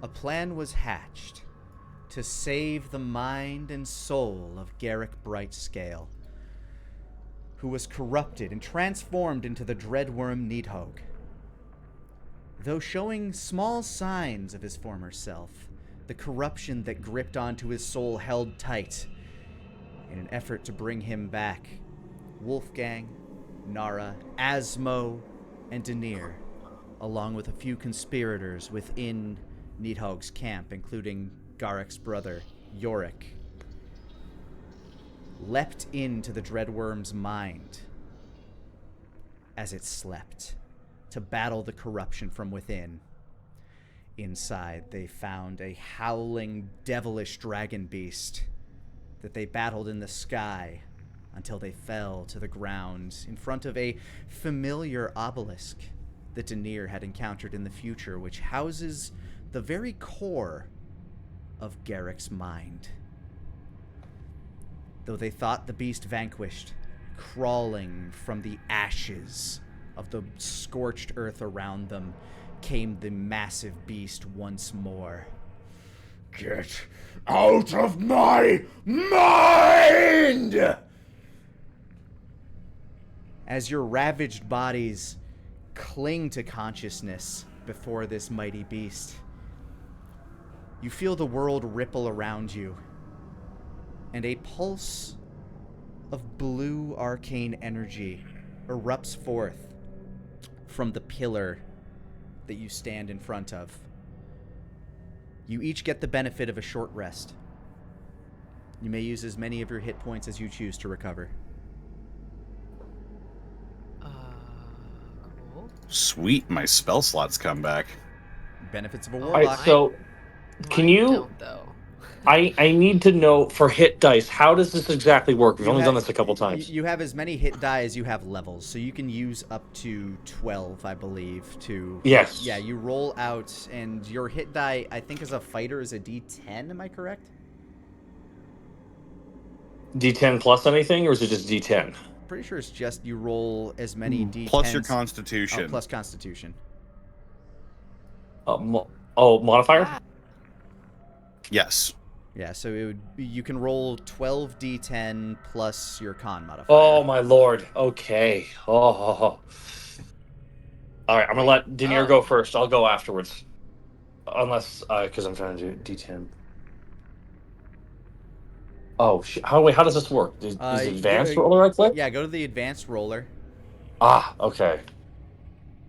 a plan was hatched to save the mind and soul of Garrick Brightscale, who was corrupted and transformed into the dreadworm Needhog. Though showing small signs of his former self, the corruption that gripped onto his soul held tight. In an effort to bring him back, Wolfgang, Nara, Asmo, and Dair, along with a few conspirators within Needhog's camp, including Garrick's brother, Yorick, leapt into the Dreadworm's mind as it slept to battle the corruption from within. Inside, they found a howling, devilish dragon beast that they battled in the sky until they fell to the ground in front of a familiar obelisk that Dair had encountered in the future, which houses the very core of Garrick's mind. Though they thought the beast vanquished, crawling from the ashes of the scorched earth around them came the massive beast once more. Get out of my mind! As your ravaged bodies cling to consciousness before this mighty beast, you feel the world ripple around you, and a pulse of blue arcane energy erupts forth from the pillar that you stand in front of. You each get the benefit of a short rest. You may use as many of your hit points as you choose to recover. Cool. Sweet, my spell slots come back. Benefits of a Oh, warlock. Alright, so can Mine you... don't, though. I need to know, for hit dice, how does this exactly work? We've only done this a couple times. You have as many hit die as you have levels, so you can use up to 12, I believe, to... Yes. Yeah, you roll out, and your hit die, I think as a fighter, is a d10, am I correct? D10 plus anything, or is it just D10? Pretty sure it's just you roll as many d10s... Plus your constitution. Oh, plus constitution. Modifier? Yes. Yeah, so it would be, you can roll 12 d10 plus your con modifier. Oh, my lord. Okay. Oh. All right, I'm going to let Dair go first. I'll go afterwards. Unless, because I'm trying to do D10. Oh, how does this work? Is advanced roller right click? Yeah, go to the advanced roller. Ah, okay.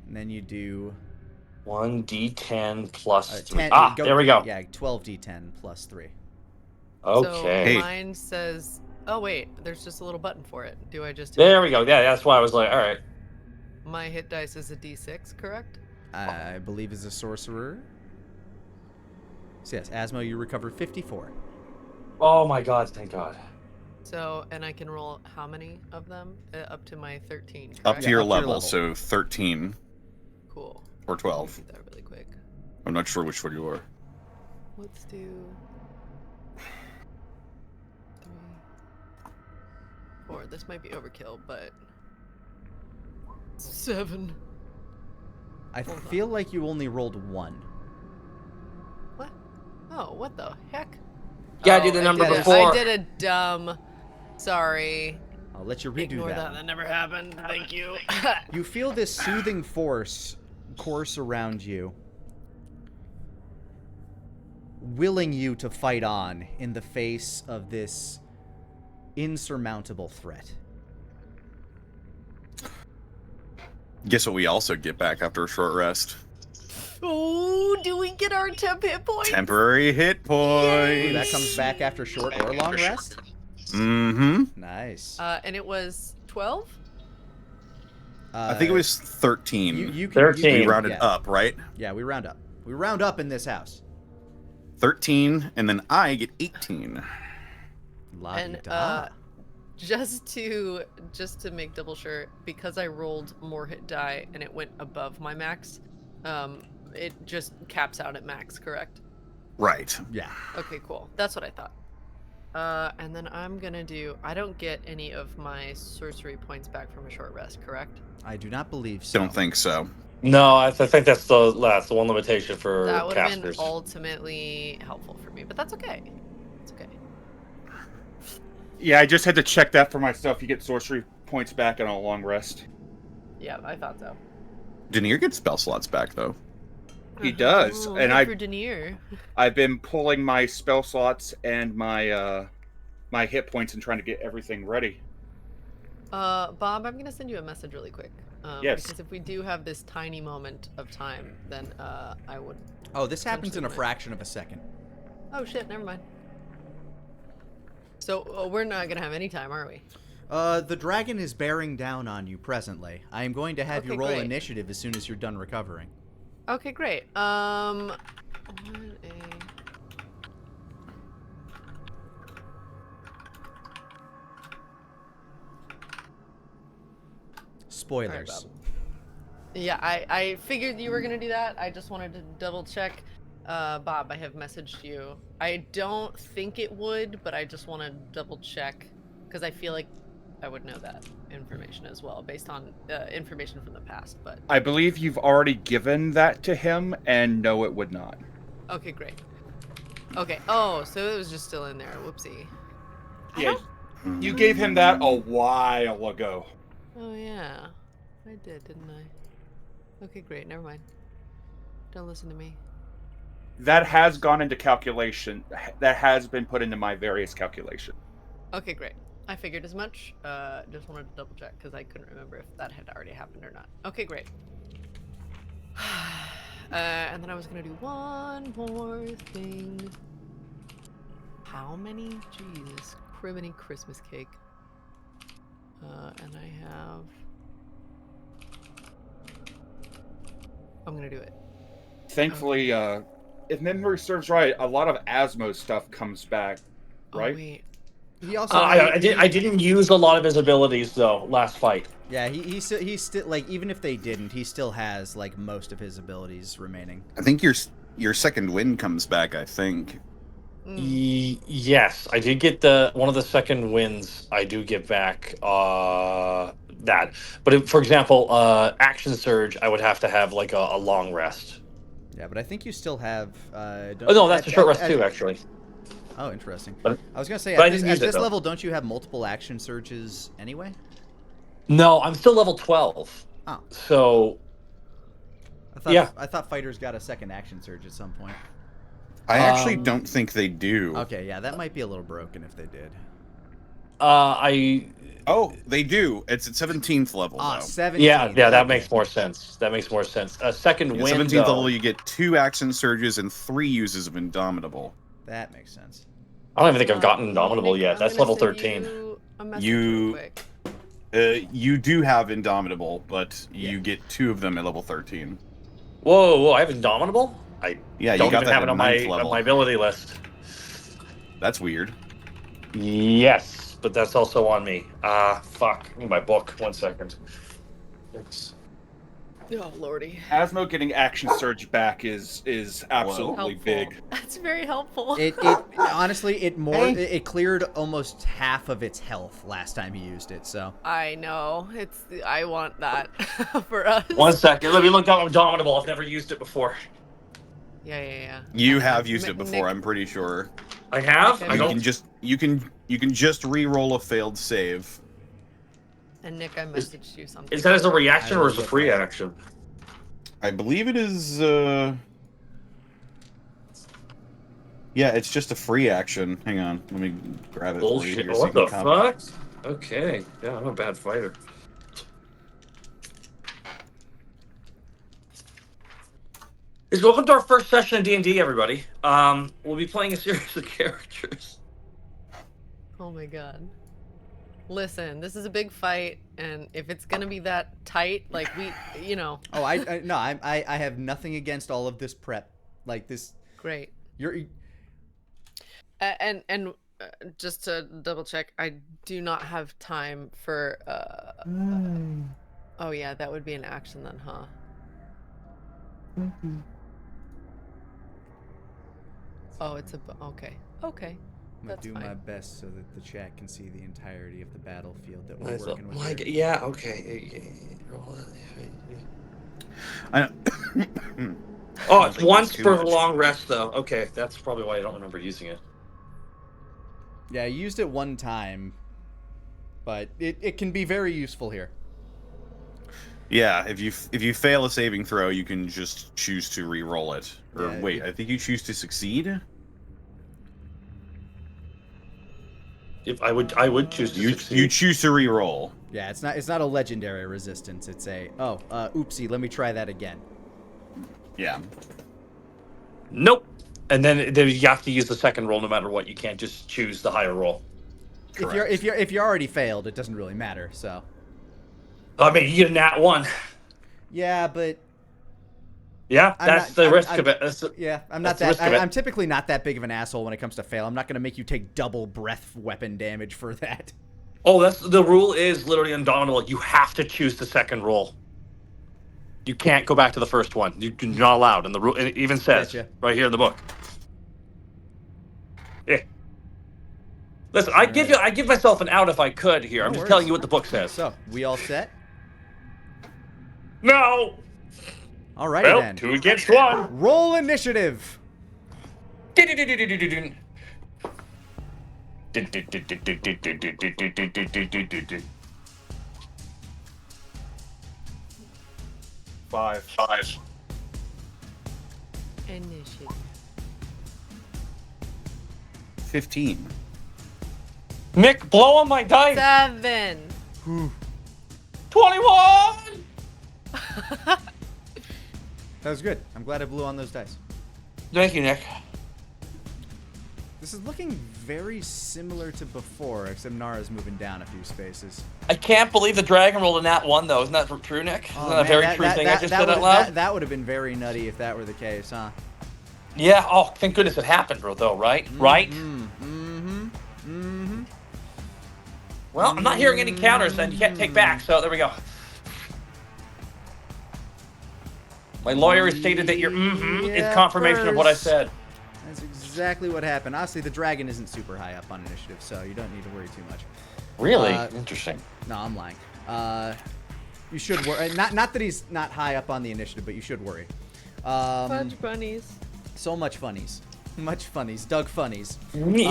And then you do... 1d10 plus 3. 10, there we go. Yeah, 12 d10 plus 3. Okay. So mine says... Oh, wait. There's just a little button for it. Do I just... There we go. Yeah, that's why I was like, all right. My hit dice is a d6, correct? I believe is a sorcerer. So yes, Asmo, you recover 54. Oh my god, thank god. So, and I can roll how many of them? Up to my 13, correct? Up to your up to your level, level. so 13 Cool. or Let 12. me do that really quick. I'm not sure which one you are. Let's do... 3, 4. This might be overkill, but... 7. I feel like you only rolled 1. What? Oh, what the heck? Yeah, I did the number before. I did a dumb... Sorry. I'll let you redo Ignore that. That never happened. Thank you. You feel this soothing force course around you, willing you to fight on in the face of this insurmountable threat. Guess what we also get back after a short rest? Oh, do we get our temp hit points? Temporary hit points. That comes back after short or long rest? Mm-hmm. Nice. And it was 12? I think it was 13. You can, 13. We rounded up, right? Yeah, we round up. We round up in this house. 13, and then I get 18. La-di-da. Just to make double sure, because I rolled more hit die and it went above my max, it just caps out at max, correct? Right. Yeah. Okay, cool. That's what I thought. And then I'm gonna do... I don't get any of my sorcery points back from a short rest, correct? I do not believe so. Don't think so. No, I think that's the one limitation for That would have been casters. ultimately helpful for me, but that's okay. It's okay. Yeah, I just had to check that for myself. You get sorcery points back on a long rest. Yeah, I thought so. Dair gets spell slots back though. He does, Oh, and good for Dair. I've been pulling my spell slots and my my hit points and trying to get everything ready. Bob, I'm gonna send you a message really quick. Yes. Because if we do have this tiny moment of time, then I would. Oh, this happens in a Potentially fraction of a second. Oh shit! Never mind. So we're not gonna have any time, are we? The dragon is bearing down on you presently. I am going to have you Okay, roll great. initiative as soon as you're done recovering. Okay, great. Spoilers. Bob. Yeah, I figured you were gonna do that. I just wanted to double check. Bob, I have messaged you. I don't think it would, but I just want to double check because I feel like I would know that information as well based on information from the past. But I believe you've already given that to him, and no, it would not. okay, great. Okay. Oh, so it was just still in there. Whoopsie. Yeah, you gave him that a while ago. Oh yeah, I did, didn't I? Okay, great. Never mind. Don't listen to me. That has gone into calculation. That has been put into my various calculations. Okay, great. I figured as much. Just wanted to double check because I couldn't remember if that had already happened or not. Okay, great. And then I was gonna do one more thing. How many? Jesus, criminy Christmas cake. And I have. I'm gonna do it. Thankfully, if memory serves right, a lot of Asmo stuff comes back, right? Oh wait. He also. I didn't use a lot of his abilities though last fight. Yeah, he's still like, even if they didn't, he still has like most of his abilities remaining. I think your second wind comes back. I think. Yes, I did get one of the second wins. I do get back that, but if, for example, action surge, I would have to have like a long rest. Yeah, but I think you still have. Oh no, that's a short rest too, actually. Oh, interesting. But- I was gonna say but I at didn't use it, this though. level, don't you have multiple action surges anyway? No, I'm still level 12. Oh, So I thought fighters got a second action surge at some point. I actually don't think they do. Okay, yeah, that might be a little broken if they did. Oh, they do. It's at 17th level. Ah, though. 17. Yeah, that okay. makes more sense. That makes more sense. Second At wind 17th though. level, you get 2 action surges and 3 uses of Indomitable. That makes sense. I don't even think I've gotten Indomitable Nick, yet. I'm That's gonna level send 13. you a message You- real quick. You do have Indomitable, but Yeah. you get 2 of them at level 13. Whoa, I have Indomitable? I Yeah, you don't got even that have at it on 9th my level. ability list. That's weird. Yes, but that's also on me. Fuck. I need my book. 1 second. Oh lordy. Asmo getting action surge back is absolutely Helpful. big. That's very helpful. It honestly it cleared almost half of its health last time he used it. So I know. I want that for us. 1 second. Let me look up Indomitable. I've never used it before. Yeah. You have used it Nick- before, I'm pretty sure. I have? Okay. I You don't. can just re-roll a failed save. And Nick, I messaged you something. Is that as a reaction I or will as a look free at it. action? I believe it is yeah, it's just a free action. Hang on, let me grab it for you Bullshit. here so What you the can fuck? Okay. Yeah, I'm a bad fighter. Welcome to our first session of D&D, everybody. We'll be playing a series of characters. Oh my god. Listen, this is a big fight, and if it's gonna be that tight, like oh, I have nothing against all of this prep. Like this, great. you're And just to double check, I do not have time for. Oh yeah, that would be an action then, huh? Oh, it's a okay. Okay. I'm gonna That's do fine. my best so that the chat can see the entirety of the battlefield that we're working with. Like, here. yeah, okay. I, Oh, don't it's think once that's too per much. long rest, though. Okay, that's probably why I don't remember using it. Yeah, I used it one time, but it can be very useful here. Yeah, if you fail a saving throw, you can just choose to re-roll it. Or Yeah, wait, I think you choose to succeed. If I would choose to You succeed. choose to re-roll. Yeah, it's not a legendary resistance. It's a oopsie. Let me try that again. Yeah. Nope. And then you have to use the second roll no matter what. You can't just choose the higher roll. Correct. If you already failed, it doesn't really matter. So. I mean, you get a nat 1. Yeah, but Yeah, that's the risk of it. I'm that's the risk of it. I'm typically not that big of an asshole when it comes to fail. I'm not going to make you take double breath weapon damage for that. Oh, that's the rule is literally indomitable. You have to choose the second roll. You can't go back to the first one. You're not allowed. And the rule it even says Gotcha. right here in the book. Yeah. Listen, I give myself an out if I could here. I'm No just worries. telling you what the book says. So, we all set? No. Alrighty Well, then. 2 against 1. Roll initiative. Five. Initiative. 15. Nick, blow on my dice. 7. 21. That was good. I'm glad I blew on those dice. Thank you, Nick. This is looking very similar to before, except Nara's moving down a few spaces. I can't believe the dragon rolled a nat 1, though. Isn't that true, Nick? Isn't that a very true thing I just said out loud? That would have been very nutty if that were the case, huh? Yeah. Oh, thank goodness it happened, bro. Though, right? Right. Well, I'm not hearing any counters, then. You can't take back. So there we go. My lawyer has stated that your is confirmation of what I said. That's exactly what happened. Honestly, the dragon isn't super high up on initiative, so you don't need to worry too much. Really? Interesting. No, I'm lying. You should worry. Not that he's not high up on the initiative, but you should worry. Fudge bunnies. So much funnies. Much funnies. Doug funnies. Funny.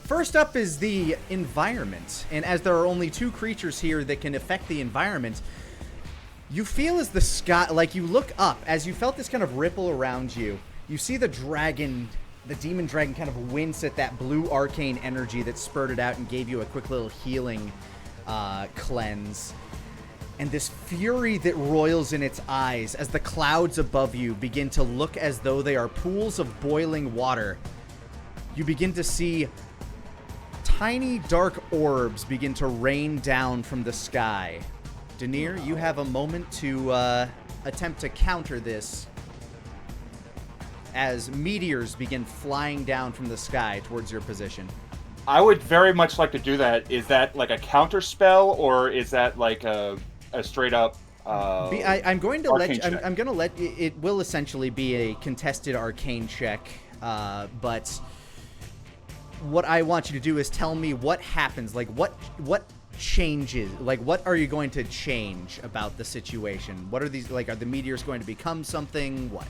First up is the environment. And as there are only 2 creatures here that can affect the environment, you feel as the sky, like you look up, as you felt this kind of ripple around you, you see the dragon, the demon dragon kind of wince at that blue arcane energy that spurted out and gave you a quick little healing cleanse. And this fury that roils in its eyes as the clouds above you begin to look as though they are pools of boiling water. You begin to see tiny dark orbs begin to rain down from the sky. Dair, you have a moment to attempt to counter this as meteors begin flying down from the sky towards your position. I would very much like to do that. Is that like a counter spell, or is that like a straight up? I'm going to arcane let. check? I'm going to let. It will essentially be a contested arcane check, but what I want you to do is tell me what happens. Like what changes? Like what are you going to change about the situation? What are these? Like, are the meteors going to become something? What?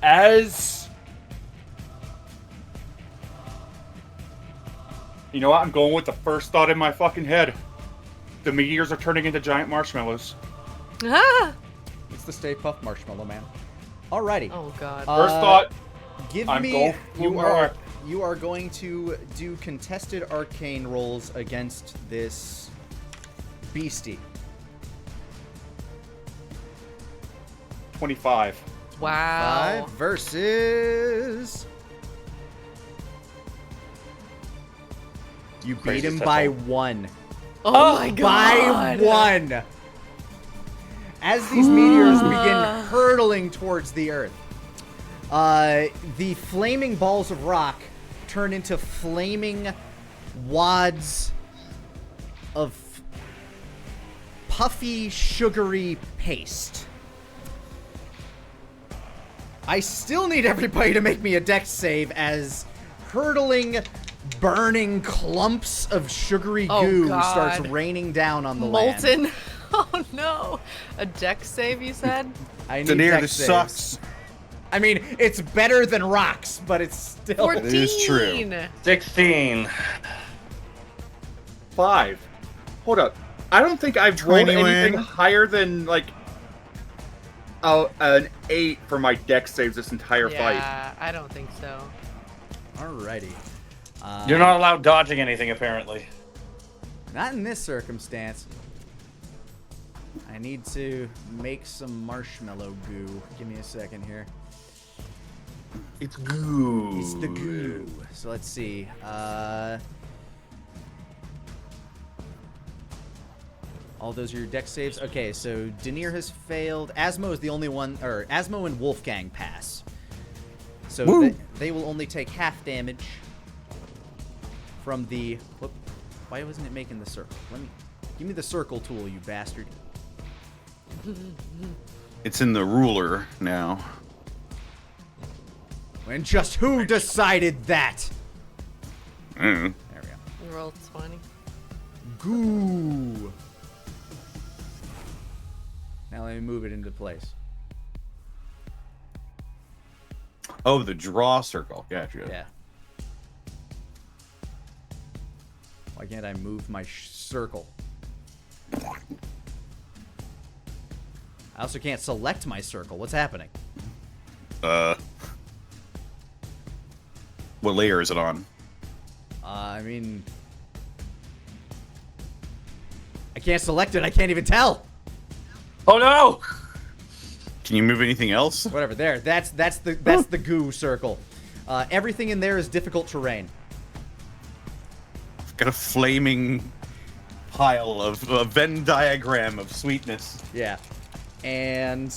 As you know what? I'm going with the first thought in my fucking head. The meteors are turning into giant marshmallows. Ah! It's the Stay Puft Marshmallow Man. Alrighty. Oh god. First thought. Give I'm me. going You are going to do contested arcane rolls against this beastie. 25. Wow. 5 versus. You beat Crazy him stuff, by huh? 1. Oh my By god. 1. As these meteors begin hurtling towards the earth, the flaming balls of rock turn into flaming wads of puffy, sugary paste. I still need everybody to make me a dex save as hurtling burning clumps of sugary Oh, goo God. starts raining down on the land. Molten. Oh no. A dex save, you said? I need Dair, dex this saves. sucks. I mean, it's better than rocks, but it's still... 14. It is true. 16. 5. Hold up. I don't think I've rolled 21. anything higher than like an 8 for my dex saves this entire fight. Yeah, I don't think so. Alrighty. You're not allowed dodging anything, apparently. Not in this circumstance. I need to make some marshmallow goo. Give me a second here. It's goo. It's the goo. So let's see. All those are your dex saves. Okay, so Dair has failed. Asmo is the only one, or Asmo and Wolfgang pass. So they will only take half damage from the. Whoop, why wasn't it making the circle? Give me the circle tool, you bastard. It's in the ruler now. And just who decided that? Mm. There we go. Roll 20. Goo. Now let me move it into place. Oh, the draw circle. Gotcha. Yeah. Why can't I move my circle? I also can't select my circle. What's happening? What layer is it on? I mean... I can't select it. I can't even tell. Oh no! Can you move anything else? Whatever. There. That's the goo circle. Everything in there is difficult terrain. Got a flaming pile of a Venn diagram of sweetness. Yeah. And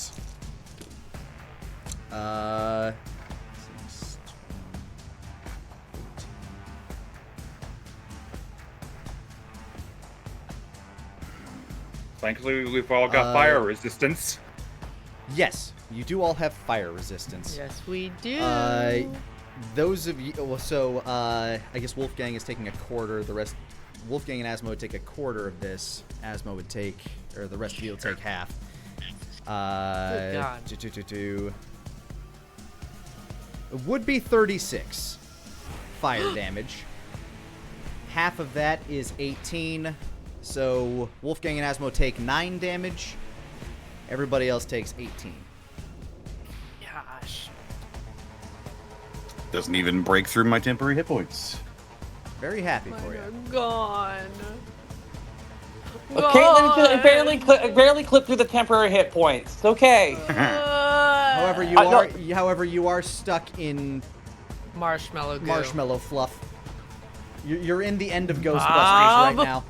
Thankfully, we've all got fire resistance. yes, you do all have fire resistance. Yes, we do. Those of you, well, so I guess Wolfgang is taking a quarter. The rest, Wolfgang and Asmo would take a quarter of this. Asmo would take, or the rest of you will take half. Good God. It would be 36 fire damage. Half of that is 18. So Wolfgang and Asmo take 9 damage. Everybody else takes 18. Gosh. Doesn't even break through my temporary hit points. Very happy for you. Gone. Caitlin barely clipped through the temporary hit points. It's okay. However, you are stuck in Marshmallow goo. marshmallow fluff. You're in the end of Ghostbusters Bob. right now.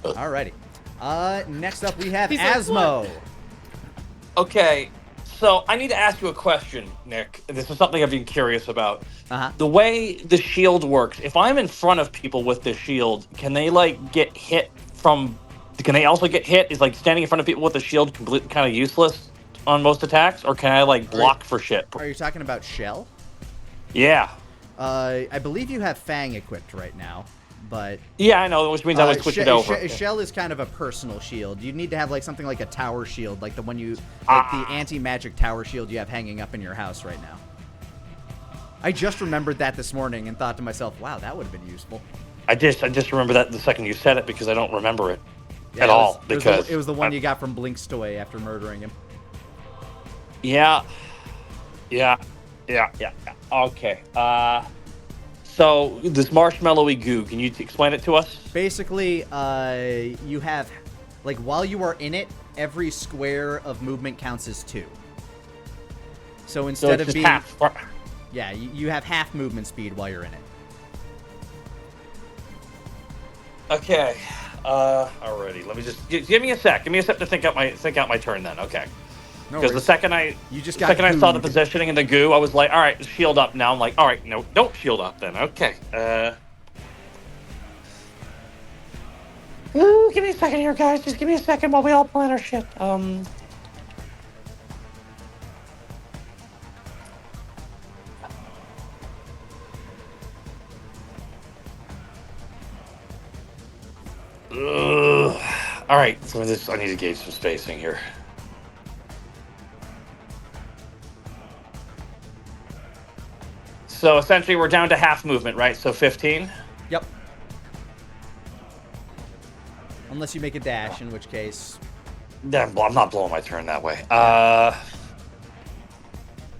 Alrighty. Next up we have He's like, Asmo. Okay, so I need to ask you a question, Nick. This is something I've been curious about. Uh-huh. The way the shield works, if I'm in front of people with the shield, can they like get hit from... Can they also get hit? Is like standing in front of people with the shield completely kind of useless on most attacks? Or can I like block for shit? Are you talking about Shell? Yeah. I believe you have Fang equipped right now, but... Yeah, I know, which means I would switch it over. Shell is kind of a personal shield. You need to have like something like a tower shield, like the one you... Like the anti-magic tower shield you have hanging up in your house right now. I just remembered that this morning and thought to myself, wow, that would have been useful. I just remember that the second you said it because I don't remember it Yeah, at all. Because it was the one you got from Blink's toy after murdering him. Yeah. Okay. So this marshmallowy goo, can you explain it to us? Basically, you have, like, while you are in it, every square of movement counts as 2. So instead of just being... half. Yeah, you have half movement speed while you're in it. Okay. Alrighty. Let me just give me a sec. Give me a sec to think out my turn then. Okay. No Because the worries. second I saw the positioning in the goo, I was like, all right, shield up. Now I'm like, all right, no, don't shield up then. Okay. Ooh, give me a second here, guys. Just give me a second while we all plan our shit. All right, so this I need to gauge some spacing here. So essentially, we're down to half movement, right? So 15. Yep. Unless you make a dash, in which case. I'm not blowing my turn that way.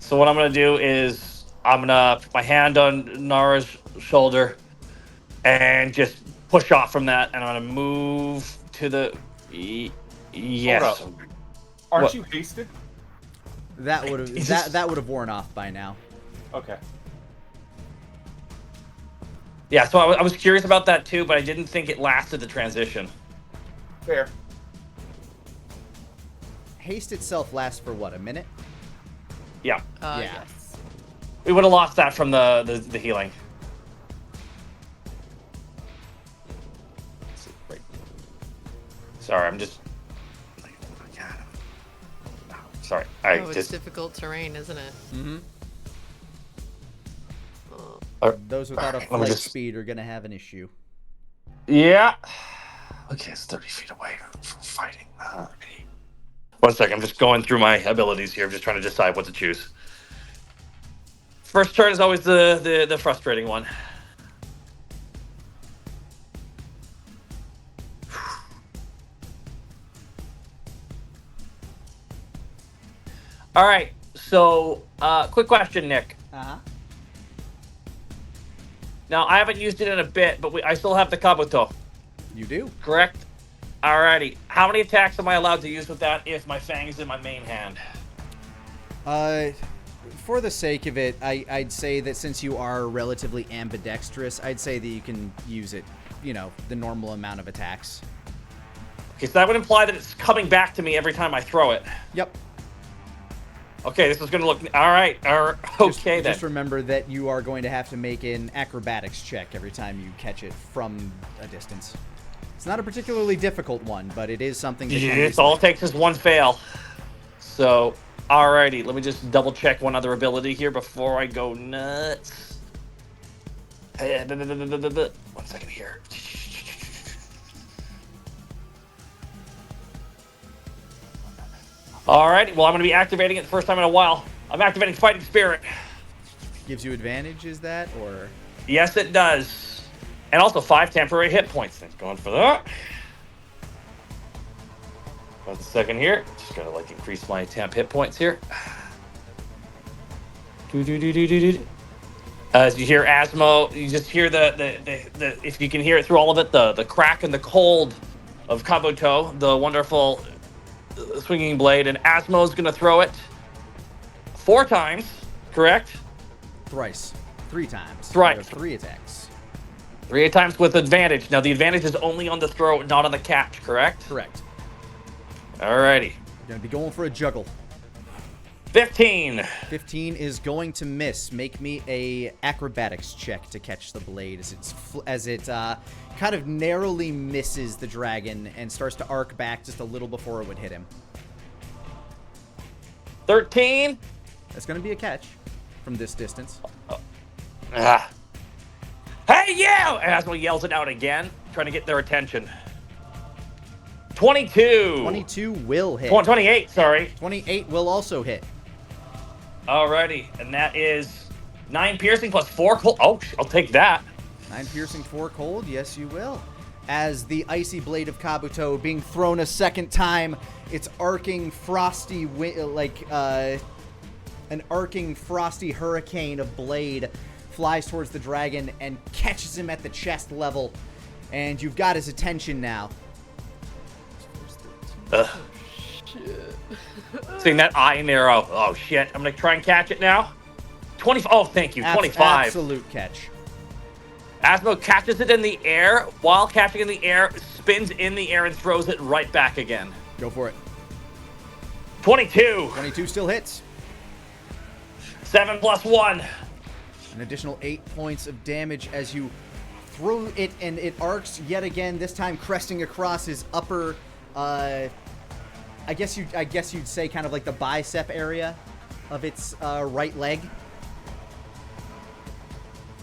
So what I'm gonna do is I'm gonna put my hand on Nara's shoulder and just push off from that, and I'm gonna move to the. Yes. Hold up. Aren't What? you hasted? That would have that would have worn off by now. Okay. Yeah. So I was curious about that too, but I didn't think it lasted the transition. Fair. Haste itself lasts for what, a minute? Yeah. Yeah. Yes. We would have lost that from the healing. Right. Sorry, I'm just. Sorry, I Oh, it's just. difficult terrain, isn't it? Mm-hmm. Oh. Those without a Let me flight just- speed are gonna have an issue. Yeah. Okay, it's 30 feet away from fighting. 1 second, I'm just going through my abilities here. I'm just trying to decide what to choose. First turn is always the frustrating one. All right, so quick question, Nick. Uh-huh. Now, I haven't used it in a bit, but I still have the Kabuto, You do. correct? Alrighty. How many attacks am I allowed to use with that if my Fang is in my main hand? For the sake of it, I'd say that since you are relatively ambidextrous, I'd say that you can use it, the normal amount of attacks. Okay, so that would imply that it's coming back to me every time I throw it. Yep. Okay, this is going to look... All right. Okay, then. Just remember that you are going to have to make an acrobatics check every time you catch it from a distance. It's not a particularly difficult one, but it is something that can be It's all it takes is one fail. So, alrighty. Let me just double check one other ability here before I go nuts. 1 second here. Alright, well, I'm going to be activating it the first time in a while. I'm activating Fighting Spirit. Gives you advantage, is that, or? Yes, it does. And also 5 temporary hit points. Thanks, going for that. 1 second here. Just gotta increase my temp hit points here. As you hear Asmo, you just hear the if you can hear it through all of it, the crack and the cold of Kabuto, the wonderful swinging blade, and Asmo's gonna throw it 4 times, correct? Thrice. 3 times. Thrice. You have 3 attacks. 3 times with advantage. Now the advantage is only on the throw, not on the catch, correct? Correct. Alrighty. You're going to be going for a juggle. 15. 15 is going to miss. Make me a acrobatics check to catch the blade as it kind of narrowly misses the dragon and starts to arc back just a little before it would hit him. 13. That's going to be a catch from this distance. Ah. Hey, you! And Asmo yells it out again, trying to get their attention. 22. 22 will hit. 28, sorry. 28 will also hit. Alrighty, and that is 9 piercing plus 4 cold. Oh, I'll take that. 9 piercing, 4 cold. Yes, you will. As the icy blade of Kabuto being thrown a second time, its arcing frosty, an arcing frosty hurricane of blade flies towards the dragon and catches him at the chest level. And you've got his attention now. Seeing that eye narrow. Oh, shit. I'm going to try and catch it now. 20. Oh, thank you. 25. Absolute catch. Asmo catches it in the air. While catching in the air, spins in the air and throws it right back again. Go for it. 22. 22 still hits. 7 plus 1. An additional 8 points of damage as you throw it, and it arcs yet again, this time cresting across his upper, I guess you'd say kind of like the bicep area of its right leg.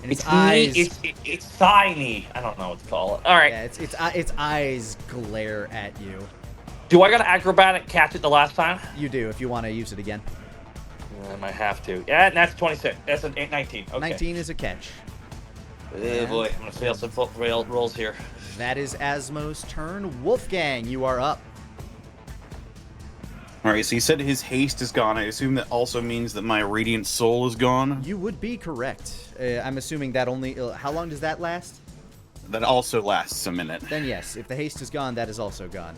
And its It's eyes. it's tiny. I don't know what to call it. All right. Yeah, its eyes glare at you. Do I got to acrobatic catch it the last time? You do if you want to use it again. I might have to. Yeah, and that's 26. That's an 19. Okay. 19 is a catch. Oh boy, I'm gonna fail some rolls here. That is Asmo's turn. Wolfgang, you are up. All right, so you said his haste is gone. I assume that also means that my radiant soul is gone. You would be correct. I'm assuming that only... how long does that last? That also lasts a minute. Then yes, if the haste is gone, that is also gone.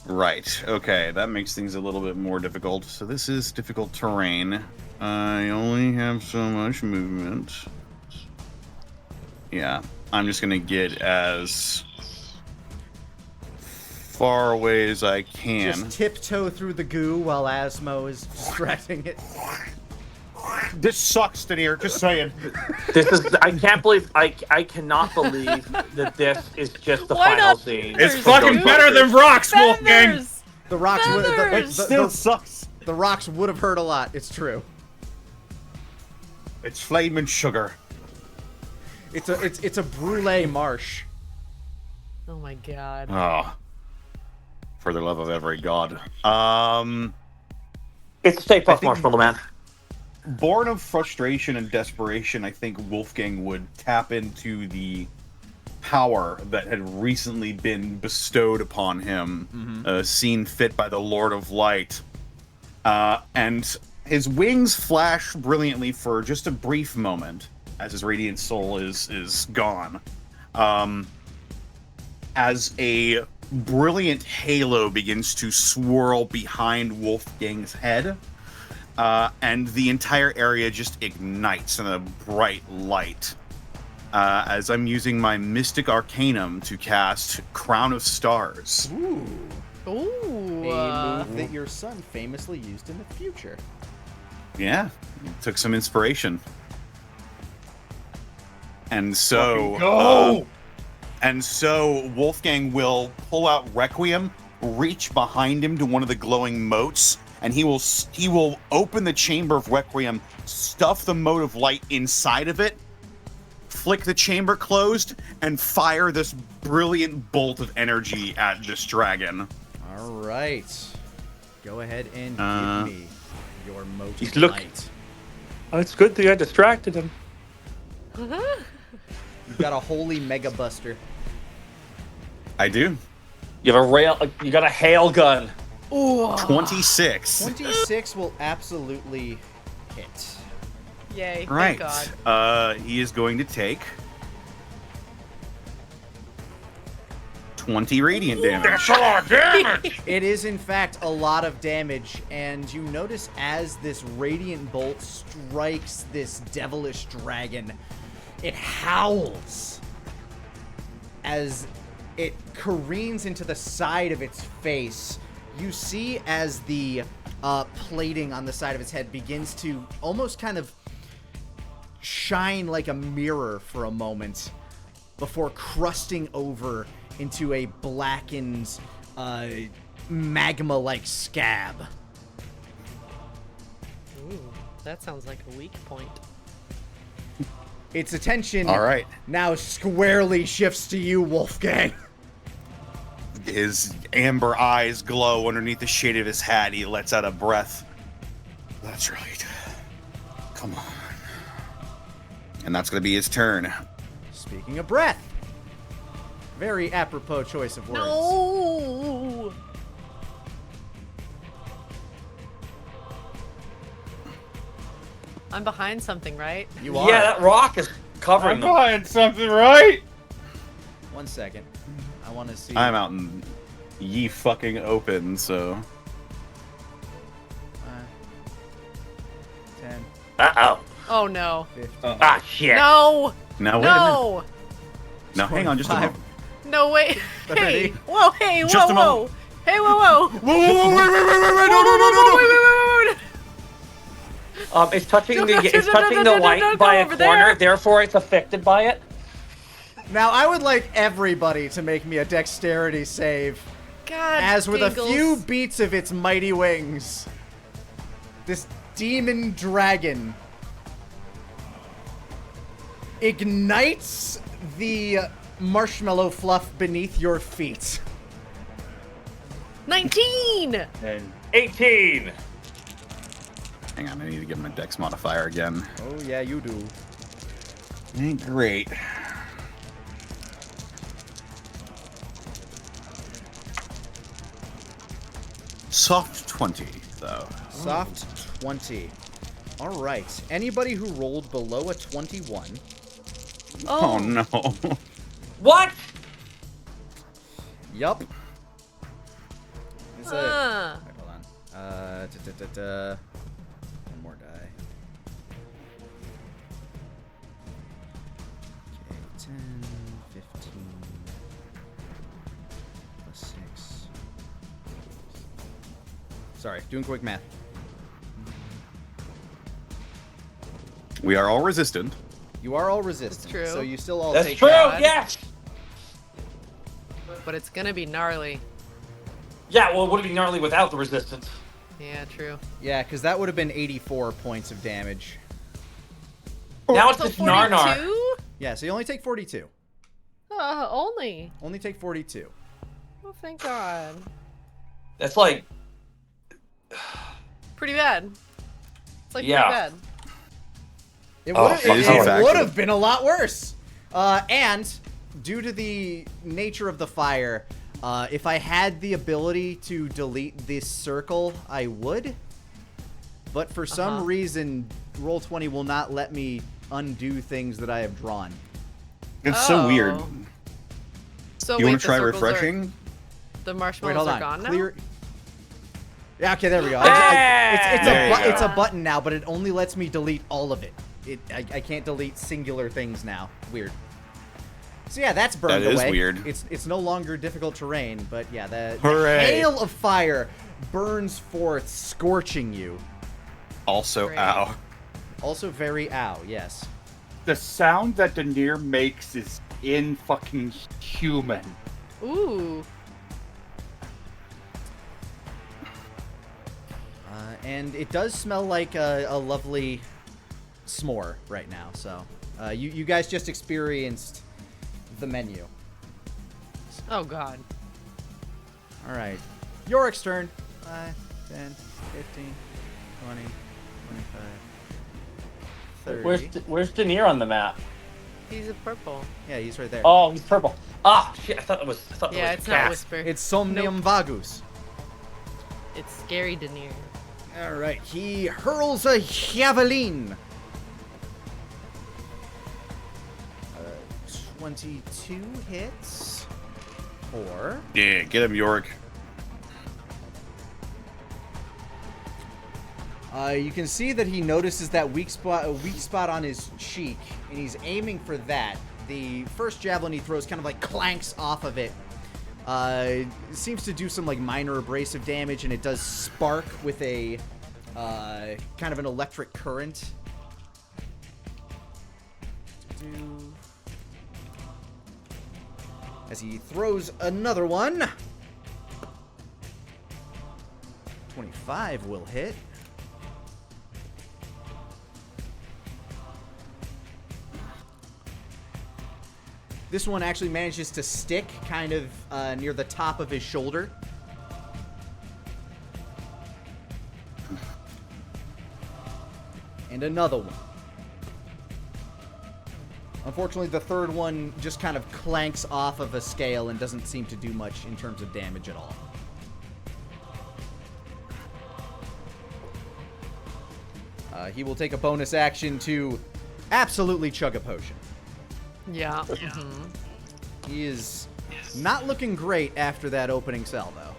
Right. Okay, that makes things a little bit more difficult. So this is difficult terrain. I only have so much movement. Yeah, I'm just gonna get as far away as I can. Just tiptoe through the goo while Asmo is distracting it. This sucks, Dair. Just saying. This is. I can't believe. I cannot believe that this is just the Why final not scene. It's Feathers, fucking dude. better than rocks, Wolfgang. Feathers! The rocks would... Feathers! It still sucks. The rocks would have hurt a lot. It's true. It's flaming sugar. It's a brulee marsh. Oh my god. Oh, for the love of every god. It's a Stay Puft I think- Marshmallow Man. Born of frustration and desperation, I think Wolfgang would tap into the power that had recently been bestowed upon him, seen fit by the Lord of Light. And his wings flash brilliantly for just a brief moment as his radiant soul is gone. As a brilliant halo begins to swirl behind Wolfgang's head, and the entire area just ignites in a bright light. As I'm using my Mystic Arcanum to cast Crown of Stars. Ooh. Ooh. A move that your son famously used in the future. Yeah, took some inspiration. And so, Fucking go! and so Wolfgang will pull out Requiem, reach behind him to one of the glowing motes, and he will open the chamber of Requiem, stuff the mote of light inside of it, flick the chamber closed, and fire this brilliant bolt of energy at this dragon. All right. Go ahead and give me your mote He's of look- light. Oh, it's good that I distracted him. You've got a holy mega buster. I do. You have you got a hail gun. Ooh. 26. 26 will absolutely hit. Yay. Right. Thank God. He is going to take 20 radiant damage. That's a lot of damage. It is, in fact, a lot of damage, and you notice as this radiant bolt strikes this devilish dragon, it howls as it careens into the side of its face. You see as the plating on the side of its head begins to almost kind of shine like a mirror for a moment before crusting over into a blackened magma-like scab. Ooh, that sounds like a weak point. Its attention All right. now squarely shifts to you, Wolfgang. His amber eyes glow underneath the shade of his hat. He lets out a breath. That's right. Come on. And that's going to be his turn. Speaking of breath, very apropos choice of words. No. I'm behind something, right? You are. Yeah, that rock is covering I'm them. buying something, right? 1 second. I want to see. I'm out in ye fucking open, so. 10, Uh-oh. Oh no. 15. Ah, shit. No. Now, wait a minute. No. Now, hang on just a 25. moment. No wait. 30. Hey. Whoa. Hey. Whoa. Just a whoa. moment. Hey. Whoa. Whoa. Whoa, wait, It's touching No, the no, it's no, touching no, the no, no, white no, by a over corner, there. therefore it's affected by it. Now, I would like everybody to make me a dexterity save. God. As with a giggles. few beats of its mighty wings, this demon dragon ignites the marshmallow fluff beneath your feet. 19! And 18. Hang on, I need to give him a dex modifier again. Oh, yeah, you do. Ain't great. Soft 20, though. Soft 20. All right. Anybody who rolled below a 21. Oh no. What? Yup. It's a... Ah. Wait, hold on. One more die. Okay, 10, 15, plus 6. Sorry, doing quick math. We are all resistant. You are all resistant, true. so you still all That's take true. that. Yes. But it's gonna be gnarly. Yeah. Well, it would be gnarly without the resistance. Yeah, true. Yeah, because that would have been 84 points of damage. Now it's So just Narnar. 42? Yeah, so you only take 42. Only. Only take 42. Oh, thank God. That's like. Pretty bad. It's like Yeah. pretty bad. It Oh, would have fuck, how would is have been a lot worse. And due to the nature of the fire, if I had the ability to delete this circle, I would. But for some reason, Roll20 will not let me undo things that I have drawn. It's so weird. So You wait, want to try the circles refreshing? The Wait, marshmallows hold are on. gone now? Clear. Yeah, okay, there we go. Yeah! There you It's a go. button now, but it only lets me delete all of it. I can't delete singular things now. Weird. So yeah, that's burned That is away. weird. It's no longer difficult terrain, but yeah, the Hooray. hail of fire burns forth, scorching you. Also, Great. ow. Also very ow, yes. the sound that Dair makes is fucking human. Ooh. And it does smell like a lovely s'more right now. So you guys just experienced the menu. Oh God. All right. Yorick's turn. 5, 10, 15, 20, 25, 30. Where's Dair on the map? He's a purple. Yeah, he's right there. Oh, he's purple. Ah, shit! I thought it was. Yeah, it's not Whisper. It's Somnium Vagus. It's scary Dair. All right. He hurls a javelin. 22 hits. 4. Yeah, get him, Yorick. You can see that he notices that weak spot on his cheek, and he's aiming for that. The first javelin he throws kind of like clanks off of it. It seems to do some like minor abrasive damage, and it does spark with a kind of an electric current. As he throws another one. 25 will hit. This one actually manages to stick kind of near the top of his shoulder. And another one. Unfortunately, the third one just kind of clanks off of a scale and doesn't seem to do much in terms of damage at all. He will take a bonus action to absolutely chug a potion. Yeah. He is not looking great after that opening salvo.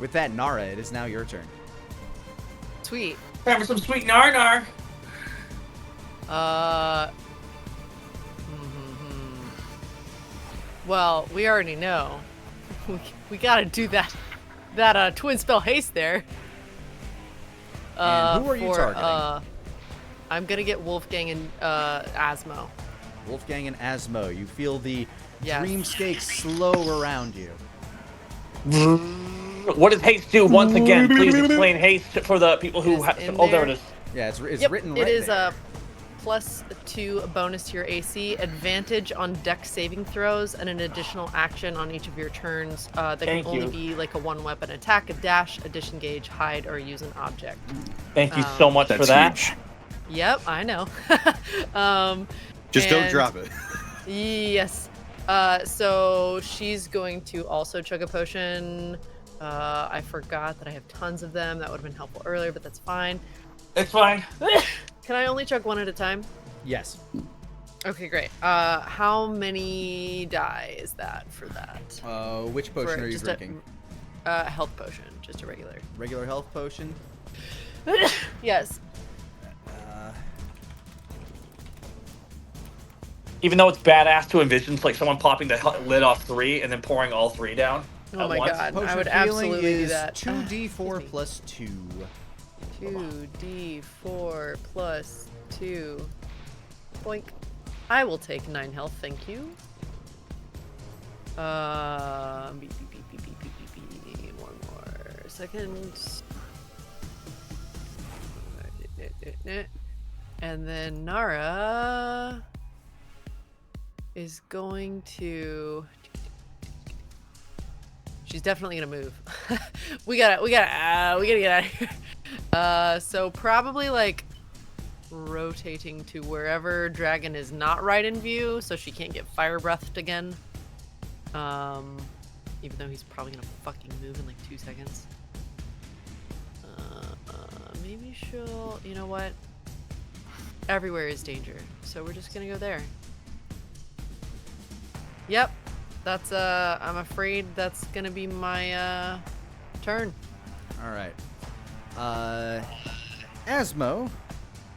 With that, Nara, it is now your turn. Sweet. Have some sweet Narnar. Well, we already know. We gotta do that twin spell haste there. And who are you targeting? I'm gonna get Wolfgang and Asmo. Wolfgang and Asmo. You feel the Yes. dreamscape slow around you. What does haste do once again? Please explain haste for the people who. It is in Oh, there there. it is. Yeah, it's Yep, written it right is there. a +2 bonus to your AC, advantage on dex saving throws, and an additional action on each of your turns that Thank can only you. be like a 1-weapon attack, a dash, a disengage, hide, or use an object. Thank you so much for That's that. huge. Yep, I know. Just don't and- drop it. Yes. So she's going to also chug a potion. I forgot that I have tons of them. That would have been helpful earlier, but that's fine. It's fine. Can I only chug one at a time? Yes. Okay, great. How many die is that for that? Which potion For are you just drinking? A health potion, just a regular. Regular health potion. Yes. Even though it's badass to envision like someone popping the lid off 3 and then pouring all 3 down. Oh at my once. god, Potion I would of healing absolutely do is that. 2d4 plus 2. 2d4 plus 2. Boink. I will take 9 health, thank you. Beep, beep, beep, beep, beep, beep, beep, beep. One more second. And then Nara is going to. She's definitely gonna move. we gotta get out of here. So probably like rotating to wherever dragon is not right in view, so she can't get fire breathed again. Even though he's probably gonna fucking move in like 2 seconds. Maybe she'll. You know what? Everywhere is danger, so we're just gonna go there. Yep. That's I'm afraid that's gonna be my turn. Alright. Asmo,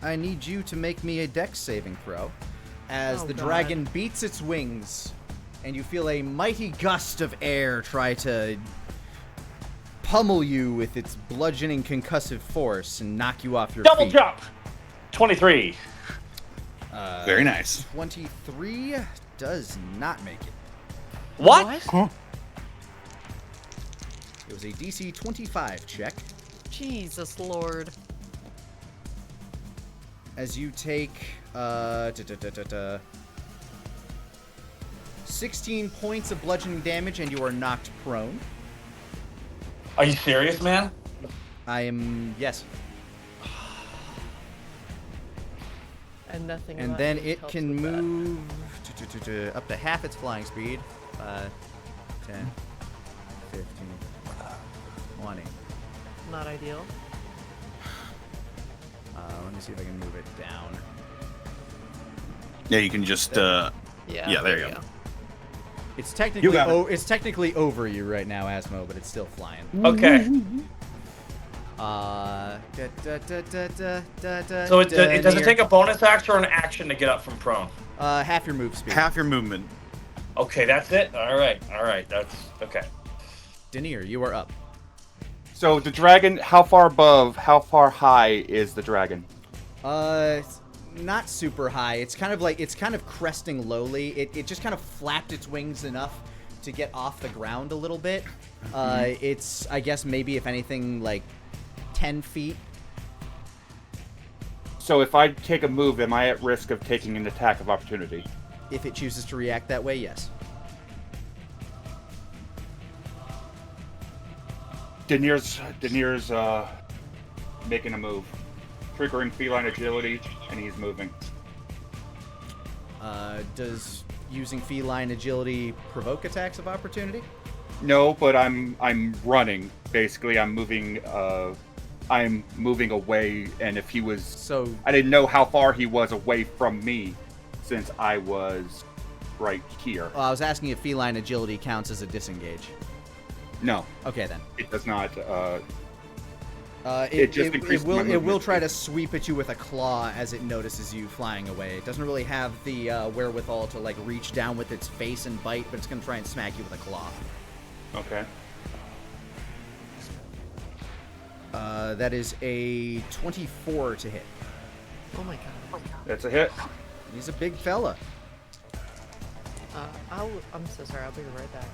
I need you to make me a dex saving throw. As Oh, the God. dragon beats its wings, and you feel a mighty gust of air try to pummel you with its bludgeoning concussive force and knock you off your Double feet. jump. 23. Very nice. 23 does not make it. What? It was a DC 25 check. Jesus Lord. As you take 16 points of bludgeoning damage and you are knocked prone. Are you serious, man? I am, yes. And nothing. And about then me it helps can with that. move up to half its flying speed. 10, 15, 20. Not ideal. Let me see if I can move it down. Yeah, you can just Yeah. Yeah, there you go. It's technically got it. it's technically over you right now, Asmo, but it's still flying. Okay. So it does it take a bonus action or an action to get up from prone? half your move speed. half your movement. Okay, that's it. All right. That's okay. Dair, you are up. So the dragon, how far high is the dragon? It's not super high. It's kind of cresting lowly. It just kind of flapped its wings enough to get off the ground a little bit. It's, I guess, maybe if anything, like 10 feet. So if I take a move, am I at risk of taking an attack of opportunity? If it chooses to react that way, yes. Daenerys making a move, triggering feline agility, and he's moving. Does using feline agility provoke attacks of opportunity? No, but I'm running. Basically, I'm moving away, and if he was, So I didn't know how far he was away from me, since I was right here. I was asking if feline agility counts as a disengage. No, Okay then. it does not. It It just increases my will movement try speed. to sweep at you with a claw as it notices you flying away. It doesn't really have the wherewithal to like reach down with its face and bite, but it's gonna try and smack you with a claw. Okay. That is a 24 to hit. Oh my god. That's a hit. He's a big fella. I'm so sorry. I'll be right back.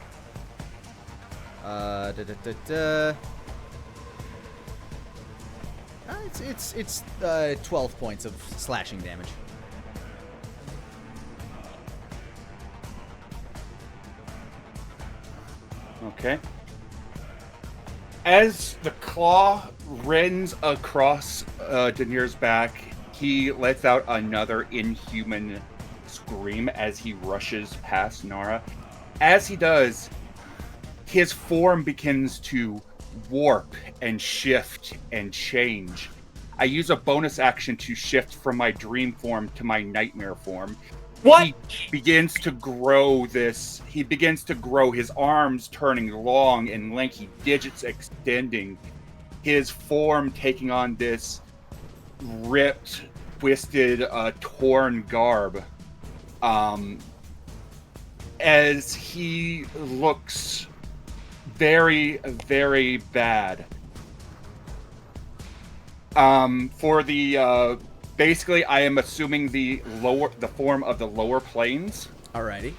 It's 12 points of slashing damage. Okay. As the claw rends across Dair's back, he lets out another inhuman scream as he rushes past Nara. As he does, his form begins to warp and shift and change. I use a bonus action to shift from my dream form to my nightmare form. What? He begins to grow his arms turning long and lanky, digits extending, his form taking on this ripped, twisted, torn garb. As he looks very, very bad. For the basically, I am assuming the form of the lower planes. Alrighty.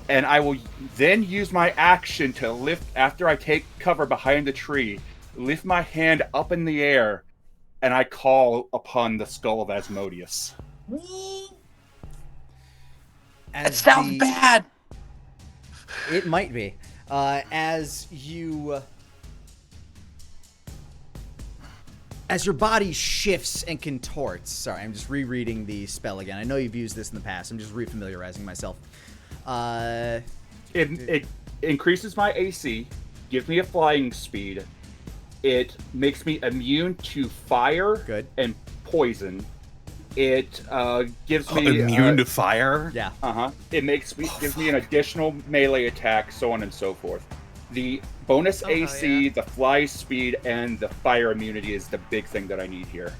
And I will then use my action to lift, after I take cover behind the tree, lift my hand up in the air, and I call upon the skull of Asmodeus. That sounds bad. It might be. As your body shifts and contorts. Sorry, I'm just rereading the spell again. I know you've used this in the past. I'm just refamiliarizing myself. It increases my AC, gives me a flying speed. It makes me immune to fire and poison. It gives me immune to fire. Yeah. It gives me an additional melee attack, so on and so forth. The bonus AC, the fly speed, and the fire immunity is the big thing that I need here.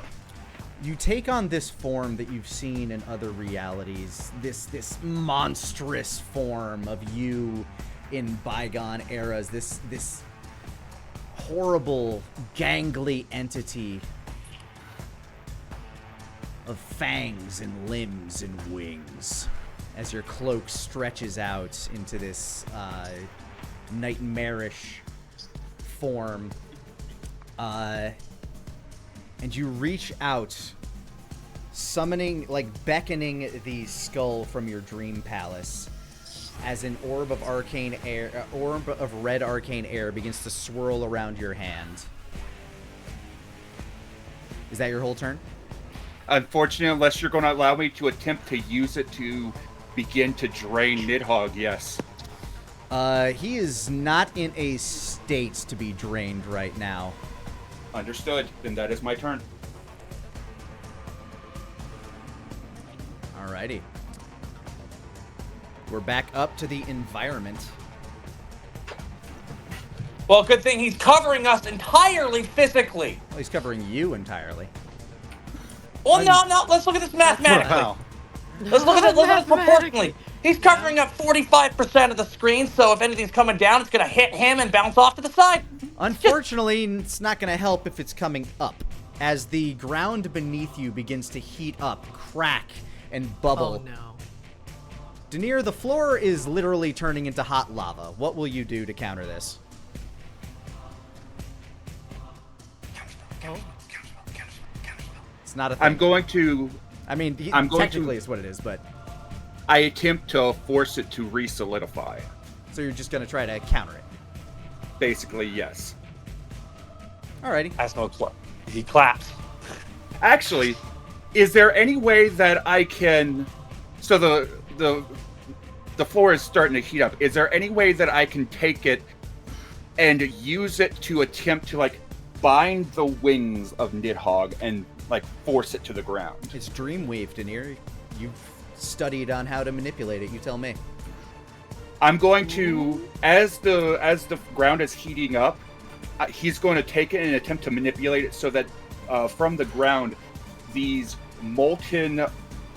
You take on this form that you've seen in other realities, this monstrous form of you in bygone eras, this horrible, gangly entity of fangs and limbs and wings, as your cloak stretches out into this nightmarish form, and you reach out, summoning, beckoning the skull from your dream palace, as an orb of red arcane air begins to swirl around your hand. Is that your whole turn? Unfortunately, unless you're going to allow me to attempt to use it to begin to drain Nidhogg, yes. He is not in a state to be drained right now. Understood. Then that is my turn. Alrighty. We're back up to the environment. Well, good thing he's covering us entirely physically. Well, he's covering you entirely. Well, no. Let's look at this mathematically. Wow. Let's look at it proportionally. He's covering up 45% of the screen, so if anything's coming down, it's going to hit him and bounce off to the side. Unfortunately, it's not going to help if it's coming up, as the ground beneath you begins to heat up, crack, and bubble. Oh, no. Dair, the floor is literally turning into hot lava. What will you do to counter this? It's not a thing. I'm going to... technically it's what it is, but... I attempt to force it to re-solidify. So you're just going to try to counter it? Basically, yes. Alrighty. Asmo, he claps. Actually, is there any way that I can... So the floor is starting to heat up. Is there any way that I can take it and use it to attempt to, bind the wings of Nidhogg and, force it to the ground? It's Dreamweave, Dair. You've studied on how to manipulate it. You tell me. I'm going to, as the ground is heating up, he's going to take it and attempt to manipulate it so that from the ground, these molten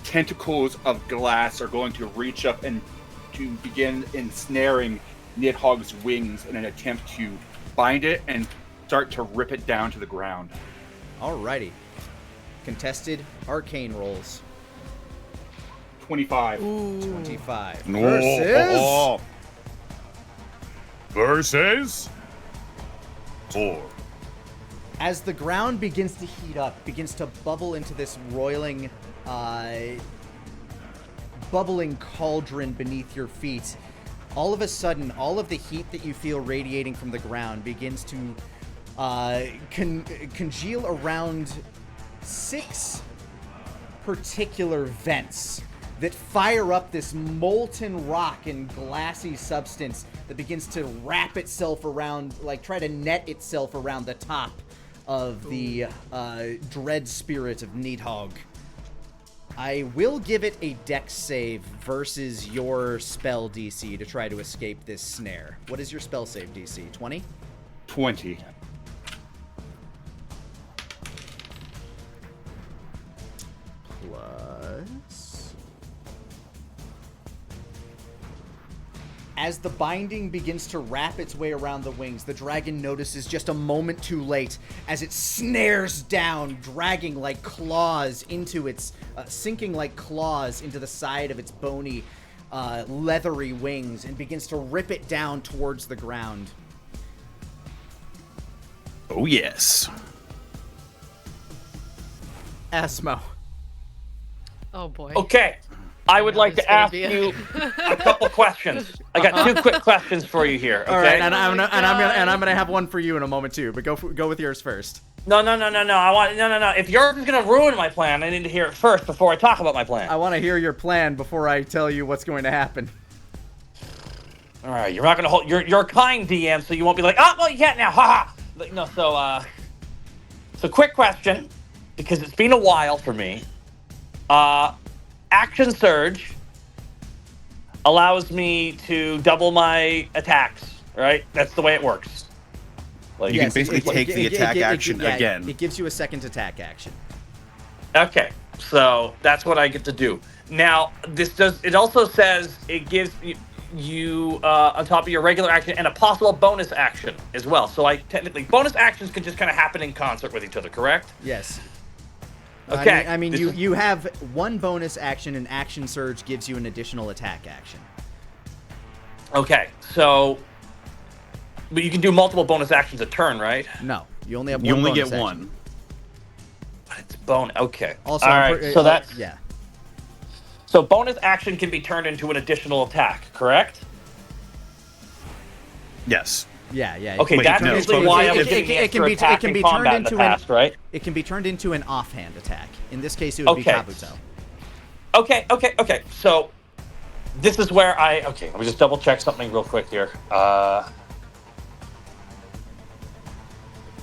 tentacles of glass are going to reach up and to begin ensnaring Nidhogg's wings in an attempt to bind it and start to rip it down to the ground. Alrighty. Contested arcane rolls. 25. Ooh. 25. No. Versus... 4. As the ground begins to heat up, begins to bubble into this roiling, bubbling cauldron beneath your feet, all of a sudden, all of the heat that you feel radiating from the ground begins to congeal around 6 particular vents that fire up this molten rock and glassy substance that begins to wrap itself around, like try to net itself around the top of the dread spirit of Needhog. I will give it a dex save versus your spell DC to try to escape this snare. What is your spell save DC? 20? 20. Plus... As the binding begins to wrap its way around the wings, the dragon notices just a moment too late as it snares down, dragging like claws into its, sinking like claws into the side of its bony, leathery wings, and begins to rip it down towards the ground. Oh, yes. Asmo. Oh boy. Okay. I would Now like there's to gonna ask be you a couple questions. I got 2 quick questions for you here. Okay. All right, and I'm God. gonna have one for you in a moment too. But go with yours first. No. No. If yours is gonna ruin my plan, I need to hear it first before I talk about my plan. I want to hear your plan before I tell you what's going to happen. All right, you're not gonna hold. You're a kind DM, so you won't be like, oh, well, you can't now, haha. No, so quick question, because it's been a while for me. Action Surge allows me to double my attacks, right? That's the way it works. Like, You can basically take the attack action again. It gives you a second attack action. Okay, so that's what I get to do. Now, it also says it gives you on top of your regular action and a possible bonus action as well. So technically, bonus actions can just kind of happen in concert with each other, correct? Yes. Okay. I mean, you have one bonus action, and Action Surge gives you an additional attack action. Okay, so, but you can do multiple bonus actions a turn, right? No, you only have one. You only bonus get action. one. But it's bonus. Okay. Also, all right. So that's yeah. So bonus action can be turned into an additional attack, correct? Yes. Yeah. Okay, Wait, that's no, usually so why it- I was it- getting the it can extra be attack turned in combat into in the past, right? It can be turned into an offhand attack. In this case, it would Okay. be Kabuto. Okay. So this is where let me just double check something real quick here. So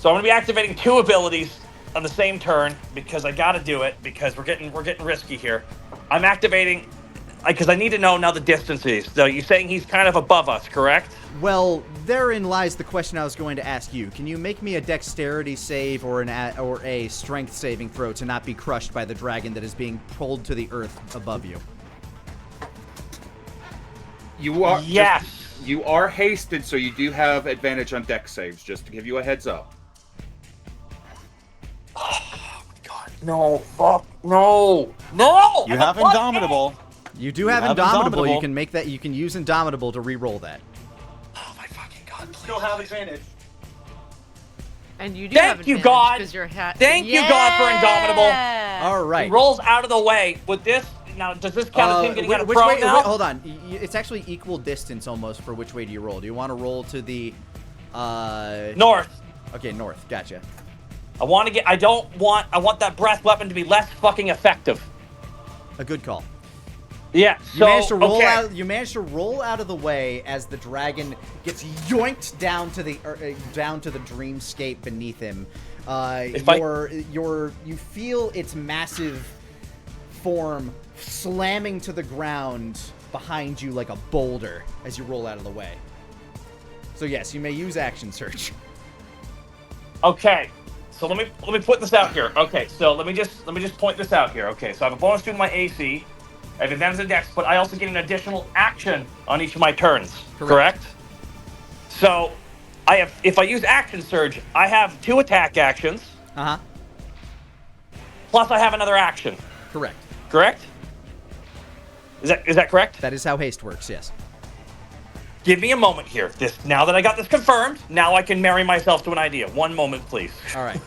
I'm gonna be activating 2 abilities on the same turn because I gotta do it because we're getting risky here. I'm activating because I need to know now the distances. So you're saying he's kind of above us, correct? Well, therein lies the question I was going to ask you. Can you make me a dexterity save or a strength saving throw to not be crushed by the dragon that is being pulled to the earth above you? You are Yes. you are hasted, so you do have advantage on dex saves. Just to give you a heads up. God, no, fuck, no. You have Indomitable. You do have have Indomitable. You Indomitable. can make that. You can use Indomitable to re-roll that. Oh my fucking god! Please. Still have advantage. And you do Thank have you, advantage God. because your hat. Thank you, God, for Indomitable. All right. He rolls out of the way with this. Now, does this count as him getting out of which prone way? now? Wait, hold on. It's actually equal distance almost for which way do you roll? Do you want to roll to the North. Okay, north. Gotcha. I want that breath weapon to be less fucking effective. A good call. Yeah. You So managed to roll okay. out. You managed to roll out of the way as the dragon gets yoinked down to the dreamscape beneath him. You feel its massive form slamming to the ground behind you like a boulder as you roll out of the way. So yes, you may use Action Surge. Okay. So let me put this out here. Okay. So let me just point this out here. Okay. So I have a bonus to my AC. I have advantage of dex, but I also get an additional action on each of my turns. Correct? So if I use Action Surge, I have 2 attack actions. Uh-huh. Plus I have another action. Correct. Correct? Is that correct? That is how haste works, yes. Give me a moment here. Now that I got this confirmed, now I can marry myself to an idea. One moment, please. All right.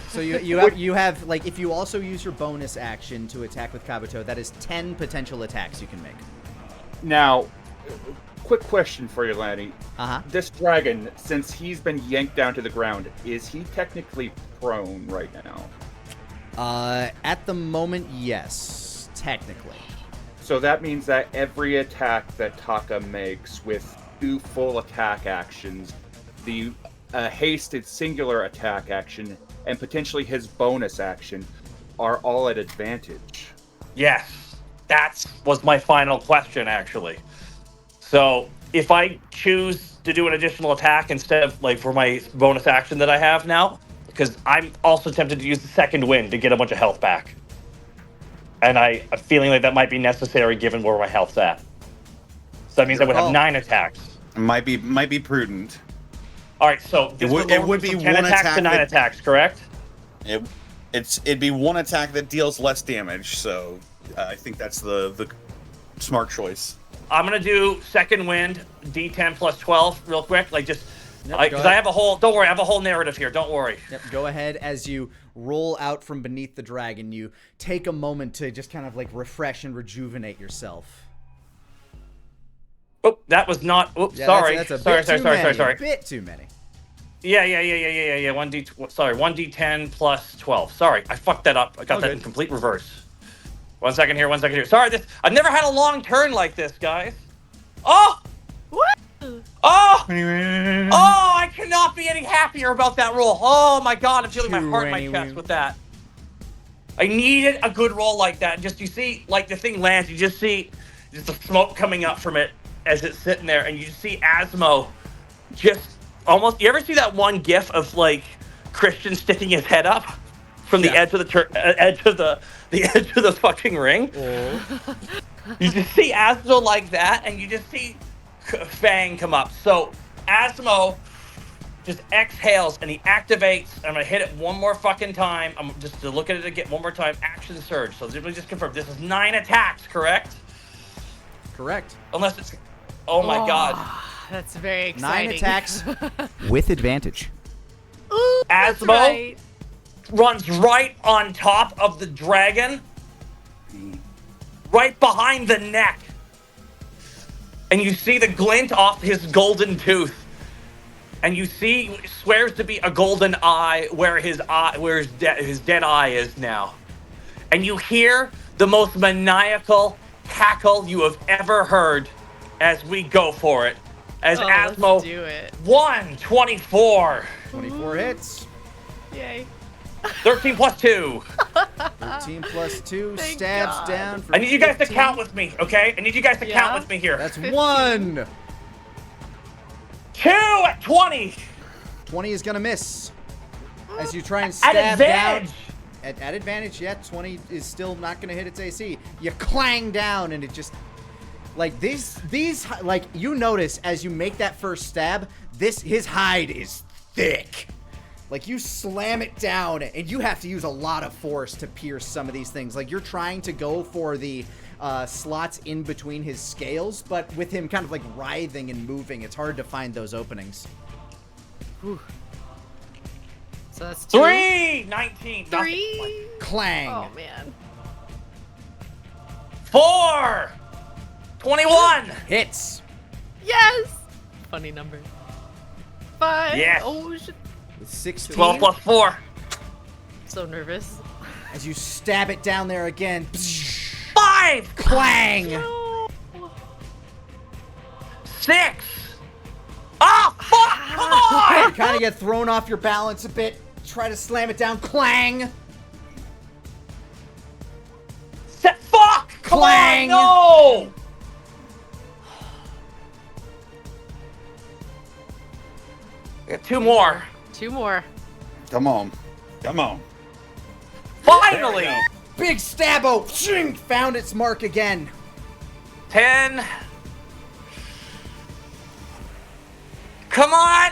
So you have like, if you also use your bonus action to attack with Kabuto, that is 10 potential attacks you can make. Now, quick question for you, Lani. Uh-huh. This dragon, since he's been yanked down to the ground, is he technically prone right now? At the moment, yes, technically. So that means that every attack that Taka makes with 2 full attack actions, the hasted singular attack action, and potentially his bonus action, are all at advantage. Yes, that was my final question, actually. So if I choose to do an additional attack instead of, like, for my bonus action that I have now, because I'm also tempted to use the second wind to get a bunch of health back. And I'm feeling like that might be necessary given where my health's at. So that means I would have 9 attacks. Might be prudent. All right, so this would be 10 one attacks attack to 9 attacks, correct? It'd be one attack that deals less damage. So I think that's the smart choice. I'm gonna do second wind, D10 plus 12, real quick, like just. Yep, Because I have a whole, don't worry, I have a whole narrative here, don't worry. Yep, go ahead. As you roll out from beneath the dragon, you take a moment to just kind of like refresh and rejuvenate yourself. Oh, that was not, oops, Yeah, sorry. That's a sorry. A bit too many. Yeah, 1d10 plus 12. Sorry, I fucked that up. I got that in complete reverse. One second here. Sorry, I've never had a long turn like this, guys. Oh! What? Oh! I cannot be any happier about that roll. Oh my god, I'm feeling my heart in my chest with that. I needed a good roll like that. Just, you see, like the thing lands, you just see just the smoke coming up from it as it's sitting there, and you just see Asmo just almost, you ever see that one gif of like Christian sticking his head up from the edge of the edge of the fucking ring? Oh. You just see Asmo like that, and you just see Fang come up. So Asmo just exhales and he activates. I'm gonna hit it one more fucking time. I'm just to look at it again one more time. Action surge. So let me just confirm. This is 9 attacks, correct? Correct. Unless it's. Oh my god. That's very exciting. 9 attacks with advantage. Ooh, that's Asmo right. runs right on top of the dragon, right behind the neck. And you see the glint off his golden tooth. And you see, swears to be a golden eye where his dead eye is now. And you hear the most maniacal cackle you have ever heard as we go for it. As Asmo, let's do it. 124. 24 hits. Yay. 13 plus 2. 13 plus 2 Thank stabs God. down for I need you guys to 15. count with me, okay? I need you guys to count with me here. That's 1. 2 at 20. 20 is gonna miss. As you try and At stab advantage. down. At advantage, yeah, 20 is still not gonna hit its AC. You clang down and it just, like these, like you notice as you make that first stab, his hide is thick. Like you slam it down and you have to use a lot of force to pierce some of these things. Like you're trying to go for the slots in between his scales, but with him kind of like writhing and moving, it's hard to find those openings. Whew. So that's 2. 3, 19. 3. Clang. Oh man. 4, 21. Hits. Yes. Funny number. 5. Yes. Oh shit. With 16. 12 plus 4. So nervous. As you stab it down there again. 5. Clang. No. 6. Oh, fuck! Come You on! kind of get thrown off your balance a bit. Try to slam it down. Clang. Fuck! Come Clang. on! No! I got 2 more. 2 more. Come on. Finally! Big stabbo. Shing, found its mark again. 10. Come on!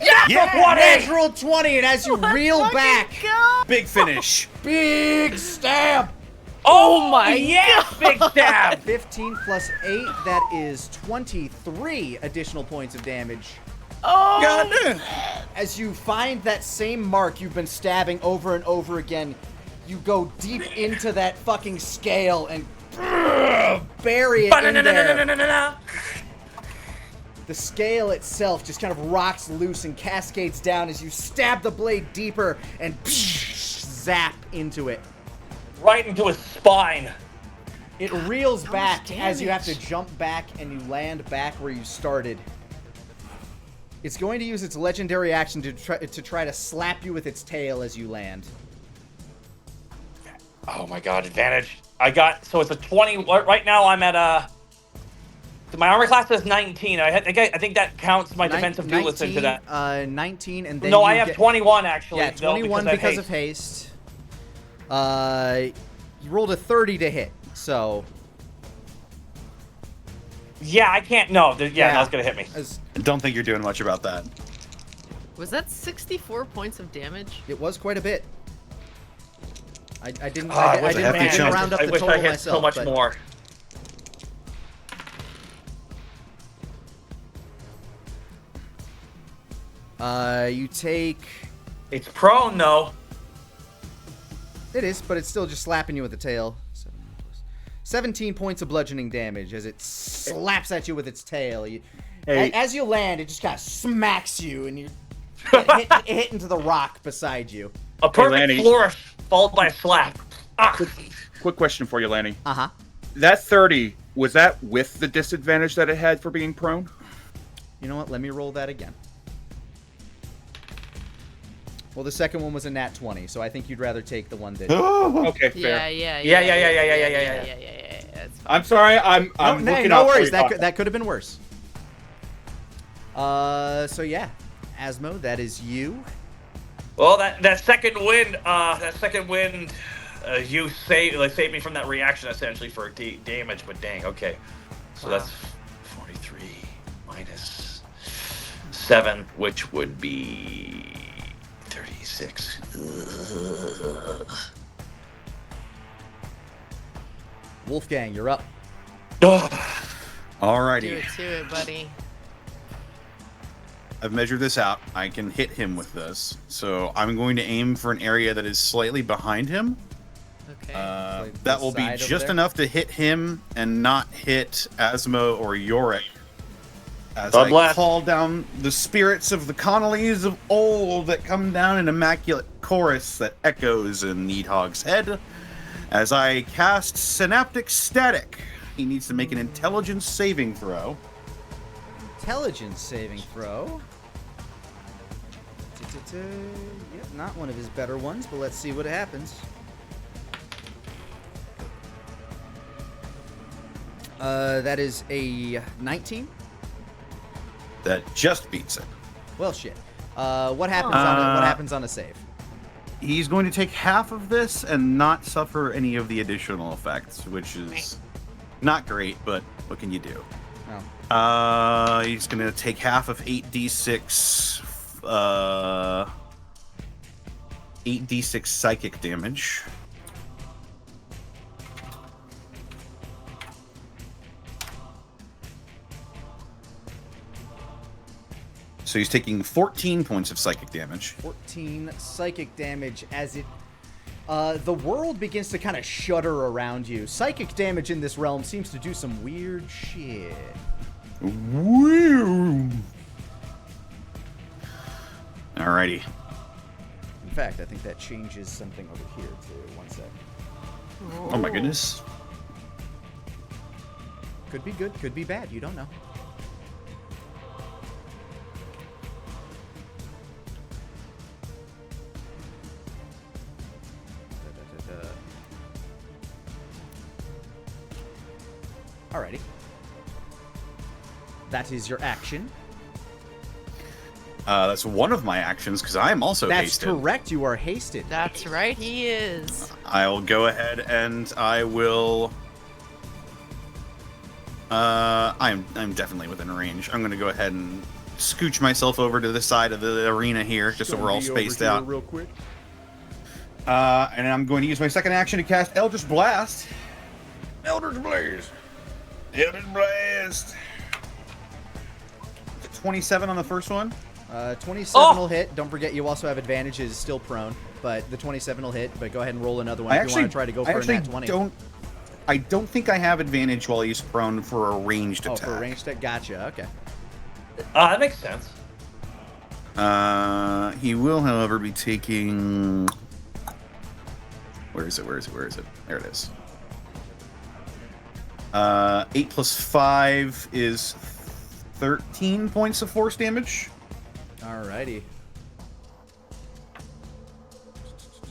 Yeah! Natural 20, and as you reel Let's back, fucking go. Big finish. big stab. Oh my yes, big stab! 15 plus 8, that is 23 additional points of damage. Oh! God. As you find that same mark you've been stabbing over and over again, you go deep into that fucking scale and bury it in there. The scale itself just kind of rocks loose and cascades down as you stab the blade deeper and zap into it. Right into his spine. It reels much back as you have to damage. jump back and you land back where you started. It's going to use its legendary action to try to slap you with its tail as you land. Oh my god, advantage. So it's a 20. Right now I'm at my armor class is 19. I think that counts my defensive duelist into that. 19, and then No, you I have get, 21 actually. Yeah, 21 though, because of haste. You rolled a 30 to hit, so Yeah, I can't. No, that's gonna hit me. I don't think you're doing much about that. Was that 64 points of damage? It was quite a bit. I didn't. I I didn't round up I the wish total I hit myself. so much but more. You take. It's prone though. It is, but it's still just slapping you with the tail. 17 points of bludgeoning damage as it slaps at you with its tail. As you land, it just kind of smacks you, and you hit into the rock beside you. A perfect Lanny. flourish followed by a slap. Quick question for you, Lanny. Uh-huh. That 30, was that with the disadvantage that it had for being prone? You know what? Let me roll that again. Well, the second one was a nat 20, so I think you'd rather take the one that... Okay, fair. Yeah. That's fine. I'm sorry, I'm looking no out for worries. you. That could have been worse. So yeah, Asmo, that is you. Well, that second wind, you saved me from that reaction essentially for damage. But dang, okay, so Wow. that's 43 minus 7, which would be 36. Wolfgang, you're up. Alrighty. Do it to it, buddy. I've measured this out. I can hit him with this. So I'm going to aim for an area that is slightly behind him. Okay. Like That the will be side over just there? enough to hit him and not hit Asmo or Yorick. As God I bless. call down the spirits of the Connellys of old that come down in immaculate chorus that echoes in Needhog's head. As I cast Synaptic Static. He needs to make an intelligence saving throw. Intelligence saving throw. Yep, not one of his better ones, but let's see what happens. That is a 19. That just beats it. Well, shit. What happens on a save? He's going to take half of this and not suffer any of the additional effects, which is not great, but what can you do? Oh. He's going to take half of 8d6 8d6 psychic damage. So he's taking 14 points of psychic damage. 14 psychic damage as it... the world begins to kind of shudder around you. Psychic damage in this realm seems to do some weird shit. Woo! Alrighty. In fact, I think that changes something over here, too. One sec. Oh my goodness. Could be good, could be bad. You don't know. Alrighty. That is your action. That's one of my actions because I am also That's hasted. correct. You are hasted. That's right, he is. I'll go ahead and I will. I'm definitely within range. I'm going to go ahead and scooch myself over to the side of the arena here, just so we're all spaced out. Real quick. And I'm going to use my second action to cast Eldritch Blast. Eldritch Blast. 27 on the first one. 27 will hit. Don't forget, you also have advantages, still prone, but the 27 will hit. But go ahead and roll another one if you want to try to go for a nat 20. I don't think I have advantage while he's prone for a ranged attack. Oh, for a ranged attack? Gotcha, okay. That makes sense. He will, however, be taking... Where is it? There it is. 8 plus 5 is 13 points of force damage. Alrighty.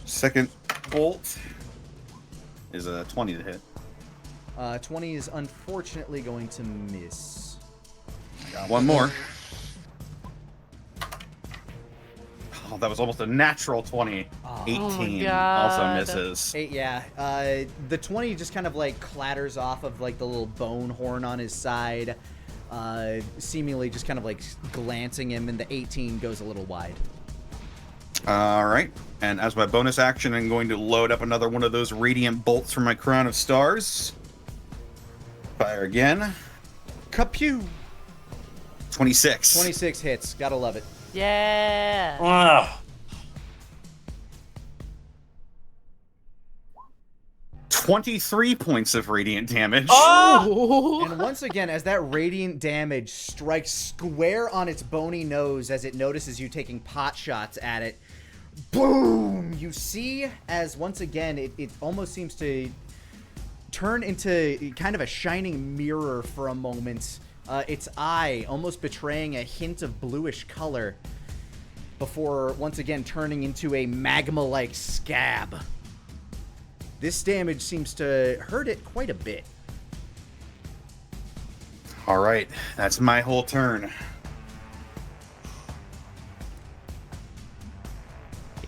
Second bolt is a 20 to hit. 20 is unfortunately going to miss. I got one more. Oh, that was almost a natural 20. 18 also misses. Yeah, the 20 just kind of like clatters off of like the little bone horn on his side, seemingly just kind of like glancing him, and the 18 goes a little wide. All right, and as my bonus action, I'm going to load up another one of those radiant bolts from my crown of stars. Fire again. Kapew! 26. 26 hits. Gotta love it. Yeah. Wow. 23 points of radiant damage. Oh! And once again, as that radiant damage strikes square on its bony nose as it notices you taking pot shots at it, boom! You see as once again it almost seems to turn into kind of a shining mirror for a moment. Its eye almost betraying a hint of bluish color before once again turning into a magma-like scab. This damage seems to hurt it quite a bit. All right, that's my whole turn.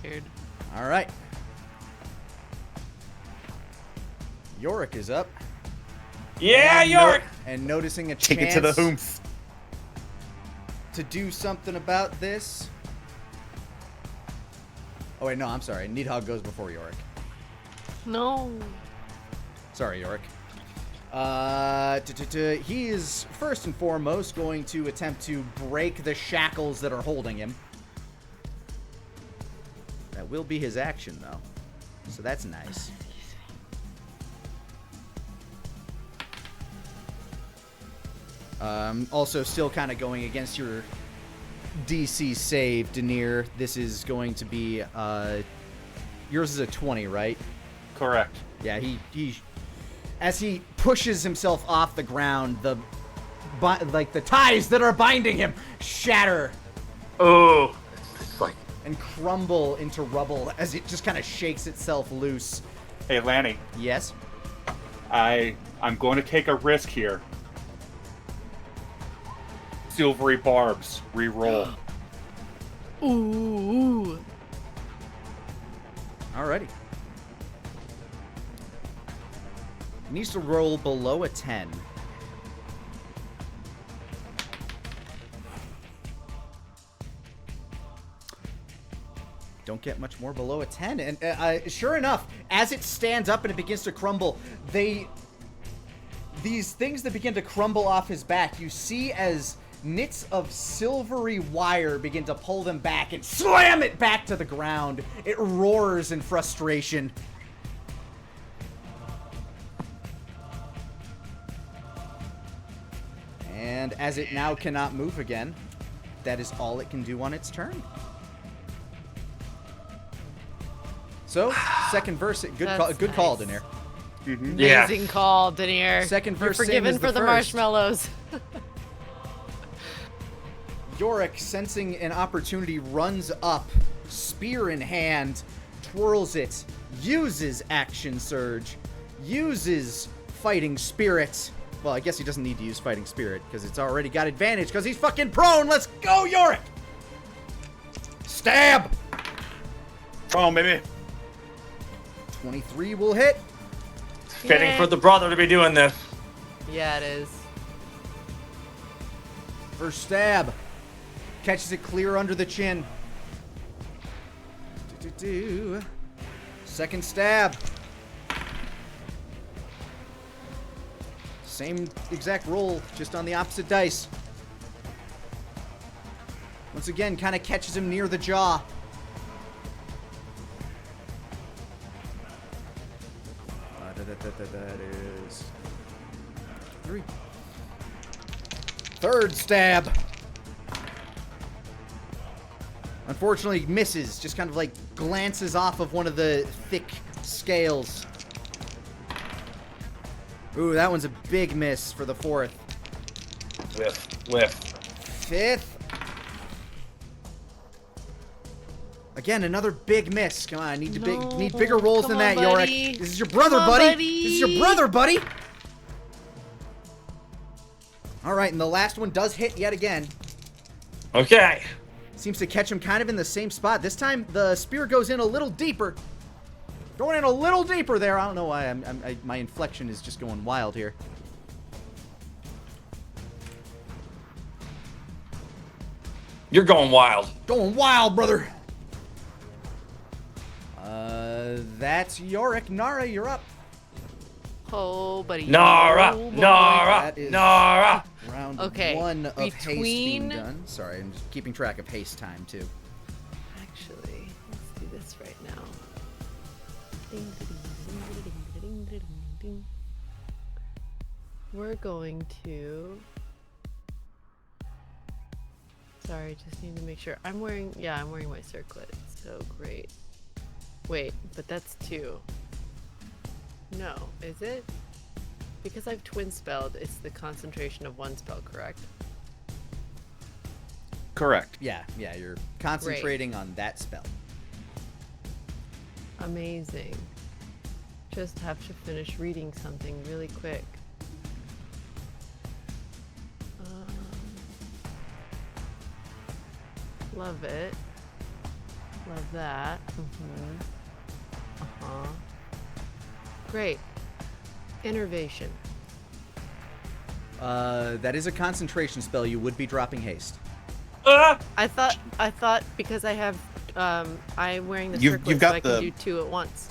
Weird. All right. Yorick is up. Yeah, And Yorick! and noticing a Take chance it to the hoomph. to do something about this. Oh wait, no, I'm sorry. Needhog goes before Yorick. No. Sorry, Yorick. He is first and foremost going to attempt to break the shackles that are holding him. That will be his action, though. So that's nice. Also, still kind of going against your DC save, Dair. This is going to be... yours is a 20, right? Correct. Yeah, he as he pushes himself off the ground, the ties that are binding him shatter Oh. It's like... and crumble into rubble as it just kind of shakes itself loose. Hey, Lani, Yes? I'm going to take a risk here. Silvery barbs, re-roll. Ooh. Alrighty. He needs to roll below a 10. Don't get much more below a 10. And sure enough, as it stands up and it begins to crumble, these things that begin to crumble off his back, you see as knits of silvery wire begin to pull them back and slam it back to the ground. It roars in frustration. And as it now cannot move again, that is all it can do on its turn. So, second verse, good call, nice. Dair. Yeah. Amazing call, Dair. Second verse, You're same forgiven as for the first. marshmallows. Yorick, sensing an opportunity, runs up, spear in hand, twirls it, uses action surge, uses fighting spirit. Well, I guess he doesn't need to use fighting spirit because it's already got advantage because he's fucking prone. Let's go, Yorick! Stab! Oh, maybe. 23 will hit. Fitting Yay. for the brother to be doing this. Yeah, it is. First stab. Catches it clear under the chin. Second stab. Same exact roll, just on the opposite dice. Once again, kind of catches him near the jaw. That is 3. Third stab. Unfortunately, misses. Just kind of like glances off of one of the thick scales. Ooh, that one's a big miss for the 4th. Whiff. 5th. Again, another big miss. Come on, need bigger rolls than that, Yorick. This is your brother, buddy. This is your brother, buddy. All right, and the last one does hit yet again. Okay. Seems to catch him kind of in the same spot. This time, the spear goes in a little deeper. Going in a little deeper there. I don't know why. My inflection is just going wild here. You're going wild. Going wild, brother. That's Yorick. Nara, you're up. Oh, buddy. Nara. Oh, That is Round Okay, 1 of haste being between- done. Sorry, I'm just keeping track of haste time, too. Actually, let's do this right now. We're going to... Sorry, just need to make sure. I'm wearing my circlet. So great. Wait, but that's 2. No, is it? Because I've twin spelled, it's the concentration of 1 spell, correct? Correct. Yeah, you're concentrating on that spell. Amazing. Just have to finish reading something really quick. Love it. Love that. Great. Innervation. That is a concentration spell. You would be dropping haste. I thought because I have I'm wearing the circlet, you've got so I can the- do 2 at once.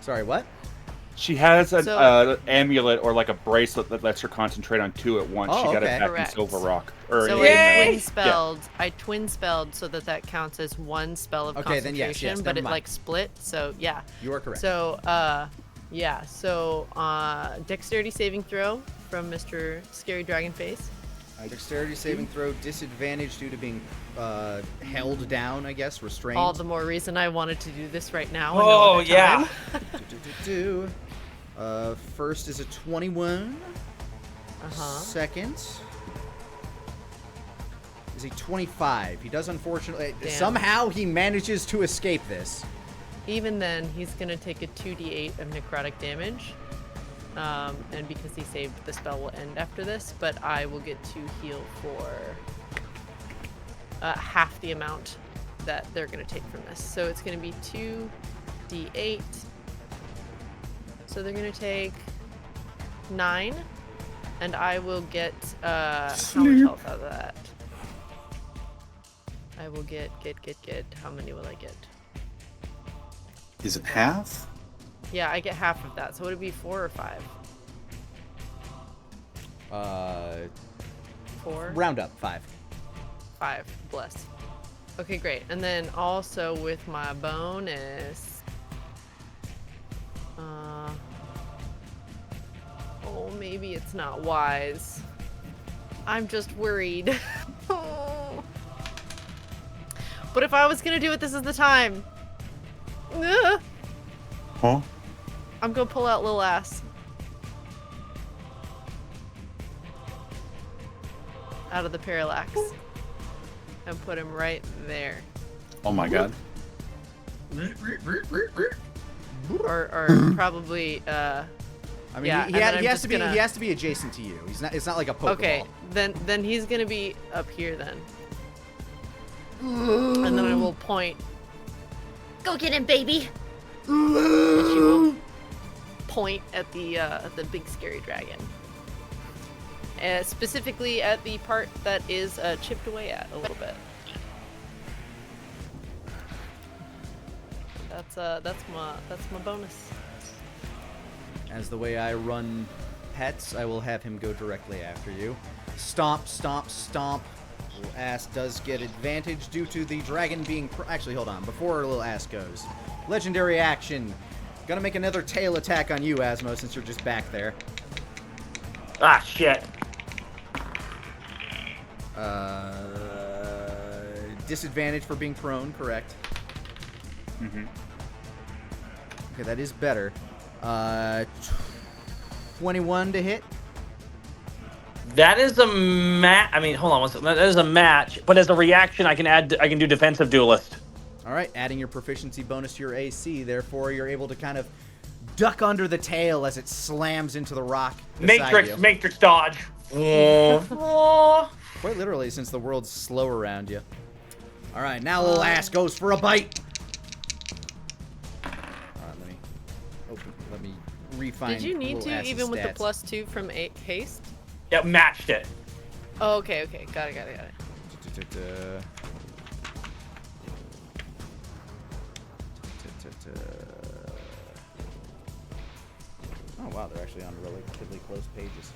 Sorry, what? She has an So- amulet or like a bracelet that lets her concentrate on 2 at once. Oh, She got okay. it back Correct. in Silver Rock. Or So in, I twin spelled so that counts as 1 spell of Okay, then concentration, yes, but never it mind. like split. So yeah. You are correct. So dexterity saving throw from Mr. Scary Dragon Face. Dexterity saving throw, disadvantage due to being held down, I guess, restrained. All the more reason I wanted to do this right now. Oh, yeah. First is a 21. Second is a 25. He does unfortunately... Damn. Somehow he manages to escape this. Even then, he's gonna take a 2d8 of necrotic damage. And because he saved, the spell will end after this, but I will get to heal for half the amount that they're gonna take from this. So it's gonna be 2d8. So they're gonna take 9, and I will get how much health out of that? I will get. How many will I get? Is it half? Yeah, I get half of that. So would it be 4 or 5? 4? Round up, 5. 5. Bless. Okay, great. And then also with my bonus. Oh, maybe it's not wise. I'm just worried. But if I was gonna do it, this is the time. Ugh. Huh? I'm gonna pull out Lil Ass. Out of the parallax. And put him right there. Oh my god. Or probably, I mean, yeah, he and then I'm has just to be. gonna- He has to be adjacent to you. It's not like a Pokeball. okay, then he's gonna be up here then. And then I will point. Go get him, baby! And she will point at the big scary dragon. Specifically at the part that is chipped away at a little bit. That's my bonus. As the way I run pets, I will have him go directly after you. Stomp, stomp, stomp. Little ass does get advantage due to the dragon being... Actually, hold on. Before little ass goes. Legendary action. Gonna make another tail attack on you, Asmo, since you're just back there. Ah, shit. Disadvantage for being prone, correct? Mm-hmm. Okay, that is better. 21 to hit. That is a match. I mean, hold on one second. That is a match, but as a reaction, I can do defensive duelist. All right, adding your proficiency bonus to your AC, therefore you're able to kind of duck under the tail as it slams into the rock beside you. Matrix dodge. Quite literally, since the world's slow around you. All right, now little ass goes for a bite. All right, let me refine. Did you need little to, ass's even with the stats. +2 from haste? Yeah, matched it. Oh, okay. Got it. Oh wow, they're actually on relatively close pages.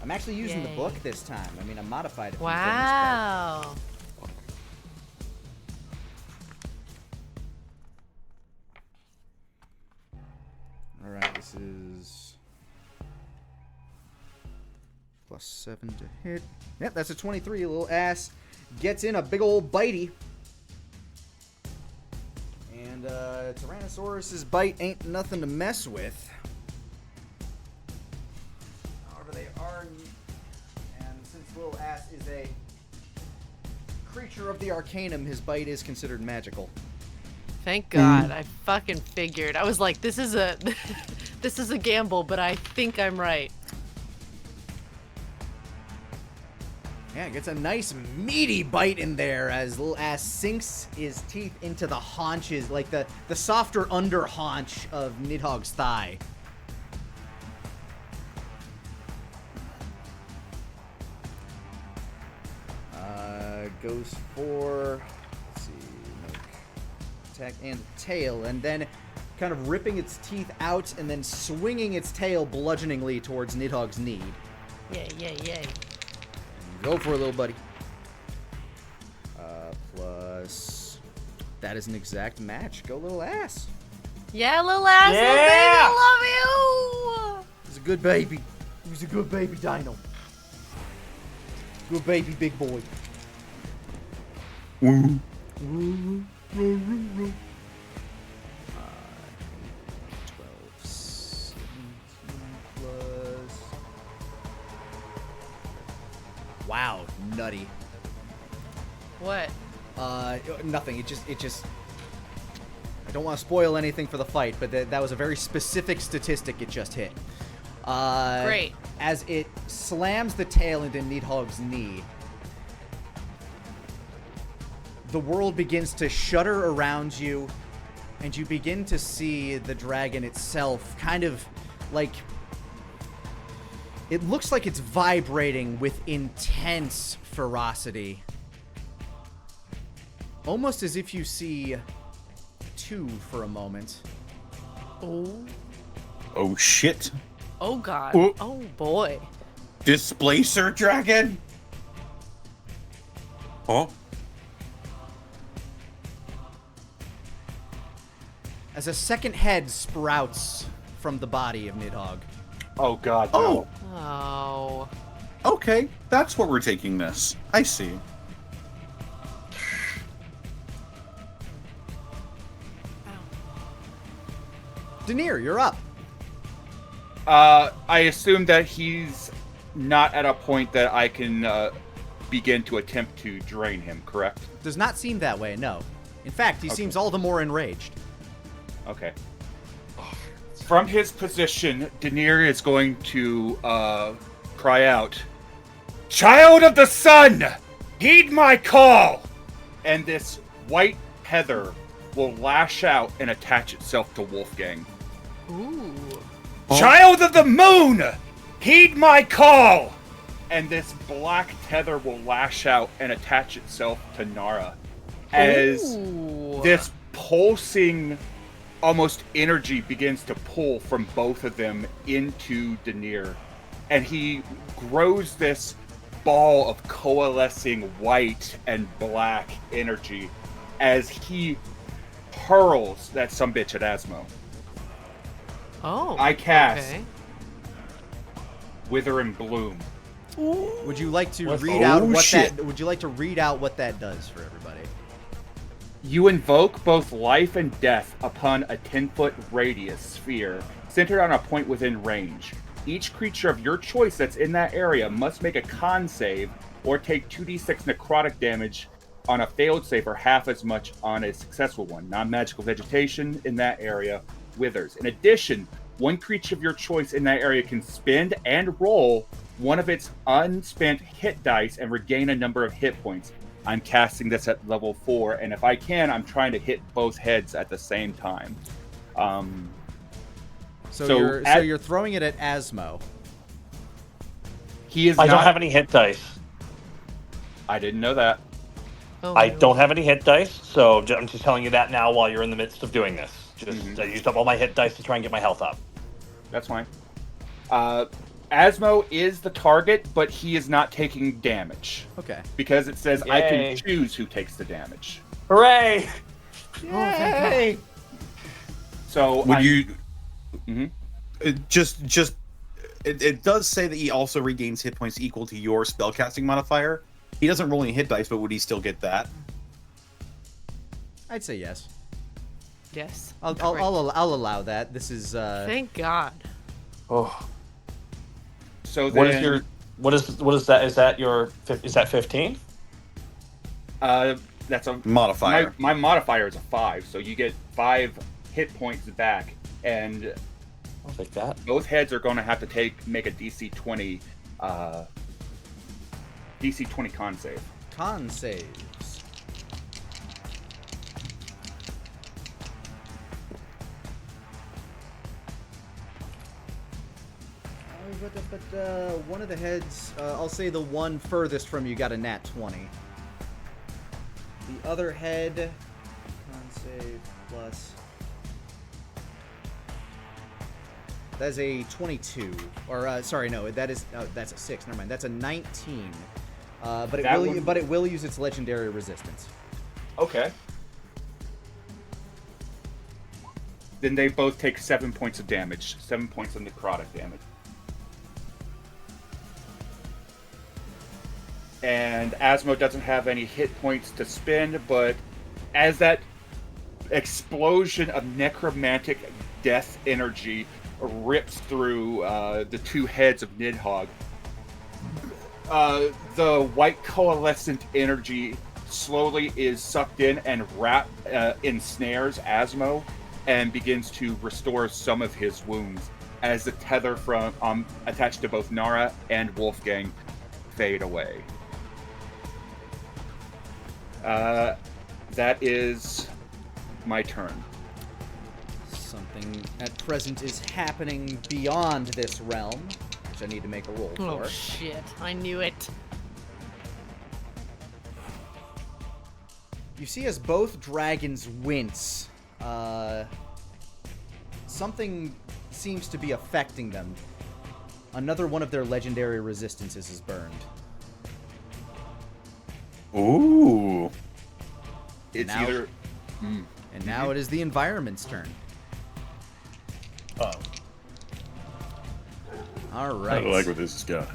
I'm actually using the Yay. book this time. I mean, I modified a few Wow. things. All right, this is +7 to hit. Yep, that's a 23. Little ass gets in a big old bitey. And Tyrannosaurus's bite ain't nothing to mess with. However, they are, and since little ass is a creature of the Arcanum, his bite is considered magical. Thank God. I fucking figured. I was like, this is a this is a gamble, but I think I'm right. Yeah, it gets a nice meaty bite in there as little ass sinks his teeth into the haunches, like the softer under haunch of Nidhogg's thigh. Goes for, let's see, attack and tail, and then kind of ripping its teeth out and then swinging its tail bludgeoningly towards Nidhogg's knee. Yay. Go for it, little buddy. Plus, that is an exact match. Go, little ass. Yeah, little ass, little baby, I love you. He's a good baby. He's a good baby dino. Good baby, big boy. 12, 17 plus. Wow, nutty. What? Nothing. It just. I don't want to spoil anything for the fight, but that was a very specific statistic it just hit. Great. As it slams the tail into Nidhogg's knee, the world begins to shudder around you, and you begin to see the dragon itself kind of like... It looks like it's vibrating with intense ferocity. Almost as if you see two for a moment. Oh shit. Oh God. Oh. Oh boy. Displacer dragon? Oh. As a second head sprouts from the body of Nidhogg. Oh God. No. Oh. Okay, that's what we're taking this. I see. Dair, you're up. I assume that he's not at a point that I can begin to attempt to drain him, correct? Does not seem that way, no. In fact, he seems all the more enraged. Okay. From his position, Dair is going to cry out, "Child of the sun, heed my call!" And this white heather will lash out and attach itself to Wolfgang. Ooh. Child of the moon, heed my call! And this black tether will lash out and attach itself to Nara. As Ooh. this pulsing, almost energy begins to pull from both of them into Dair, and he grows this ball of coalescing white and black energy as he hurls that sumbitch at Asmo. Oh. I cast Okay. Wither and Bloom. Would you like to What's- read out Oh, what shit. that? Would you like to read out what that does for everybody? You invoke both life and death upon a 10-foot radius sphere centered on a point within range. Each creature of your choice that's in that area must make a con save or take 2d6 necrotic damage on a failed save or half as much on a successful one. Non-magical vegetation in that area withers. In addition, one creature of your choice in that area can spend and roll one of its unspent hit dice and regain a number of hit points. I'm casting this at level 4, and if I can, I'm trying to hit both heads at the same time. So you're throwing it at Asmo. He is I not. don't have any hit dice. I didn't know that. Oh, I no. don't have any hit dice, so I'm just telling you that now while you're in the midst of doing this. I used up all my hit dice to try and get my health up. That's fine. Asmo is the target, but he is not taking damage Okay. because it says I Yay. can choose who takes the damage. Hooray! Yay! So Would you Mhm. it does say that he also regains hit points equal to your spellcasting modifier. He doesn't roll any hit dice, but would he still get that? I'd say yes. Yes. I'll Great. I'll allow that. This is Thank God. Oh, So what then, is that? Is that 15? that's a Modifier. My modifier is a 5, so you get 5 hit points back, and I'll take that. both heads are going to have to make a DC 20 con save. con saves. But one of the heads, I'll say the one furthest from you got a nat 20. The other head, con save plus. That's a 22. Or, sorry, no, that's a 6. Never mind. That's a 19. But it will use its legendary resistance. Okay. Then they both take 7 points of damage. 7 points of necrotic damage. And Asmo doesn't have any hit points to spend, but as that explosion of necromantic death energy rips through the two heads of Nidhogg, the white coalescent energy slowly is sucked in and ensnares Asmo and begins to restore some of his wounds as the tether from attached to both Nara and Wolfgang fade away. That is my turn. Something at present is happening beyond this realm, which I need to make a roll Oh for. shit! I knew it. You see as both dragons wince, something seems to be affecting them. Another one of their legendary resistances is burned. Ooh. It's Now- either And now it is the environment's turn. Oh. All right. where this is going.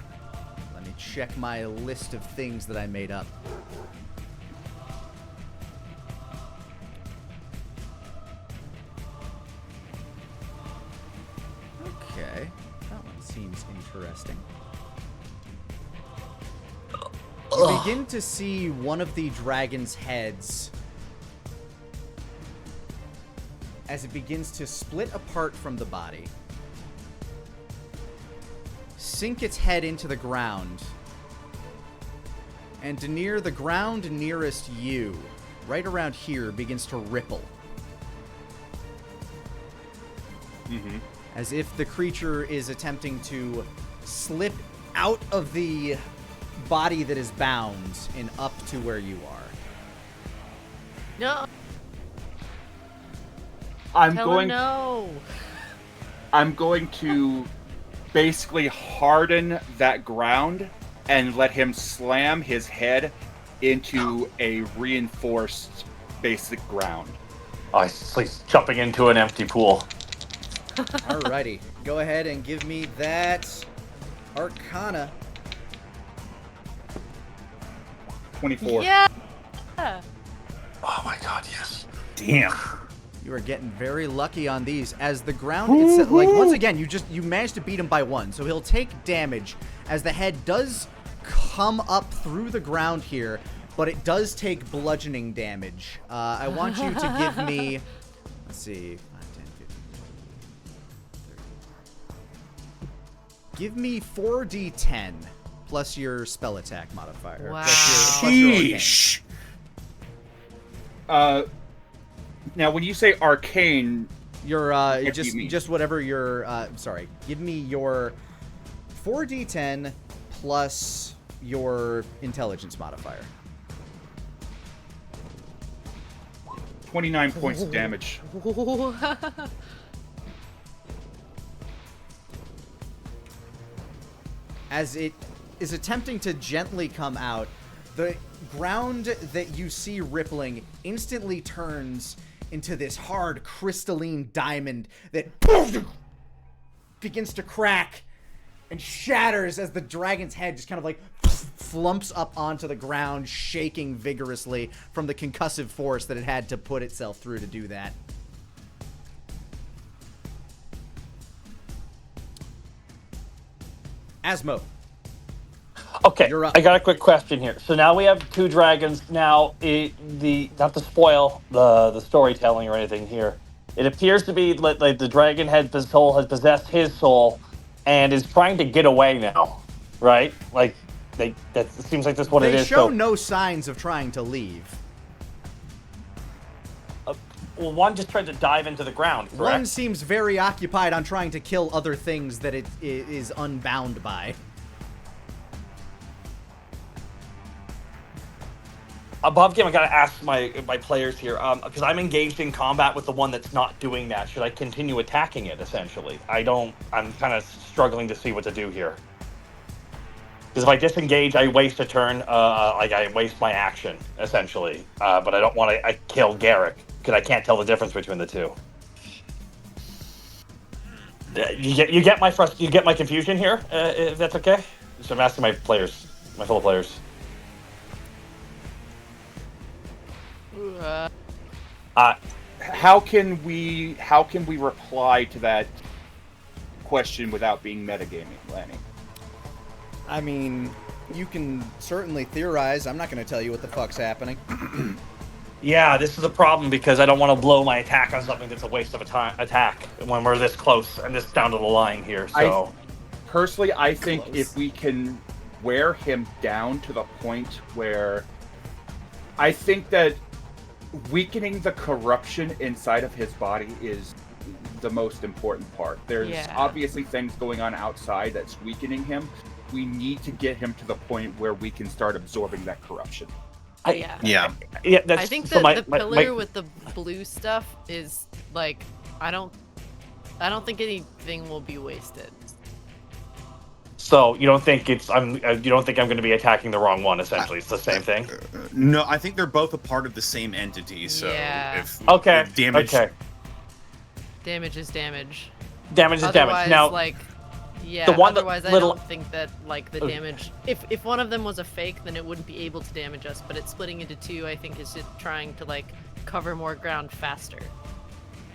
Let me check my list of things that I made up. Okay, that one seems interesting. You begin to see one of the dragon's heads as it begins to split apart from the body, sink its head into the ground, and Dair, the ground nearest you, right around here, begins to ripple. mm-hmm. As if the creature is attempting to slip out of the body that is bound and up to where you are. No. I'm Tell going. him no. I'm going to basically harden that ground and let him slam his head into a reinforced basic ground. Oh, he's jumping into an empty pool. Alrighty. Go ahead and give me that Arcana. 24. Yeah. Oh my god, yes. Damn. You are getting very lucky on these, as the ground itself, like, once again, you managed to beat him by 1, so he'll take damage as the head does come up through the ground here, but it does take bludgeoning damage. I want you to give me, let's see, 5, 10, 15, 30. Give me 4d10 plus your spell attack modifier. Wow. Plus your arcane. Sheesh. Now, when you say arcane, Your What do you just mean? just whatever your sorry. Give me your 4d10 plus your intelligence modifier. 29 points of damage. As it is attempting to gently come out, the ground that you see rippling instantly turns into this hard crystalline diamond that begins to crack and shatters as the dragon's head just kind of like flumps up onto the ground, shaking vigorously from the concussive force that it had to put itself through to do that. Asmo. Okay, You're up. I got a quick question here. So now we have 2 dragons. Now, not to spoil the storytelling or anything here, it appears to be like the dragon soul has possessed his soul and is trying to get away now, right? Like, that seems like that's what it They is. show So, no signs of trying to leave. well, one just tried to dive into the ground, correct? One seems very occupied on trying to kill other things that it is unbound by. Above game, I gotta ask my players here, because I'm engaged in combat with the one that's not doing that. Should I continue attacking it, essentially? I'm kind of struggling to see what to do here. Because if I disengage, I waste a turn, I waste my action, essentially. But I don't want to kill Garrick, because I can't tell the difference between the two. You get my confusion here, if that's okay? So I'm asking my fellow players. How can we reply to that question without being metagaming, Lani? I mean, you can certainly theorize. I'm not going to tell you what the fuck's happening. Yeah, this is a problem because I don't want to blow my attack on something that's a waste of attack when we're this close and this down to the line here. So, Personally, I think Close. if we can wear him down to the point where I think that weakening the corruption inside of his body is the most important part. There's obviously things going on outside that's weakening him. We need to get him to the point where we can start absorbing that corruption. Yeah. That's, I think so the pillar with the blue stuff is like I don't think anything will be wasted. So you don't think you don't think I'm going to be attacking the wrong one? Essentially, it's the same thing. No, I think they're both a part of the same entity. So Yeah. if Damage Damage is damage. Damage is Otherwise, damage. Now, yeah. the one that otherwise, I little- don't think that the damage. If one of them was a fake, then it wouldn't be able to damage us. But it's splitting into 2. I think is just trying to cover more ground faster.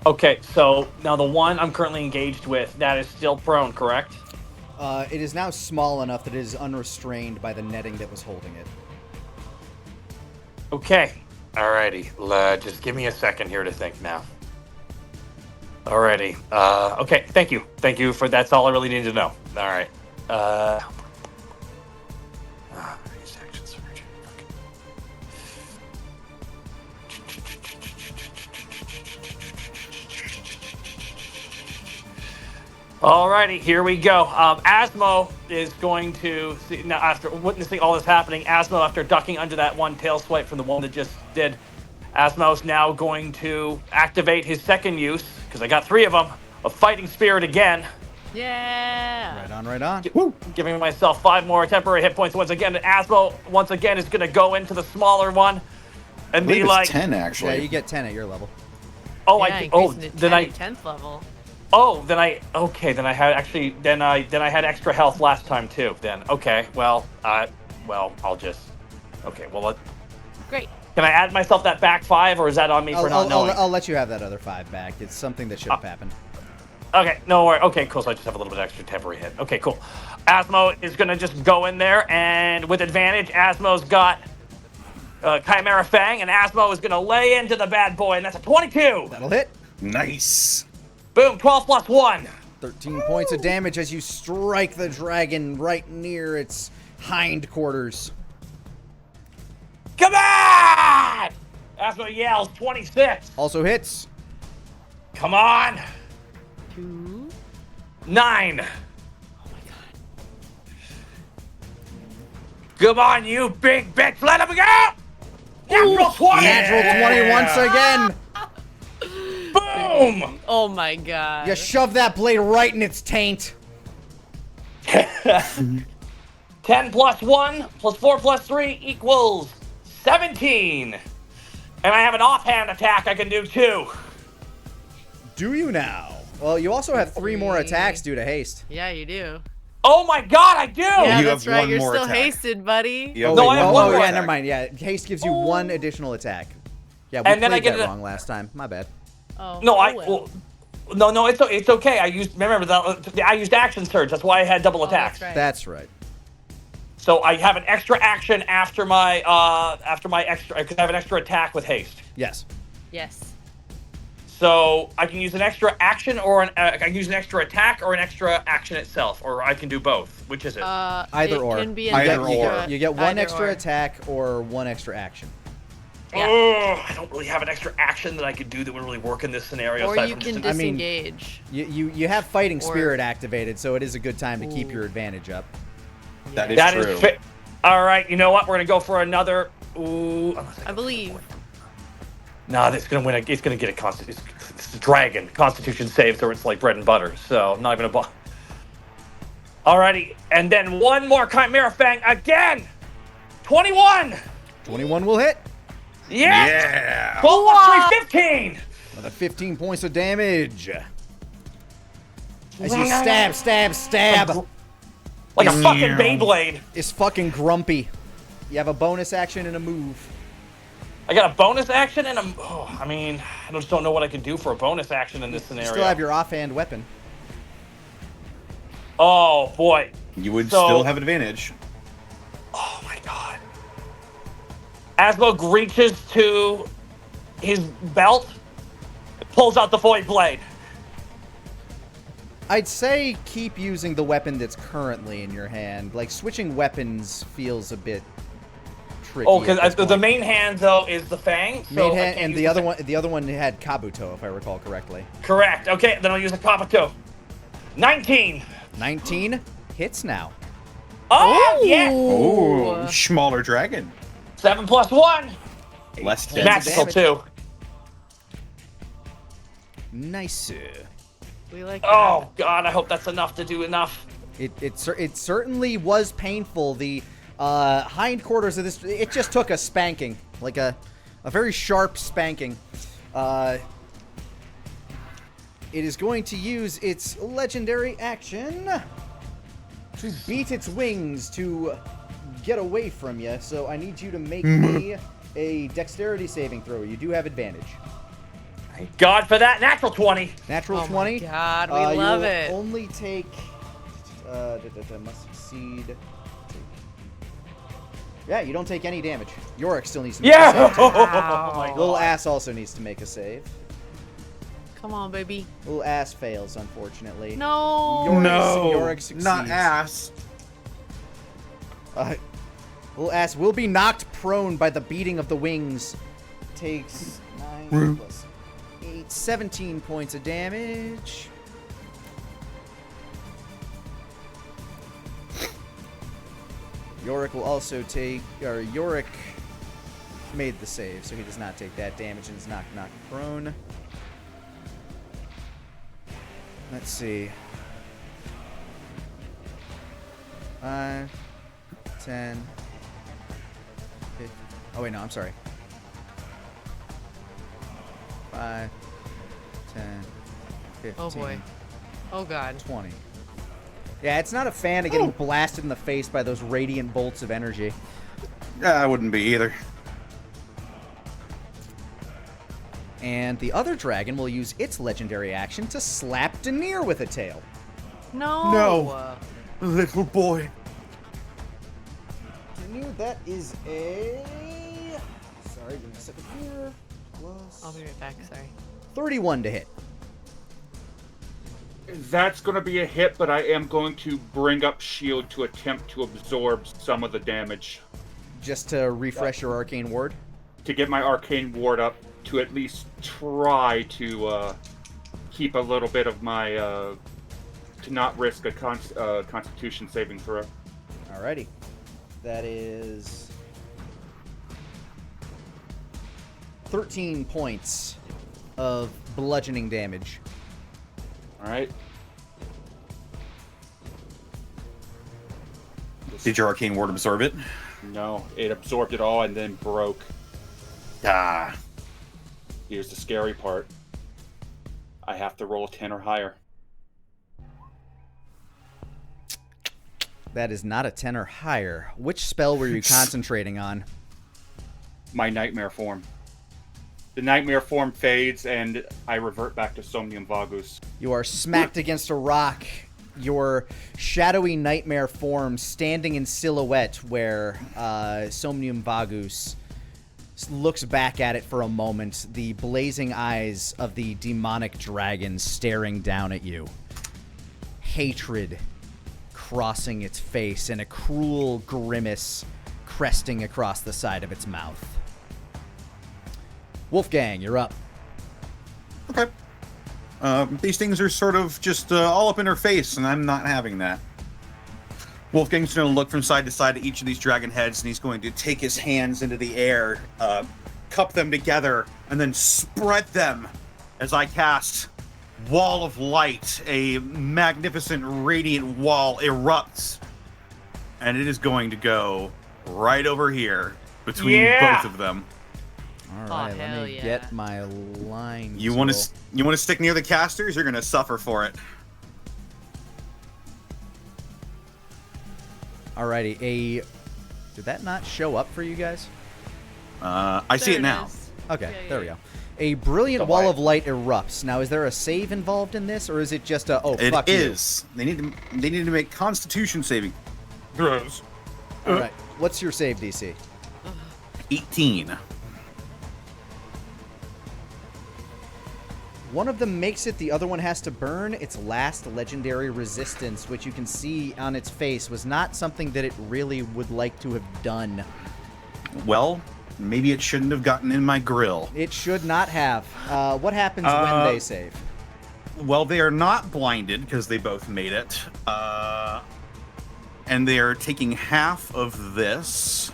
okay, so now the one I'm currently engaged with, that is still prone, correct? It is now small enough that it is unrestrained by the netting that was holding it. Okay. Alrighty. Just give me a second here to think now. Alrighty. Okay. Thank you. Thank you for that's all I really needed to know. All right. Action surge. Alrighty, here we go. Asmo is going to see now after witnessing all this happening. Asmo, after ducking under that one tail swipe from the one that just did, Asmo's now going to activate his second use, because I got 3 of them, of Fighting Spirit again. Yeah. Right on, right on. Giving myself 5 more temporary hit points once again. And Asmo, once again, is going to go into the smaller one and I believe be it's like... 10, Yeah, actually. you get 10 at your level. Oh, Yeah, then then I... 10th level. Oh, then I... Okay, then I had actually... Then I had extra health last time, too, then. Okay, well, I'll just... Okay, well, Great. can I add myself that back 5, or is that on me for not knowing? I'll let you have that other 5 back. It's something that should have happened. Okay, no worry. Okay, cool. So I just have a little bit extra temporary hit. Okay, cool. Asmo is going to just go in there, and with advantage, Asmo's got Chimera Fang, and Asmo is going to lay into the bad boy, and that's a 22. That'll hit. Nice. Boom, 12 plus 1. 13 points of damage as you strike the dragon right near its hindquarters. Come on! Asmo yells, 26. Also hits. Come on. 2. 9. Oh my god. Come on, you big bitch. Let him go. Natural 20. Natural 20 once again. Boom. Oh my god. You shove that blade right in its taint. 10 plus 1 plus 4 plus 3 equals 17. And I have an offhand attack I can do too. Do you now? Well, you also have 3 more attacks due to haste. Yeah, you do. Oh my god, I do! Yeah, You that's have right. one You're more still attack. hasted, buddy. You have No, one I have more one more yeah, attack. never mind. Yeah, haste gives you 1 additional attack. Yeah, we And then I played get that a- wrong last time. My bad. Oh. No, well. no, it's okay. I used I used action surge. That's why I had double Oh, attacks. that's right. That's right. So I have an extra action after my extra, because I have an extra attack with haste. Yes. Yes. So I can use an extra action, or I can use an extra attack, or an extra action itself, or I can do both. Which is it? Either it or. Can be an Either extra, or. You get 1 either extra or. attack or 1 extra action. Yeah. Oh, I don't really have an extra action that I could do that would really work in this scenario. Or aside you from can just I mean, disengage. You have fighting Or- spirit activated, so it is a good time to keep Ooh. your advantage up. That is that true. is fit. All right, you know what? We're gonna go for another. Ooh, I believe. nah, it's gonna win. It's gonna get a it's a dragon. Constitution saves, or it's like bread and butter. So I'm not even a ball. Alrighty, and then 1 more Chimera Fang again. 21. 21 will hit. Yes. Yeah. 12 plus 3, 15. Another 15 points of damage. As you stab. Like a fucking Beyblade. Is fucking grumpy. You have a bonus action and a move. I got a bonus action and a. Oh, I mean, I just don't know what I can do for a bonus action in this You scenario. still have your offhand weapon. Oh boy. You would So- still have advantage. Oh my god. Asmo reaches to his belt, pulls out the void blade. I'd say keep using the weapon that's currently in your hand. Like, switching weapons feels a bit tricky. Oh, because at this the point. main hand though is the fang. So Main I hand, can't and use the other one had Kabuto, if I recall correctly. Correct. Okay, then I'll use a Kabuto. 19. 19 hits now. Oh yeah. Oh, smaller dragon. 7 plus 1. Less Points of dead. Magical damage. 2. Nice. We like Oh god, I hope that's enough to do enough. It certainly was painful. The hindquarters of this, it just took a spanking, like a very sharp spanking. It is going to use its legendary action to beat its wings to get away from you. So I need you to make me a dexterity saving throw. You do have advantage. Thank God for that. Natural 20. Natural Oh my 20. God, we love you will it. only take. Must succeed. Yeah, you don't take any damage. Yorick still needs to make a Yeah. save. Oh my Little god. ass also needs to make a save. Come on, baby. Little ass fails, unfortunately. No. Yorick succeeds. not ass. Little ass will be knocked prone by the beating of the wings. Takes 9 plus 8, 17 points of damage. Yorick will also take, or Yorick made the save, so he does not take that damage and is not knocked prone. Let's see. 5, 10, 15. Oh, wait, no, I'm sorry. 5, 10, 15. Oh boy. Oh god. 20. Yeah, it's not a fan of getting blasted in the face by those radiant bolts of energy. I wouldn't be either. And the other dragon will use its legendary action to slap Dair with a tail. No. No. Little boy. Dair, that is a... Sorry, give me a second here. Plus... I'll be right back, sorry. 31 to hit. That's going to be a hit, but I am going to bring up shield to attempt to absorb some of the damage. Just to refresh your arcane ward? To get my arcane ward up, to at least try to keep a little bit of my... to not risk a constitution saving throw. Alrighty. That is... 13 points of bludgeoning damage. Alright. Did your arcane ward absorb it? No, it absorbed it all and then broke. Ah. Here's the scary part. I have to roll a 10 or higher. That is not a 10 or higher. Which spell were you concentrating on? My nightmare form. The nightmare form fades and I revert back to Somnium Vagus. You are smacked against a rock. Your shadowy nightmare form standing in silhouette where Somnium Vagus looks back at it for a moment, the blazing eyes of the demonic dragon staring down at you. Hatred crossing its face and a cruel grimace cresting across the side of its mouth. Wolfgang, you're up. Okay. These things are sort of just all up in her face, and I'm not having that. Wolfgang's going to look from side to side at each of these dragon heads, and he's going to take his hands into the air, cup them together, and then spread them as I cast Wall of Light. A magnificent radiant wall erupts, and it is going to go right over here between both of them. All right, let hell me yeah. get my line. You want to stick near the casters? You're going to suffer for it. Alrighty, did that not show up for you guys? I see it now. is. Okay, Yeah, there we yeah. go. A brilliant wall of light erupts. Now, is there a save involved in this, or is it just a It fuck is. They need to make Constitution saving throws. you? All right, what's your save DC? 18. One of them makes it, the other one has to burn. Its last legendary resistance, which you can see on its face, was not something that it really would like to have done. Well, maybe it shouldn't have gotten in my grill. It should not have. What happens when they save? Well, they are not blinded because they both made it. And they are taking half of this.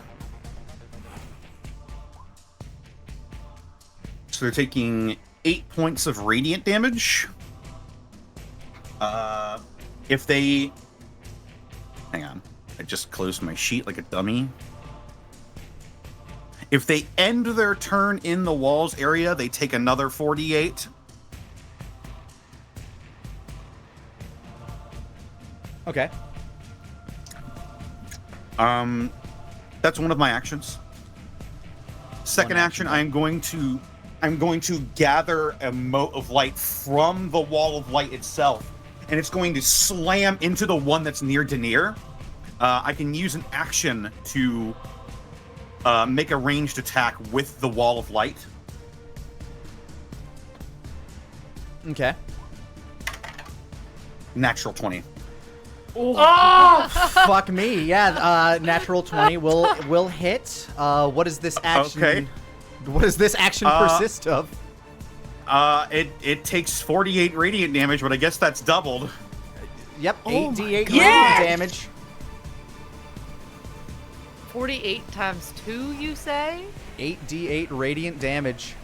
So they're taking 8 points of radiant damage. If they... Hang on. I just closed my sheet like a dummy. If they end their turn in the walls area, they take another 48. Okay. That's one of my actions. Second action, I'm going to gather a mote of light from the wall of light itself, and it's going to slam into the one that's near Dair. I can use an action to make a ranged attack with the wall of light. Okay. Natural 20. Fuck me. Yeah, natural 20 will hit. What is this action? Okay. What does this action persist of? It takes 48 radiant damage, but I guess that's doubled. Yep, 8d8 radiant damage. 48 times 2, you say? 8d8 radiant damage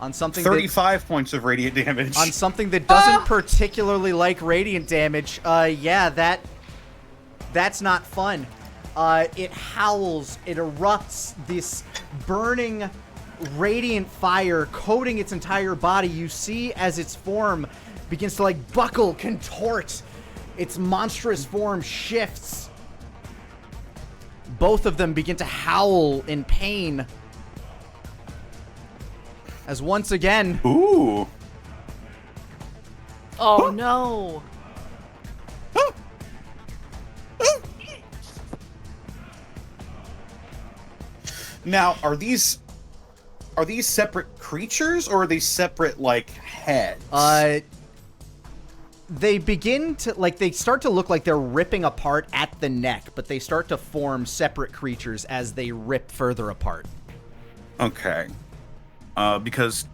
on something 35 points of radiant damage. on something that doesn't particularly like radiant damage. Yeah, that's not fun. It howls, it erupts, this burning radiant fire coating its entire body. You see as its form begins to like buckle, contort, its monstrous form shifts. Both of them begin to howl in pain. As once again... Ooh. Oh, no. Now, are these separate creatures, or are they separate, like, heads? They begin to, like, they start to look like they're ripping apart at the neck, but they start to form separate creatures as they rip further apart. Okay. Because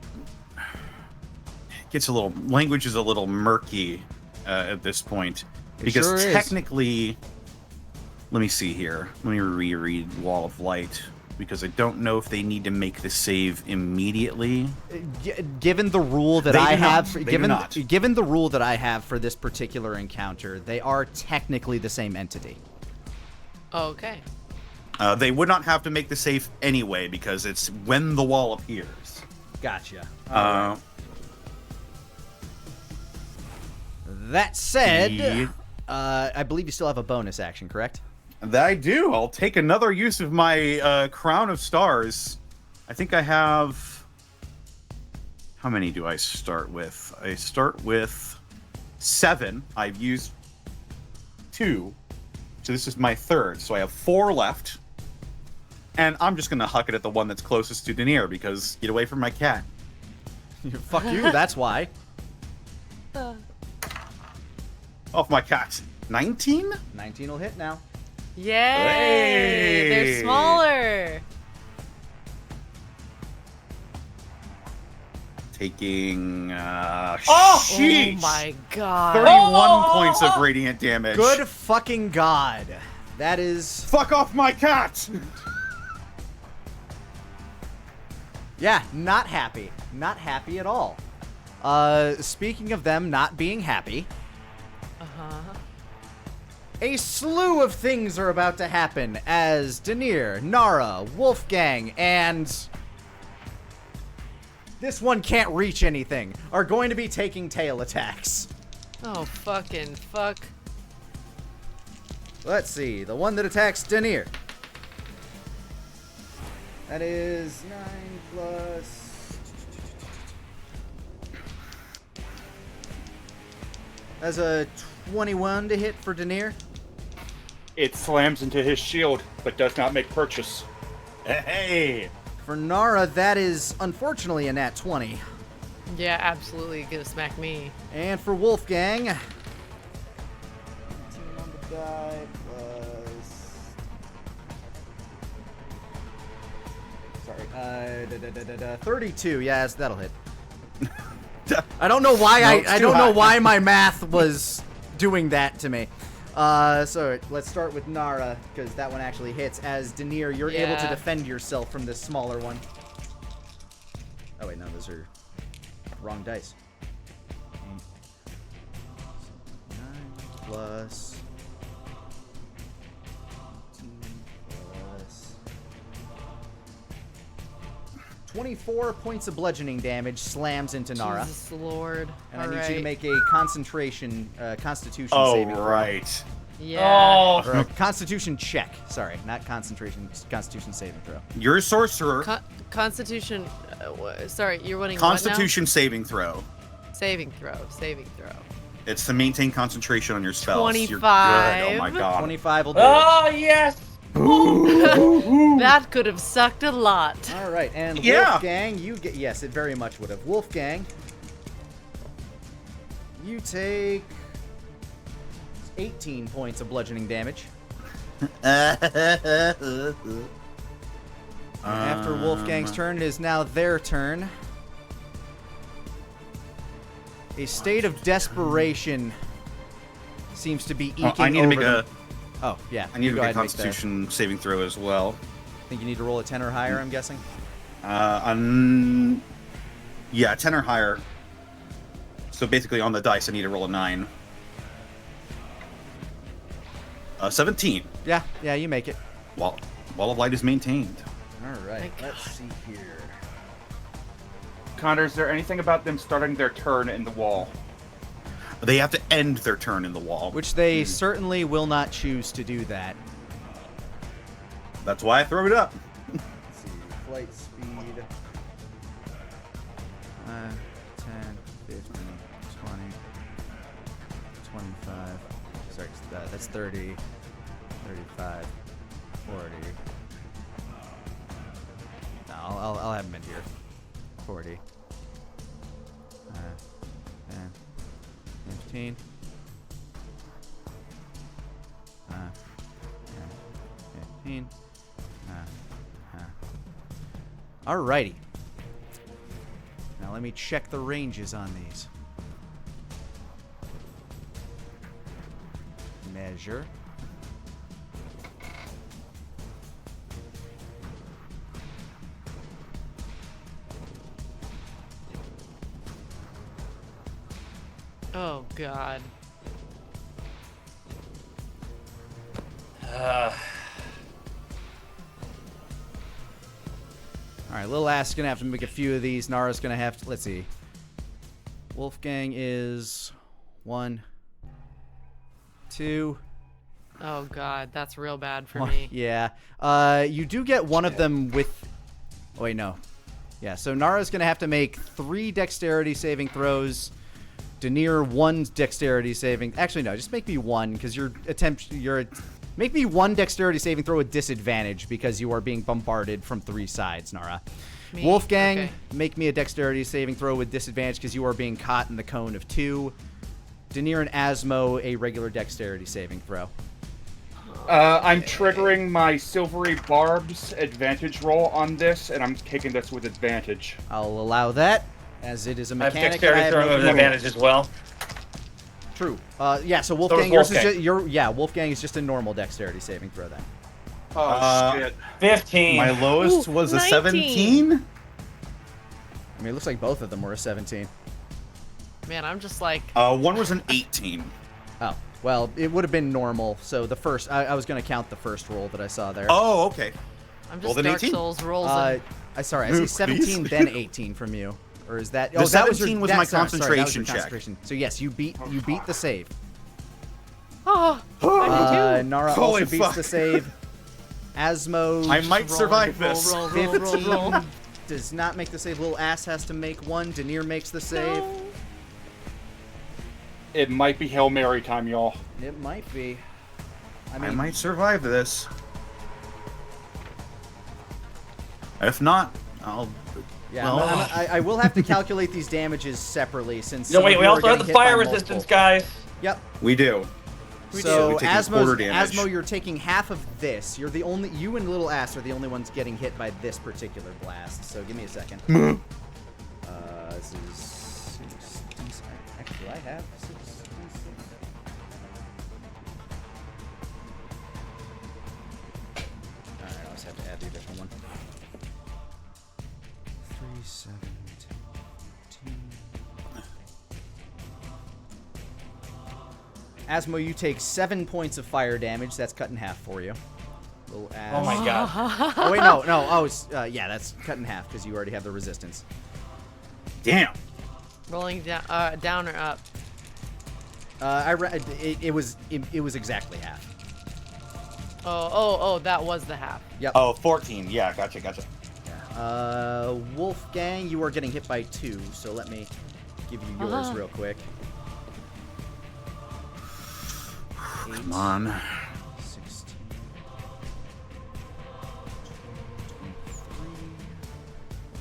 language is a little murky at this point. Because sure is. technically, let me see here. Let me reread Wall of Light, because I don't know if they need to make the save immediately. Given the rule that They I do not. have, They do not. given the rule that I have for this particular encounter, they are technically the same entity. Okay. They would not have to make the save anyway, because it's when the wall appears. Gotcha. That said, I believe you still have a bonus action, correct? That I do. I'll take another use of my Crown of Stars. I think I have... How many do I start with? I start with 7. I've used 2. So this is my 3rd. So I have 4 left. And I'm just going to huck it at the one that's closest to Dair, because get away from my cat. Fuck you, that's why. Off my cat. 19? 19 will hit now. Yay! Hey! They're smaller. Taking... Oh sheesh! my god. 31 points of radiant damage. Good fucking god. That is... Fuck off my cat! Yeah, not happy. Not happy at all. Speaking of them not being happy, a slew of things are about to happen as Dair, Nara, Wolfgang, and this one can't reach anything, are going to be taking tail attacks. Oh, fucking fuck. Let's see, the one that attacks Dair. That is 9 plus... That's a 21 to hit for Dair. It slams into his shield, but does not make purchase. Hey! For Nara, that is unfortunately a nat 20. Yeah, absolutely gonna smack me. And for Wolfgang, 18 on the die plus... 32. Yes, that'll hit. I don't know why I don't know why my math was doing that to me. So let's start with Nara, because that one actually hits. As Dair, you're able to defend yourself from this smaller one. Oh wait, no, those are wrong dice. 9 plus 18 plus 24 points of bludgeoning damage slams into Nara. Jesus Lord. And I need you to make a constitution saving throw. Right. Yeah. Or a constitution check. Sorry, not concentration. Constitution saving throw. You're a sorcerer. Constitution. Sorry, you're winning. Constitution saving throw. Saving throw. Saving throw. It's to maintain concentration on your spells. 25. You're good. Oh my god. 25 will do it. Oh, yes! That could have sucked a lot. All right, and Yeah. Wolfgang, you get... Yes, it very much would have. Wolfgang, you take 18 points of bludgeoning damage. After Wolfgang's turn, it is now their turn. A state of desperation seems to be eking I need to over make them. Oh, yeah. I need you to go make a ahead and make Constitution saving throw as well. I think you need to roll a 10 or higher, I'm guessing? Yeah, 10 or higher. So basically on the dice, I need to roll a 9. 17. Yeah, you make it. Wall of Light is maintained. All right, Thank let's see here. Connor, is there anything about them starting their turn in the wall? They have to end their turn in the wall. Which they certainly will not choose to do that. That's why I throw it up. Let's see, flight speed. 10, 15, 20, 25. Sorry, that's 30, 35, 40. No, I'll have them in here. 40. 10, 15. 15. Alrighty. Now let me check the ranges on these. Measure. Oh God. Alright, Lil Ass is going to have to make a few of these. Nara's going to have to... Let's see. Wolfgang is 1, 2... Oh God, that's real bad for One- me. Yeah. You do get one of them with... Oh, wait, no. Yeah, so Nara's going to have to make 3 dexterity saving throws. Dair, 1 dexterity saving... Actually, no, just make me 1, because Make me 1 dexterity saving throw with disadvantage, because you are being bombarded from 3 sides, Nara. Me? Wolfgang, Okay. make me a dexterity saving throw with disadvantage, because you are being caught in the cone of 2. Dair and Asmo, a regular dexterity saving throw. I'm triggering my silvery barbs advantage roll on this, and I'm taking this with advantage. I'll allow that, as it is a I have mechanic. that I dexterity have throwing no with control. advantage as well. True. Yeah, so Wolfgang, does yours is Wolfgang. Wolfgang is just a normal dexterity saving throw then. Oh, shit. 15. My lowest Ooh, was a 19. 17. I mean, it looks like both of them were a 17. Man, I'm just like, One was an 18. Oh, well, it would have been normal. So the first, I was going to count the first roll that I saw there. Oh, okay. I'm Well, just then Dark 18. Souls rolls. I see Move, 17, please. then 18 from you. Or is that... The Oh, that was, 17 was that, my sorry, that was your concentration check. concentration. So yes, you beat the save. Oh, I do too. Nara Holy also beats fuck. the save. Asmo I might roll, survive roll, this. roll, 15 does not make the save. Little Ass has to make 1. Dair makes the save. No. It might be Hail Mary time, y'all. It might be. I I mean, might survive this. If not, I'll... yeah, well, I will have to calculate these damages separately since. No, some wait, of we you are also have the getting hit by fire multiple. resistance, guys. Yep. we do. So We're taking quarter damage. Asmo, you're taking half of this. You're the only. You and Little Ass are the only ones getting hit by this particular blast. So give me a second. This is 6d6. Actually, I have 6d6. All right, I'll just have to add the additional one. 3, 7, 10. Asmo, you take 7 points of fire damage. That's cut in half for you. Little Ass. Oh my god. Oh wait, no. Oh, yeah, that's cut in half because you already have the resistance. Damn. Rolling down, down or up. It was exactly half. Oh, that was the half. Yep. Oh, 14. Yeah, gotcha. Wolfgang, you are getting hit by 2, so let me give you yours real quick. Come on. 16, 23.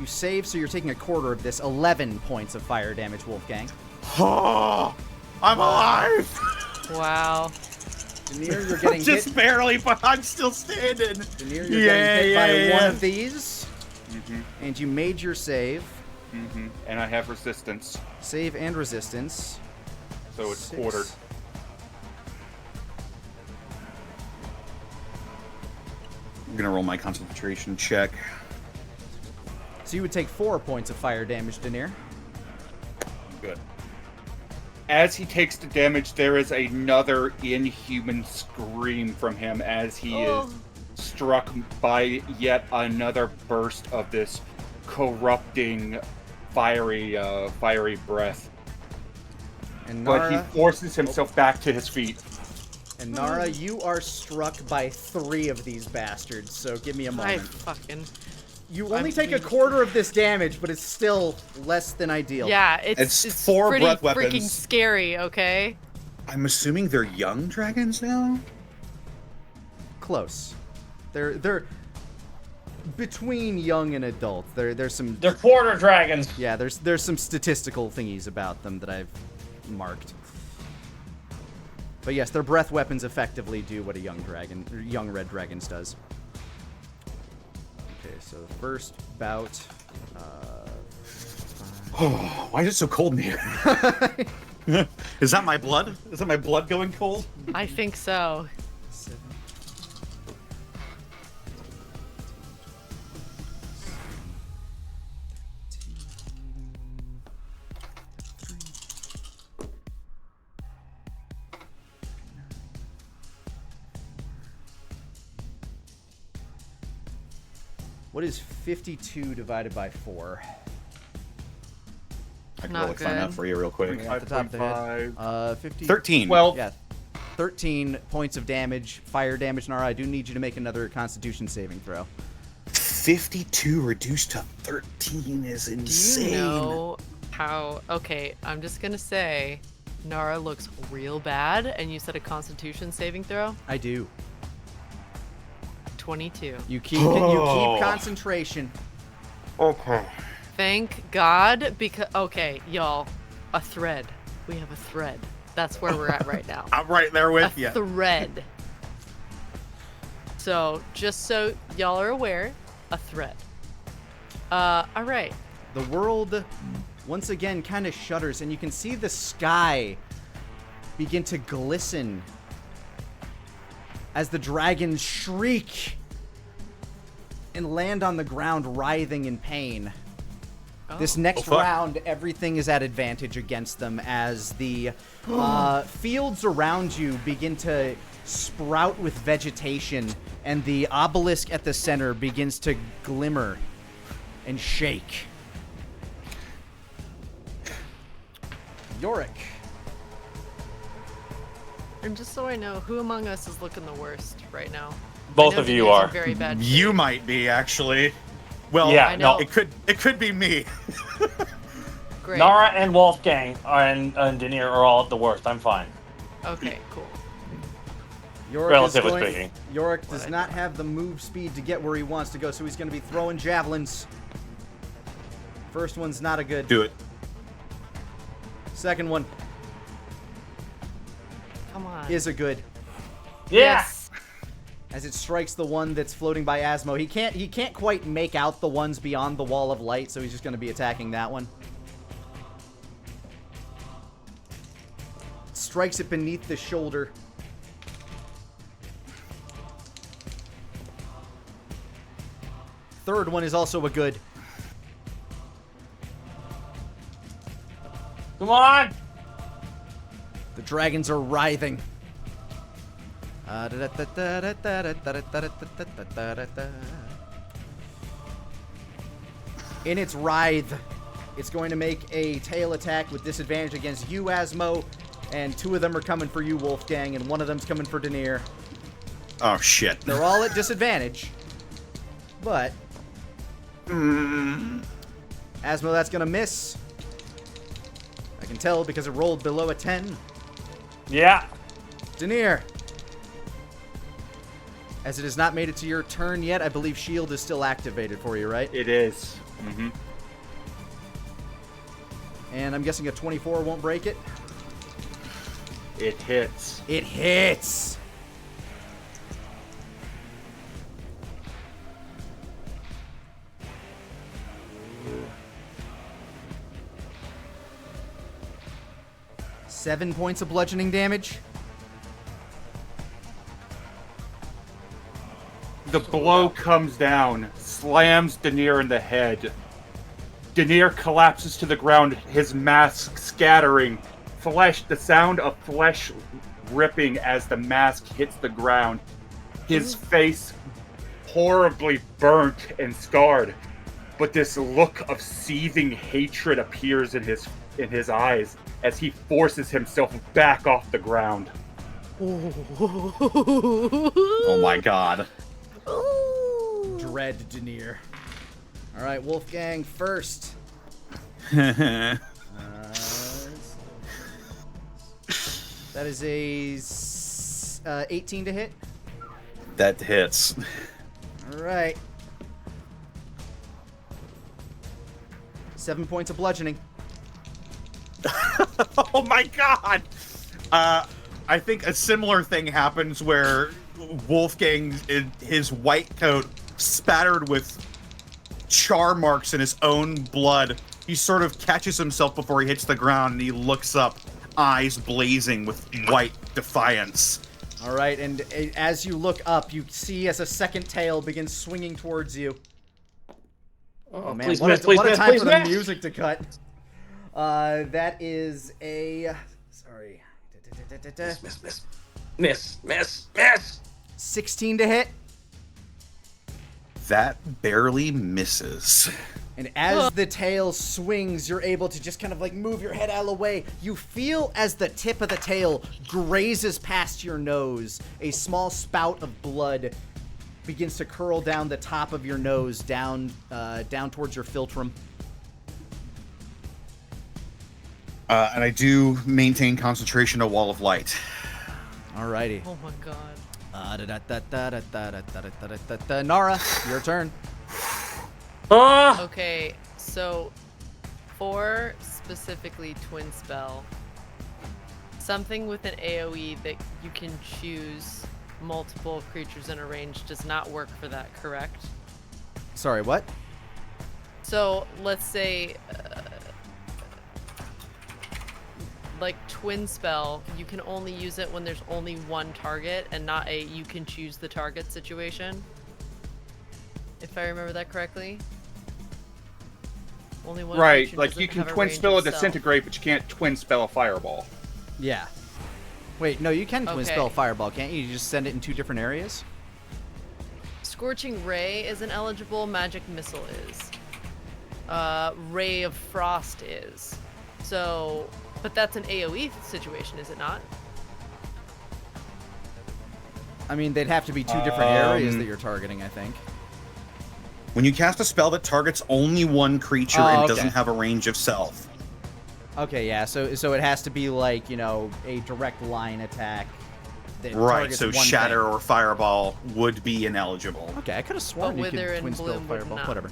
You save, so you're taking a quarter of this. 11 points of fire damage, Wolfgang. I'm alive! Wow. Daenerys, you're getting Just hit. barely, but I'm still standing. Daenerys, you're getting hit by one of these. And you made your save. And I have resistance, Save and resistance. so it's 6. quartered. I'm gonna roll my concentration check. So you would take 4 points of fire damage, Daenerys. Good. As he takes the damage, there is another inhuman scream from him as he is struck by yet another burst of this corrupting, fiery breath. And But he Nara, forces himself back to his feet. you are struck by 3 of these bastards, so give me a I moment. fucking... You only I'm take a being- quarter of this damage, but it's still less than ideal. Yeah, It's it's 4 pretty breath freaking weapons. scary, okay? I'm assuming they're young dragons now? Close. They're between young and adult. There's some They're quarter dragons. yeah, there's some statistical thingies about them that I've marked. But yes, their breath weapons effectively do what a young red dragon's does. Okay, so the first bout. Oh, why is it so cold in here? Is that my blood? Is that my blood going cold? I think so. 7. What is 52 divided by 4? I can Not really find that good. for you real quick. Off the top of the head. 5.5. 50. 13. Well, Yeah. 13 points of damage, fire damage, Nara. I do need you to make another Constitution saving throw. 52 reduced to 13 is Do insane. you know how... Okay, I'm just gonna say, Nara looks real bad, and you said a Constitution saving throw? I do. 22. You keep concentration. Okay. Thank God, because... Okay, y'all, a thread. We have a thread. That's where we're at right now. I'm right there A with you. thread. So, just so y'all are aware, a thread. Alright. The world once again kind of shudders, and you can see the sky begin to glisten as the dragons shriek and land on the ground, writhing in pain. This next fuck. round, everything is at advantage against them as the fields around you begin to sprout with vegetation, and the obelisk at the center begins to glimmer and shake. Yorick. And just so I know, who among us is looking the worst right now? Both I know of you Daniel's in are. very bad You shape. might be actually. Well, Yeah, I know. no. it could be me. Great. Nara and Wolfgang and Daenerys are all at the worst. I'm fine. Okay, cool. Yorick Relatively is going, speaking. Yorick does not have the move speed to get where he wants to go, so he's going to be throwing javelins. First one's not a good. Do it. Second one Come on. is a good. Yeah. Yes. As it strikes the one that's floating by Asmo. He can't quite make out the ones beyond the wall of light, so he's just going to be attacking that one. Strikes it beneath the shoulder. Third one is also a good. Come on. The dragons are writhing. In its writhe, it's going to make a tail attack with disadvantage against you, Asmo, and 2 of them are coming for you, Wolfgang, and 1 of them's coming for Daenerys. Oh shit. They're all at disadvantage, but Asmo, that's gonna miss. I can tell because it rolled below a 10. Yeah. Daenerys. As it has not made it to your turn yet, I believe shield is still activated for you, right? it is. Mm-hmm. And I'm guessing a 24 won't break it. It hits. It hits. Seven points of bludgeoning damage. The blow comes down, slams Dair in the head. Dair collapses to the ground, his mask scattering. The sound of flesh ripping as the mask hits the ground. His face horribly burnt and scarred, but this look of seething hatred appears in his eyes as he forces himself back off the ground. Oh my god. Dread Dair. All right, Wolfgang first. That is a 18 to hit. That hits. All right. 7 points of bludgeoning. Oh my god! I think a similar thing happens where Wolfgang, his white coat spattered with char marks in his own blood, he sort of catches himself before he hits the ground and he looks up, eyes blazing with white defiance. All right, and as you look up, you see as a second tail begins swinging towards you. Oh man, please what miss, a please time miss, for please the miss. music to cut. That is a... Sorry. Miss. 16 to hit. That barely misses. And as the tail swings, you're able to just kind of like move your head out of the way. You feel as the tip of the tail grazes past your nose, a small spout of blood begins to curl down the top of your nose, down towards your philtrum. And I do maintain concentration, a wall of light. Alrighty. Oh my god. Nara, your turn. Okay, so for specifically Twin Spell, something with an AoE that you can choose multiple creatures in a range does not work for that, correct? Sorry, what? So let's say, like Twin Spell, you can only use it when there's only one target and not a you can choose the target situation. If I remember that correctly. Only one Right, creature like doesn't you can have a twin range spell a itself. disintegrate, but you can't twin spell a fireball. Yeah. Wait, no, you can twin Okay. spell fireball, can't you? You just send it in two different areas? Scorching Ray isn't eligible, Magic Missile is. Ray of Frost is. So, but that's an AoE situation, is it not? I mean, they'd have to be two different areas that you're targeting, I think. When you cast a spell that targets only one creature Oh, and okay. doesn't have a range of self. Okay, yeah, so it has to be like, you know, a direct line attack that Right, targets so one Shatter thing. or Fireball would be ineligible. Okay, I could have sworn you Wither could and twin spell Bloom would fireball. not. Whatever.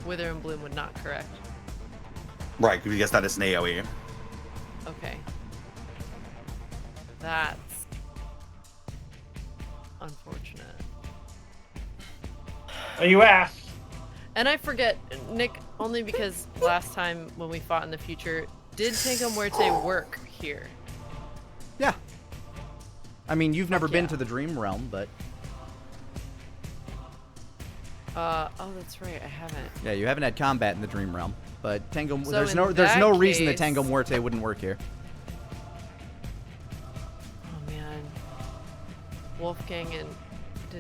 Wither and Bloom would not, correct? Right, because that is an AoE. Okay. That's unfortunate. Oh, you asked. And I forget, Nick, only because last time when we fought in the future, did Tango Muerte work here? Yeah. I mean, you've never Fuck been yeah. to the Dream Realm, but Oh, that's right, I haven't. yeah, you haven't had combat in the Dream Realm. But Tango, So there's in no that reason that case- Tango Muerte wouldn't work here. Oh man. Wolfgang and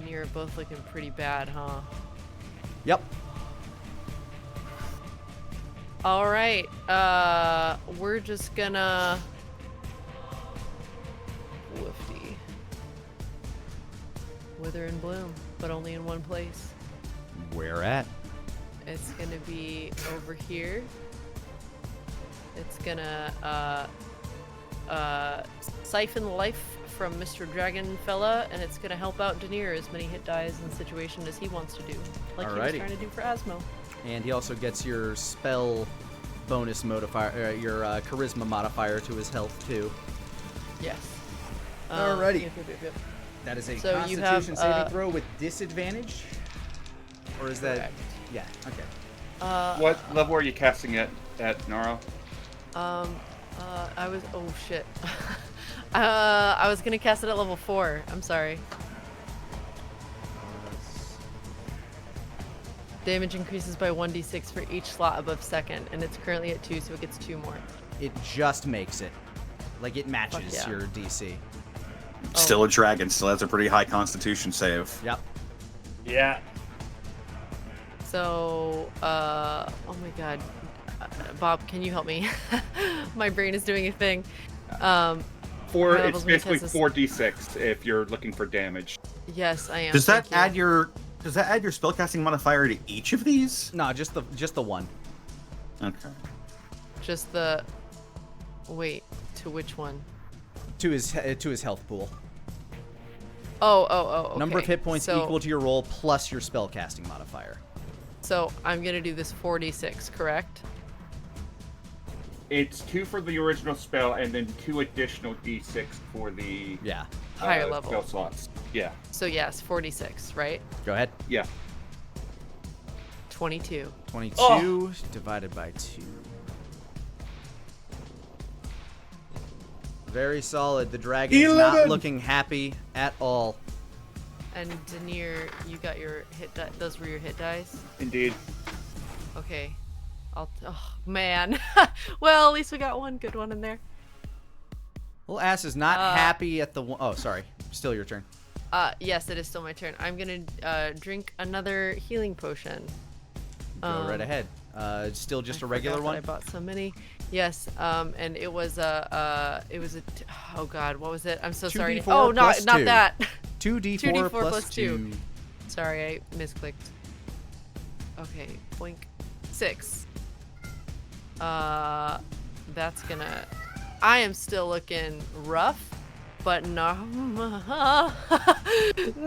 Dair are both looking pretty bad, huh? Yep. Alright, we're just gonna... Woofy. Wither and Bloom, but only in one place. Where at? It's gonna be over here. It's gonna siphon life from Mr. Dragon Fella, and it's gonna help out Dair as many hit dies in the situation as he wants to do, like he was Alrighty. trying to do for Asmo. And he also gets your spell bonus modifier, your charisma modifier to his health too. Yes. Alrighty. Yep. That is a So you Constitution have, saving throw with disadvantage? Or is that... Correct. Yeah, okay. What level are you casting it at, Nara? I was... Oh, shit. I was gonna cast it at level 4. I'm sorry. Damage increases by 1d6 for each slot above second, and it's currently at 2, so it gets 2 more. It just makes it. Like, it matches Fuck yeah. your DC. Still a dragon. Still has a pretty high Constitution save. Yep. Yeah. So, oh my god. Bob, can you help me? My brain is doing a thing. It's levels when it basically casts 4d6 if you're looking for damage. Yes, I am. Does that Thank you. Does that add your spellcasting modifier to each of these? No, just the one. Okay. Just the... Wait, to which one? To his health pool. Oh, okay. Number of hit points So- equal to your roll plus your spellcasting modifier. So, I'm gonna do this 4d6, correct? It's 2 for the original spell, and then 2 additional d6 for the Yeah. Higher level. spell slots. Yeah. So yes, 46, right? Go ahead. Yeah. 22. 22 divided by 2. Very solid. The dragon is not 11. looking happy at all. And Dair, you got your hit die. Those were your hit dice? Indeed. Okay. Oh, man. Well, at least we got one good one in there. Little ass is not happy at the one. Oh, sorry. Still your turn. Yes, it is still my turn. I'm gonna drink another healing potion. Go right ahead. Still just a regular forgot one? that I bought so many. Yes, and it was oh god, what was it? I'm so sorry. 2d4 Oh, not plus not 2. that. 2d4, 2d4 plus plus 2. 2. Sorry, I misclicked. Okay, boink. 6. That's gonna... I am still looking rough, but no...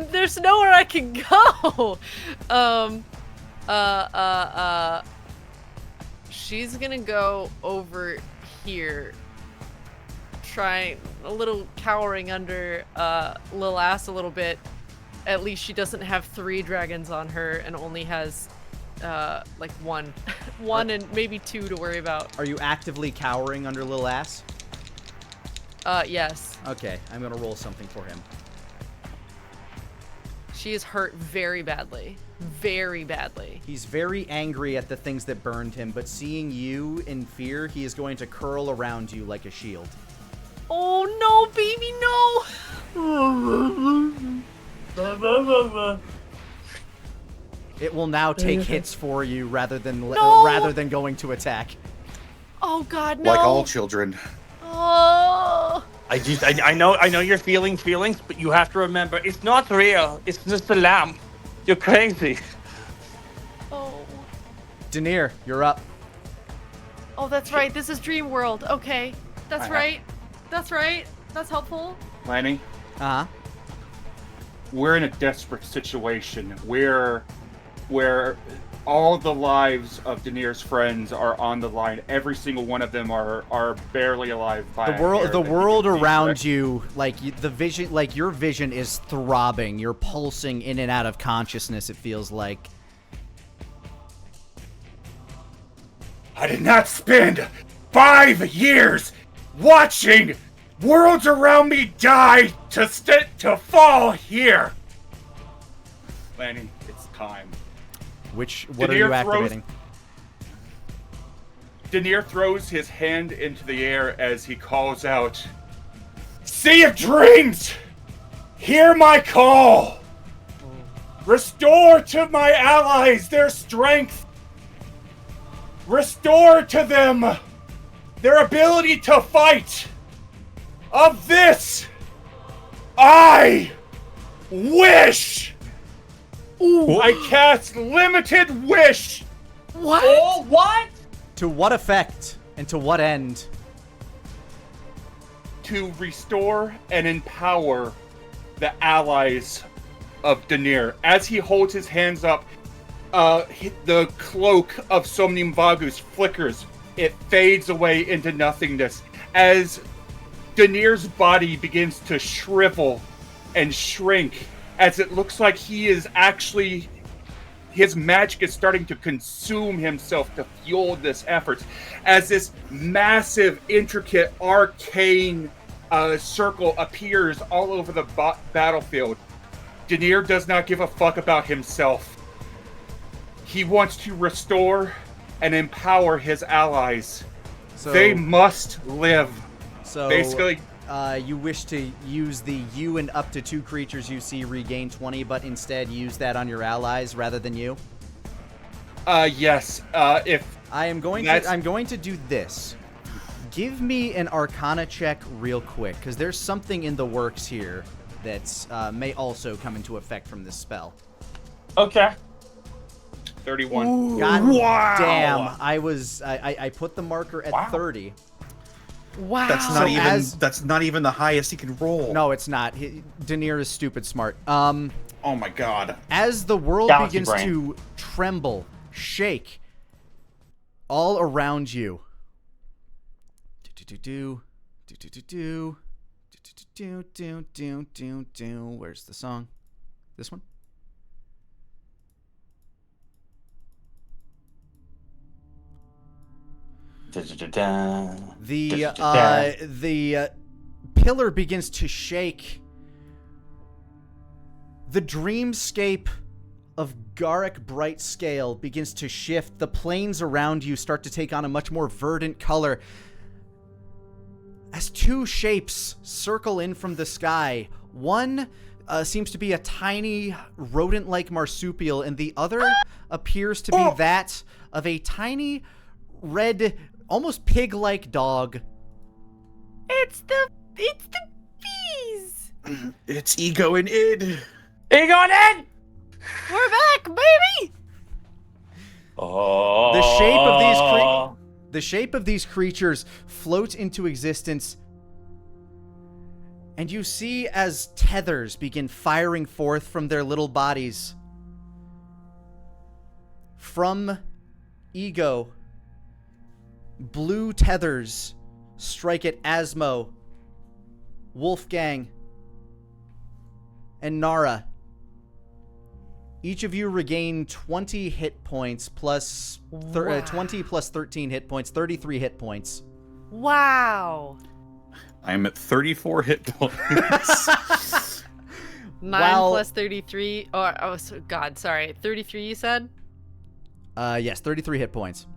There's nowhere I can go! She's gonna go over here, trying a little cowering under Lil Ass a little bit. At least she doesn't have 3 dragons on her and only has like one and maybe 2 to worry about. Are you actively cowering under little ass? Yes. Okay, I'm gonna roll something for him. She is hurt very badly. Very badly. He's very angry at the things that burned him, but seeing you in fear, he is going to curl around you like a shield. Oh no, baby, no! It will now take hits for you rather than No! going to attack. Oh god, no! Like all children. Oh! I know you're feeling feelings, but you have to remember it's not real. It's just a lamp. You're crazy. Oh. Dair, you're up. Oh, that's right. This is Dream World. Okay. That's Uh-huh. right. That's right. That's helpful. Lani, Uh-huh. we're in a desperate situation where all the lives of Daenerys' friends are on the line. Every single one of them are barely alive by The world around correct? you, like the vision, like your vision is throbbing. You're pulsing in and out of consciousness. It feels like. I did not spend 5 years watching worlds around me die to fall here. Lani, it's time. What are Dair you activating? Dair throws his hand into the air as he calls out, "Sea of Dreams! Hear my call! Restore to my allies their strength! Restore to them their ability to fight! Of this, I wish!" Ooh. I cast Limited Wish! What? Oh, what? To what effect and to what end? To restore and empower the allies of Dair. As he holds his hands up, the cloak of Somnium Vagus flickers. It fades away into nothingness. As Dair's body begins to shrivel and shrink as it looks like he is actually... His magic is starting to consume himself to fuel this effort. As this massive, intricate, arcane circle appears all over the battlefield, Dair does not give a fuck about himself. He wants to restore and empower his allies. So, they must live. So basically, you wish to use the you and up to 2 creatures you see regain 20, but instead use that on your allies rather than you? Yes. If I'm going to do this. Give me an Arcana check real quick, because there's something in the works here that may also come into effect from this spell. Okay. 31. Ooh, God damn! I put the marker at 30. Wow. That's not even the highest he can roll. No, it's not. Dair is stupid smart. Oh my god. As the world Galaxy begins brain. to tremble, shake, all around you. Where's the song? This one? The pillar begins to shake. The dreamscape of Garrick Brightscale begins to shift. The plains around you start to take on a much more verdant color. As 2 shapes circle in from the sky, one seems to be a tiny rodent-like marsupial, and the other appears to be that of a tiny, red, almost pig-like dog. It's the bees. It's Ego and Id. Ego and Id! We're back, baby. Oh. The shape of these creatures float into existence, and you see as tethers begin firing forth from their little bodies. From Ego, blue tethers strike at Asmo, Wolfgang, and Nara. Each of you regain 20 hit points plus 20 plus 13 hit points, 33 hit points. Wow. I'm at 34 hit points. 9 plus 33. God, sorry. 33 you said? Yes, 33 hit points.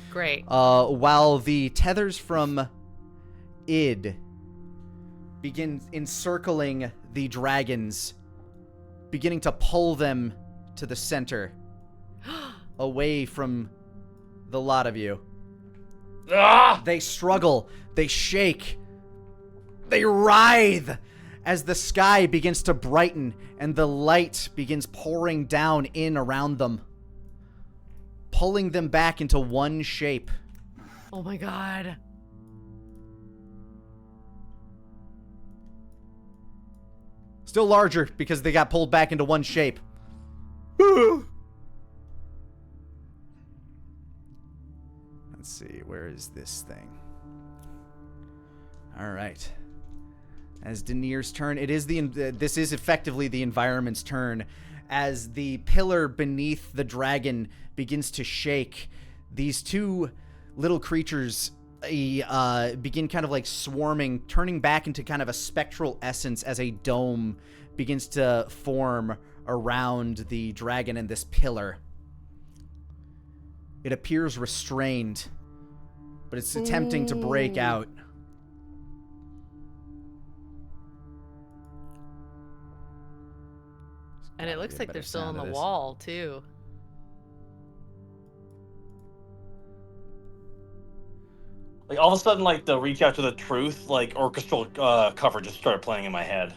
Great. While the tethers from Id begin encircling the dragons, beginning to pull them to the center, away from the lot of you. Ah! They struggle, they shake, they writhe as the sky begins to brighten and the light begins pouring down in around them, pulling them back into one shape. Oh my god. Still larger because they got pulled back into one shape. Let's see, where is this thing? All right. As Dair's turn, this is effectively the environment's turn. As the pillar beneath the dragon begins to shake, these 2 little creatures begin kind of like swarming, turning back into kind of a spectral essence as a dome begins to form around the dragon and this pillar. It appears restrained, but it's attempting to break out. And it looks like they're still on the wall, too. Like, all of a sudden, like, the Reach Out to the Truth, like, orchestral cover just started playing in my head.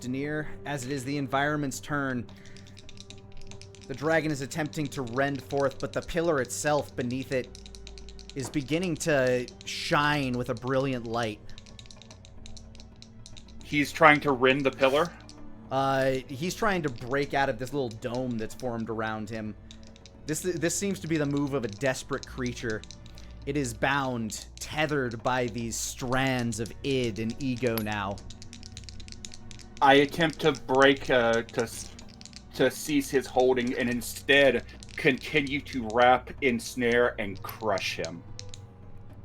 Dair, as it is the environment's turn, the dragon is attempting to rend forth, but the pillar itself beneath it is beginning to shine with a brilliant light. He's trying to rend the pillar? He's trying to break out of this little dome that's formed around him. This seems to be the move of a desperate creature. It is bound, tethered by these strands of id and ego now. I attempt to break, to cease his holding, and instead continue to wrap, ensnare, and crush him.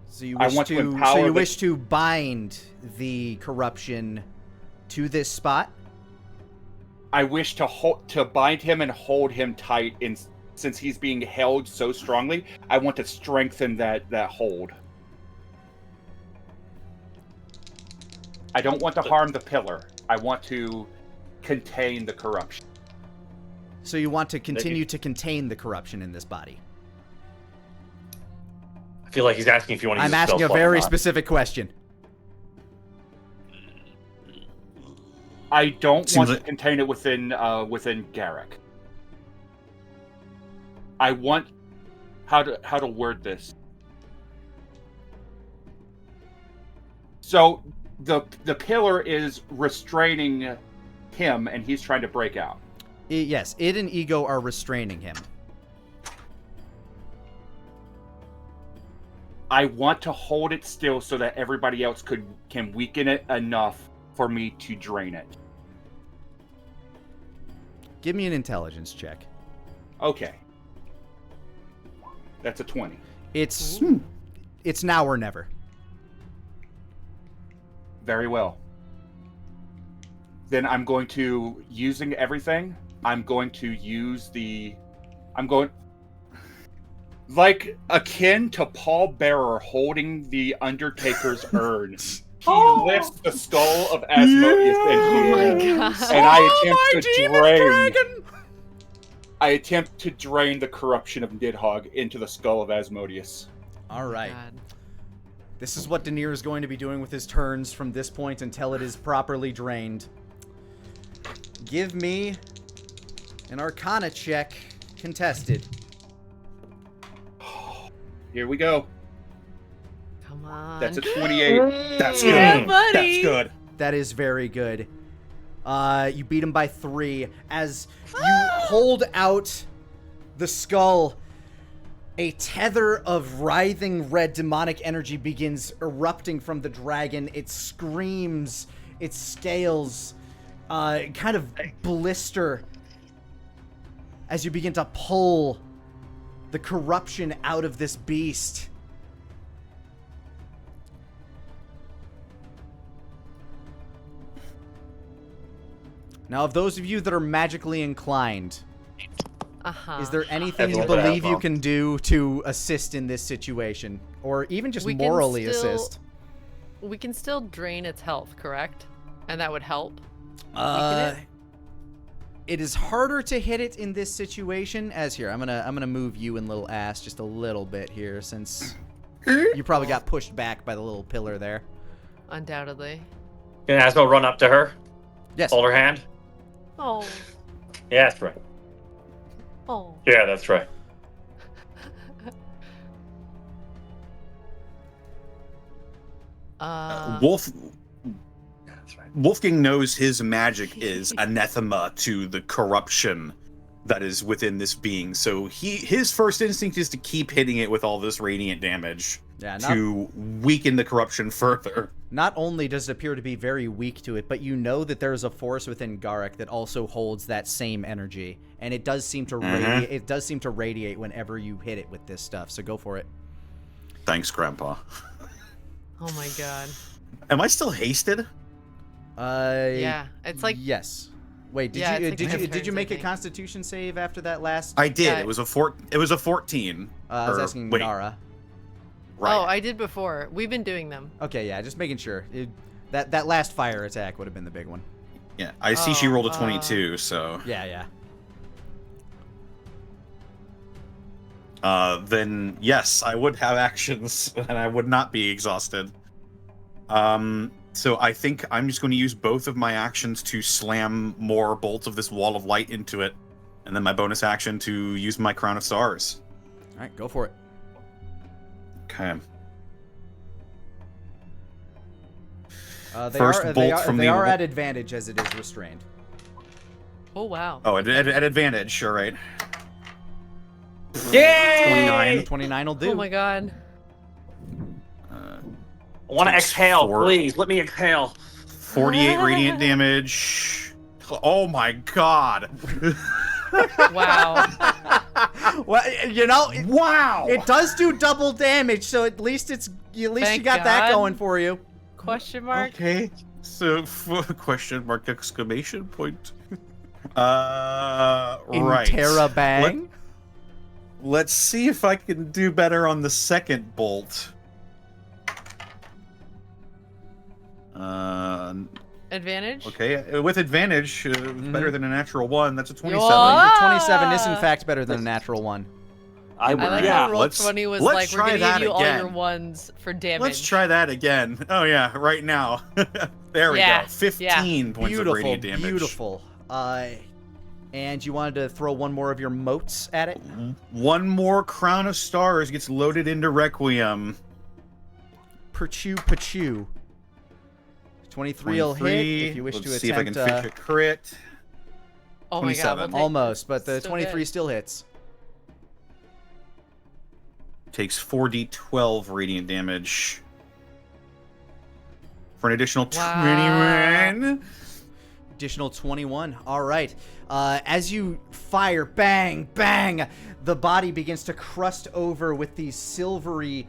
So you I wish want to to, empower so you the- wish to bind the corruption to this spot? I wish to bind him and hold him tight, since he's being held so strongly. I want to strengthen that hold. I don't want to harm the pillar. I want to contain the corruption. So you want to continue to contain the corruption in this body? I feel like he's asking if you want to use I'm asking a spell slot or very not. specific question. I don't Seems want like- to contain it within Garrick. I want how to word this. So the pillar is restraining him, and he's trying to break out. Yes, id and ego are restraining him. I want to hold it still so that everybody else can weaken it enough for me to drain it. Give me an intelligence check. Okay. That's a 20. It's now or never. Very well. Then I'm going to, using everything, I'm going to use like akin to Paul Bearer holding the Undertaker's urn. He lifts the skull of Asmodeus into Oh the my air, god. and I attempt to drain the corruption of Nidhogg into the skull of Asmodeus. All right. God. This is what Dair is going to be doing with his turns from this point until it is properly drained. Give me an Arcana check, contested. Here we go. Come on. That's a 28. That's Yeah, good. buddy. That's good. That is very good. You beat him by 3. As you hold out the skull, a tether of writhing red demonic energy begins erupting from the dragon. It screams, its scales kind of blister as you begin to pull the corruption out of this beast. Now, of those of you that are magically inclined, is there anything you That's believe what you Asmo. can do to assist in this situation? Or even just We can morally still- assist? We can still drain its health, correct? And that would help. Uh, it? it is harder to hit it in this situation. As here, I'm gonna move you and little ass just a little bit here, since you probably got pushed back by the little pillar there. Undoubtedly. Can Asmo run up to her? Yes. Hold her hand? Oh. Yeah, that's right. Oh. Yeah, that's right. Wolf That's right. Wolfgang knows his magic is anathema to the corruption that is within this being. So his first instinct is to keep hitting it with all this radiant damage Yeah, to weaken the corruption further. Not only does it appear to be very weak to it, but you know that there is a force within Garrick that also holds that same energy, and it does seem to radiate. It does seem to radiate whenever you hit it with this stuff. So go for it. Thanks, Grandpa. Oh my god. Am I still hasted? Yeah. It's like yes. Wait, Yeah, did it's like you 10 did you turns, make I a think. Constitution save after that last? I did. Yeah. It was a 14. I was Or- asking wait, Nara. Right. Oh, I did before. We've been doing them. Okay, yeah, just making sure. That last fire attack would have been the big one. Yeah, I see she Oh, rolled a 22, so Yeah. then yes, I would have actions and I would not be exhausted. So I think I'm just going to use both of my actions to slam more bolts of this wall of light into it, and then my bonus action to use my Crown of Stars. All right, go for it. Okay. They First are, bolt they are, from they the are wa- at advantage as it is restrained. Oh wow. Oh, at advantage. All right. Yay! 29 will do. Oh my god. I want to Takes exhale, 4. please. Let me exhale. 48 radiant damage. Oh my god. Wow. Well, you know, Wow. it does do double damage, so at least you Thank got that God. going for you. Question mark? Okay. So question mark exclamation point. Right. Interrobang. Let's see if I can do better on the second bolt. Advantage? Okay, with advantage, better than a natural 1. That's a 27. Yo! 27 is in fact better than a natural 1. I like yeah. how Roll20 was let's like, we're try gonna that give you all your again. ones for damage. Let's try that again. Oh yeah, right now. There we Yeah, go. 15 points of Beautiful, radiant damage. beautiful. And you wanted to throw one more of your motes at it? One more crown of stars gets loaded into Requiem. Perchew. 23 will hit if you wish Let's to see if I can attempt. finish a crit. Oh my god. 27. We'll take- Almost, but the Still 23 good. still hits. Takes 4d12 radiant damage. For an additional Wow. 21. Additional 21. All right. As you fire, bang, bang, the body begins to crust over with these silvery,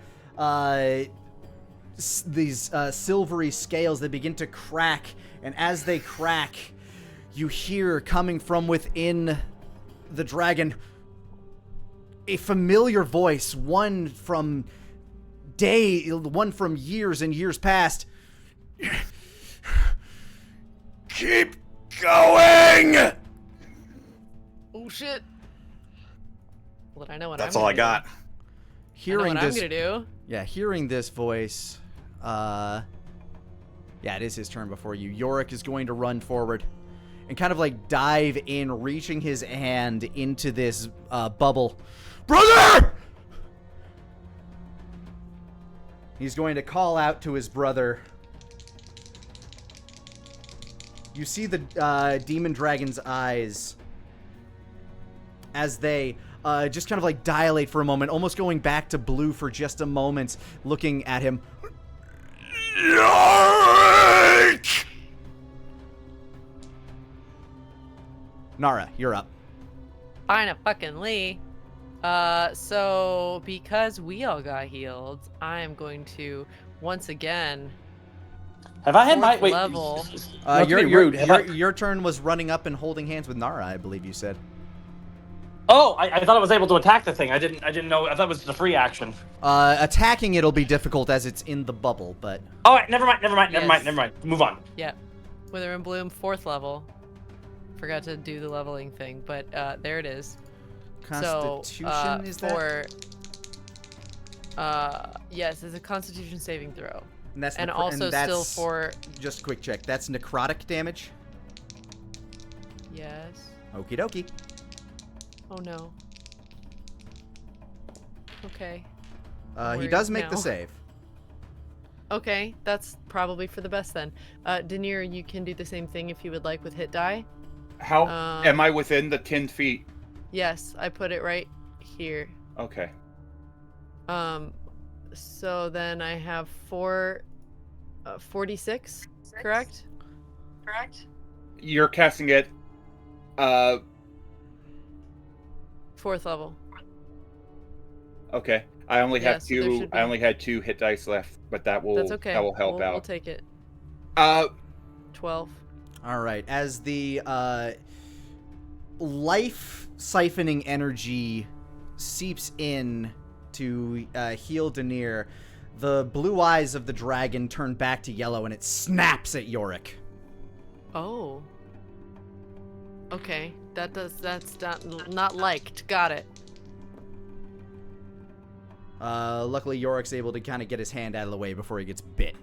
silvery scales that begin to crack. And as they crack, you hear coming from within the dragon a familiar voice, one from years and years past. Keep going! Oh shit. Well, I know what That's I'm all I gonna got. do. I know Hearing what this, I'm gonna do. yeah, hearing this voice, yeah, it is his turn before you. Yorick is going to run forward and kind of like dive in, reaching his hand into this bubble. Brother! He's going to call out to his brother. You see the demon dragon's eyes as they just kind of like dilate for a moment, almost going back to blue for just a moment, looking at him. Yorick! Nara, you're up. Fine a fucking Lee. So because we all got healed, I am going to once again. Have I had my Fourth wait? level. Not to be rude. Your turn was running up and holding hands with Nara, I believe you said. Oh, I thought I was able to attack the thing. I didn't know. I thought it was a free action. Attacking it'll be difficult as it's in the bubble, but All right, never mind. Yes. Move on. Yep. Wither and Bloom, 4th level. Forgot to do the leveling thing, but there it is. Constitution so, is for, yes, it's a Constitution saving throw. And that's And necro- also and that's, still for just a quick check. That's necrotic damage. yes. Okie dokie. Oh no. Okay. He Worried does make the now. save. Okay, that's probably for the best then. Dair, you can do the same thing if you would like with hit die. How Um, am I within the 10 feet? Yes, I put it right here. Okay. So then I have 46, correct? Correct. You're casting it. 4th level. Okay. I only Yeah, have so there two. should I be- only had 2 hit dice left, but that will That's okay. that will help We'll out. take it. 12. All right. As the life siphoning energy seeps in to heal Dair, the blue eyes of the dragon turn back to yellow and it snaps at Yorick. Oh. Okay. That's not liked. Got it. Luckily, Yorick's able to kind of get his hand out of the way before he gets bit.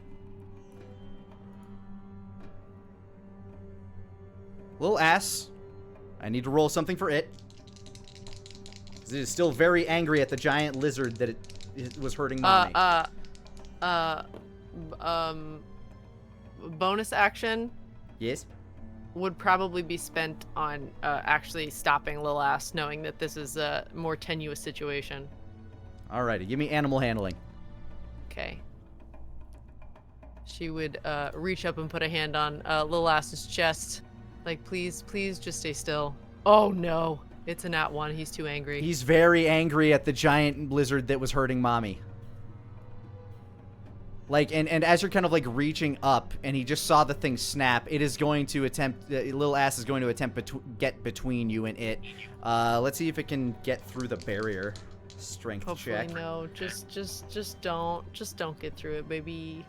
Little ass. I need to roll something for it. 'Cause it is still very angry at the giant lizard that it was hurting Mommy. Bonus action. Yes? would probably be spent on actually stopping Lil Ass, knowing that this is a more tenuous situation. Alrighty, give me animal handling. Okay. She would reach up and put a hand on Lil Ass's chest. Like, please just stay still. Oh no, it's a nat 1. He's too angry. He's very angry at the giant lizard that was hurting Mommy. Like, and as you're kind of like reaching up, and he just saw the thing snap, it is going to attempt, Lil Ass is going to attempt get between you and it. Let's see if it can get through the barrier. Strength Hopefully check. no, just don't get through it, baby.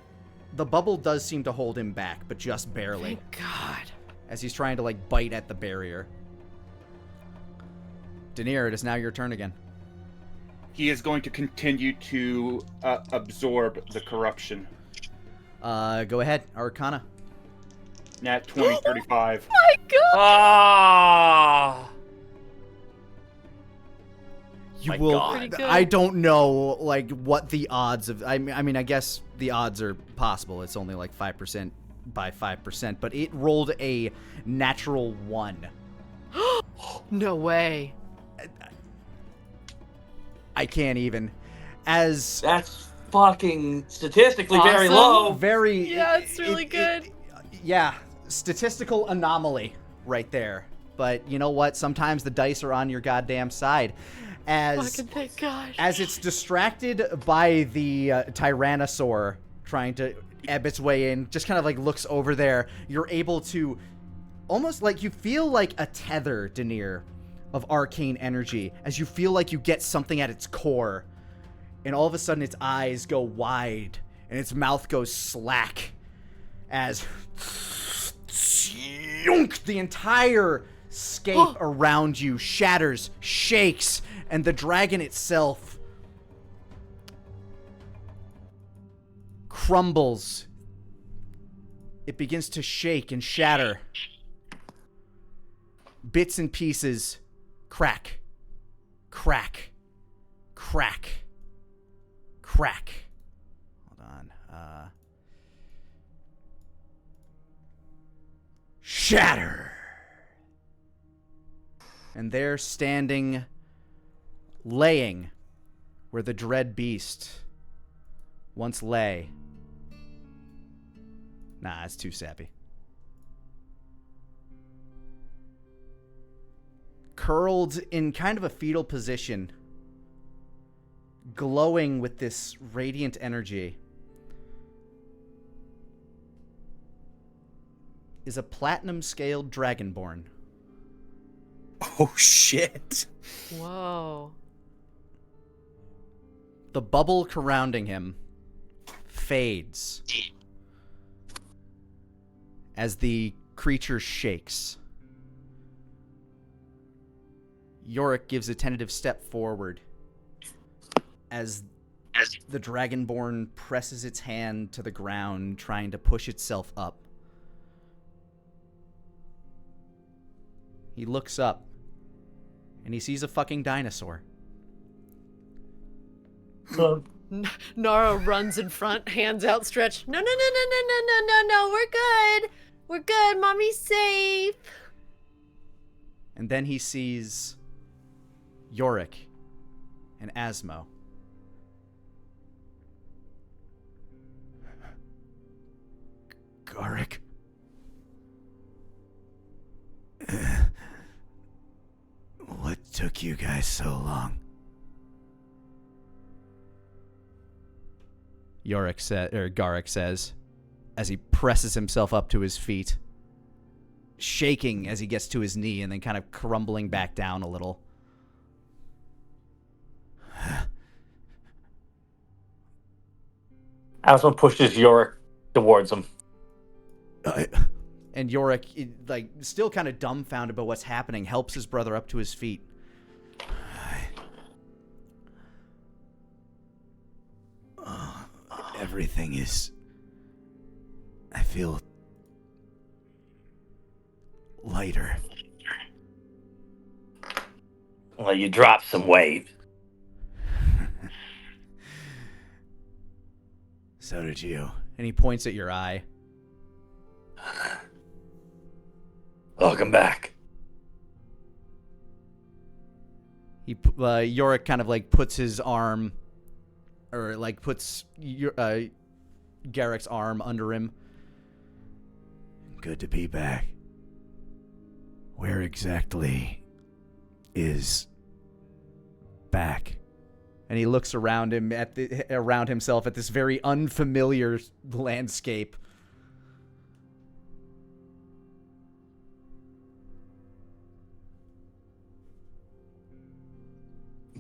The bubble does seem to hold him back, but just barely. Thank God. As he's trying to like bite at the barrier. Dair, it is now your turn again. He is going to continue to absorb the corruption. Go ahead, Arcana. Nat 20, 35. My God. Ah. You My will. God. Pretty good. I don't know, like, what the odds of. I mean, I guess the odds are possible. It's only like 5% by 5%, but it rolled a natural 1. No way. I can't even. As That's fucking statistically very Awesome. low. very. Yeah, it's really good. Yeah, statistical anomaly right there. But you know what? Sometimes the dice are on your goddamn side. Fucking thank God. As it's distracted by the Tyrannosaur trying to ebb its way in, just kind of like looks over there, you're able to almost like you feel like a tether, Dair, of arcane energy, as you feel like you get something at its core, and all of a sudden its eyes go wide and its mouth goes slack as the entire scape around you shatters, shakes, and the dragon itself crumbles. It begins to shake and shatter. Bits and pieces crack, crack, crack, crack. Hold on. Shatter. And there standing, laying where the dread beast once lay. Nah, it's too sappy. Curled in kind of a fetal position, glowing with this radiant energy, is a platinum-scaled dragonborn. Oh shit. Whoa. The bubble surrounding him fades as the creature shakes. Yorick gives a tentative step forward as the dragonborn presses its hand to the ground, trying to push itself up. He looks up, and he sees a fucking dinosaur. Nara runs in front, hands outstretched. No, we're good. We're good. Mommy's safe. And then he sees Yorick and Asmo. Garrick. What took you guys so long? Garrick says, as he presses himself up to his feet, shaking as he gets to his knee and then kind of crumbling back down a little. Asmo pushes Yorick towards him. And Yorick, like, still kind of dumbfounded by what's happening, helps his brother up to his feet. Everything is... I feel... lighter. Well, you dropped some weight. So did you. And he points at your eye. Welcome back. Yorick kind of like puts his arm, or like puts Garrick's arm under him. Good to be back. Where exactly is back? And he looks around him around himself at this very unfamiliar landscape.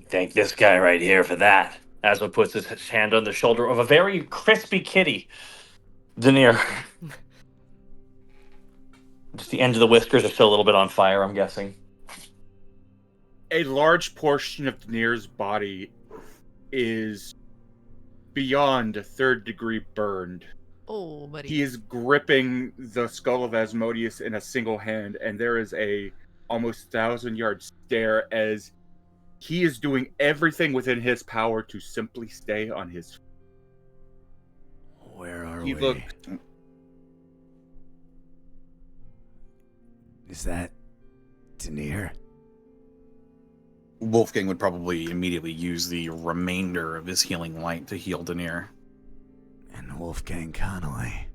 Thank this guy right here for that. Asmo puts his hand on the shoulder of a very crispy kitty. Dair. Just the end of the whiskers are still a little bit on fire, I'm guessing. A large portion of Dair's body is beyond 3rd degree burned. Oh, buddy. He is gripping the skull of Asmodeus in a single hand, and there is a almost 1,000-yard stare as he is doing everything within his power to simply stay on his feet. Where are He we? looks Is that Dair? Wolfgang would probably immediately use the remainder of his healing light to heal Dair. And Wolfgang Connolly.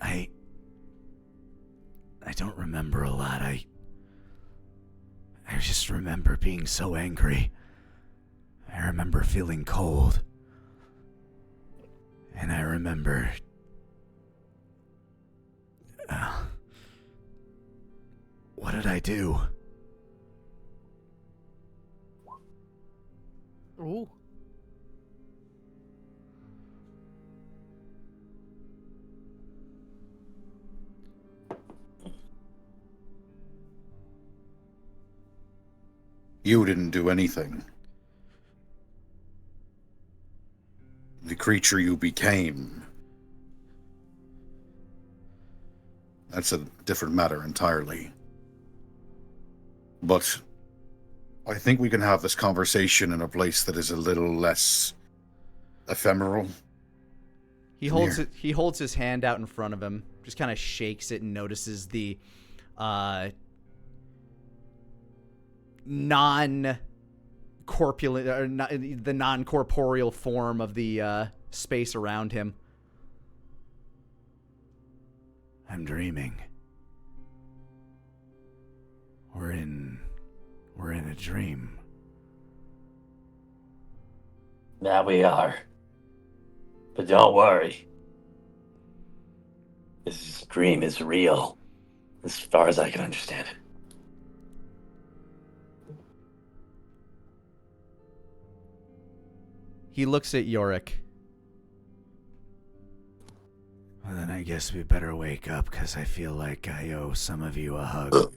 I don't remember a lot. I just remember being so angry. I remember feeling cold. And I remember... what did I do? Ooh. You didn't do anything. The creature you became. That's a different matter entirely. But I think we can have this conversation in a place that is a little less ephemeral. He holds his hand out in front of him, just kind of shakes it and notices the non-corpulent, or the non-corporeal form of the space around him. I'm dreaming. We're in a dream. Now we are. But don't worry. This dream is real, as far as I can understand it. He looks at Yorick. Well, then I guess we better wake up, because I feel like I owe some of you a hug.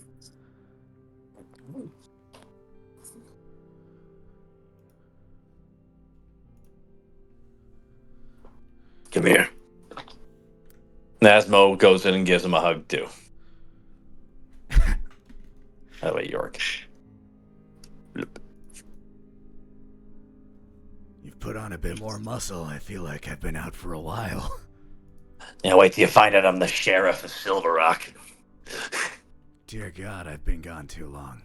Come here. Asmo goes in and gives him a hug, too. By the way, Yorick. You've put on a bit more muscle. I feel like I've been out for a while. Now wait till you find out I'm the sheriff of Silver Rock. Dear God, I've been gone too long.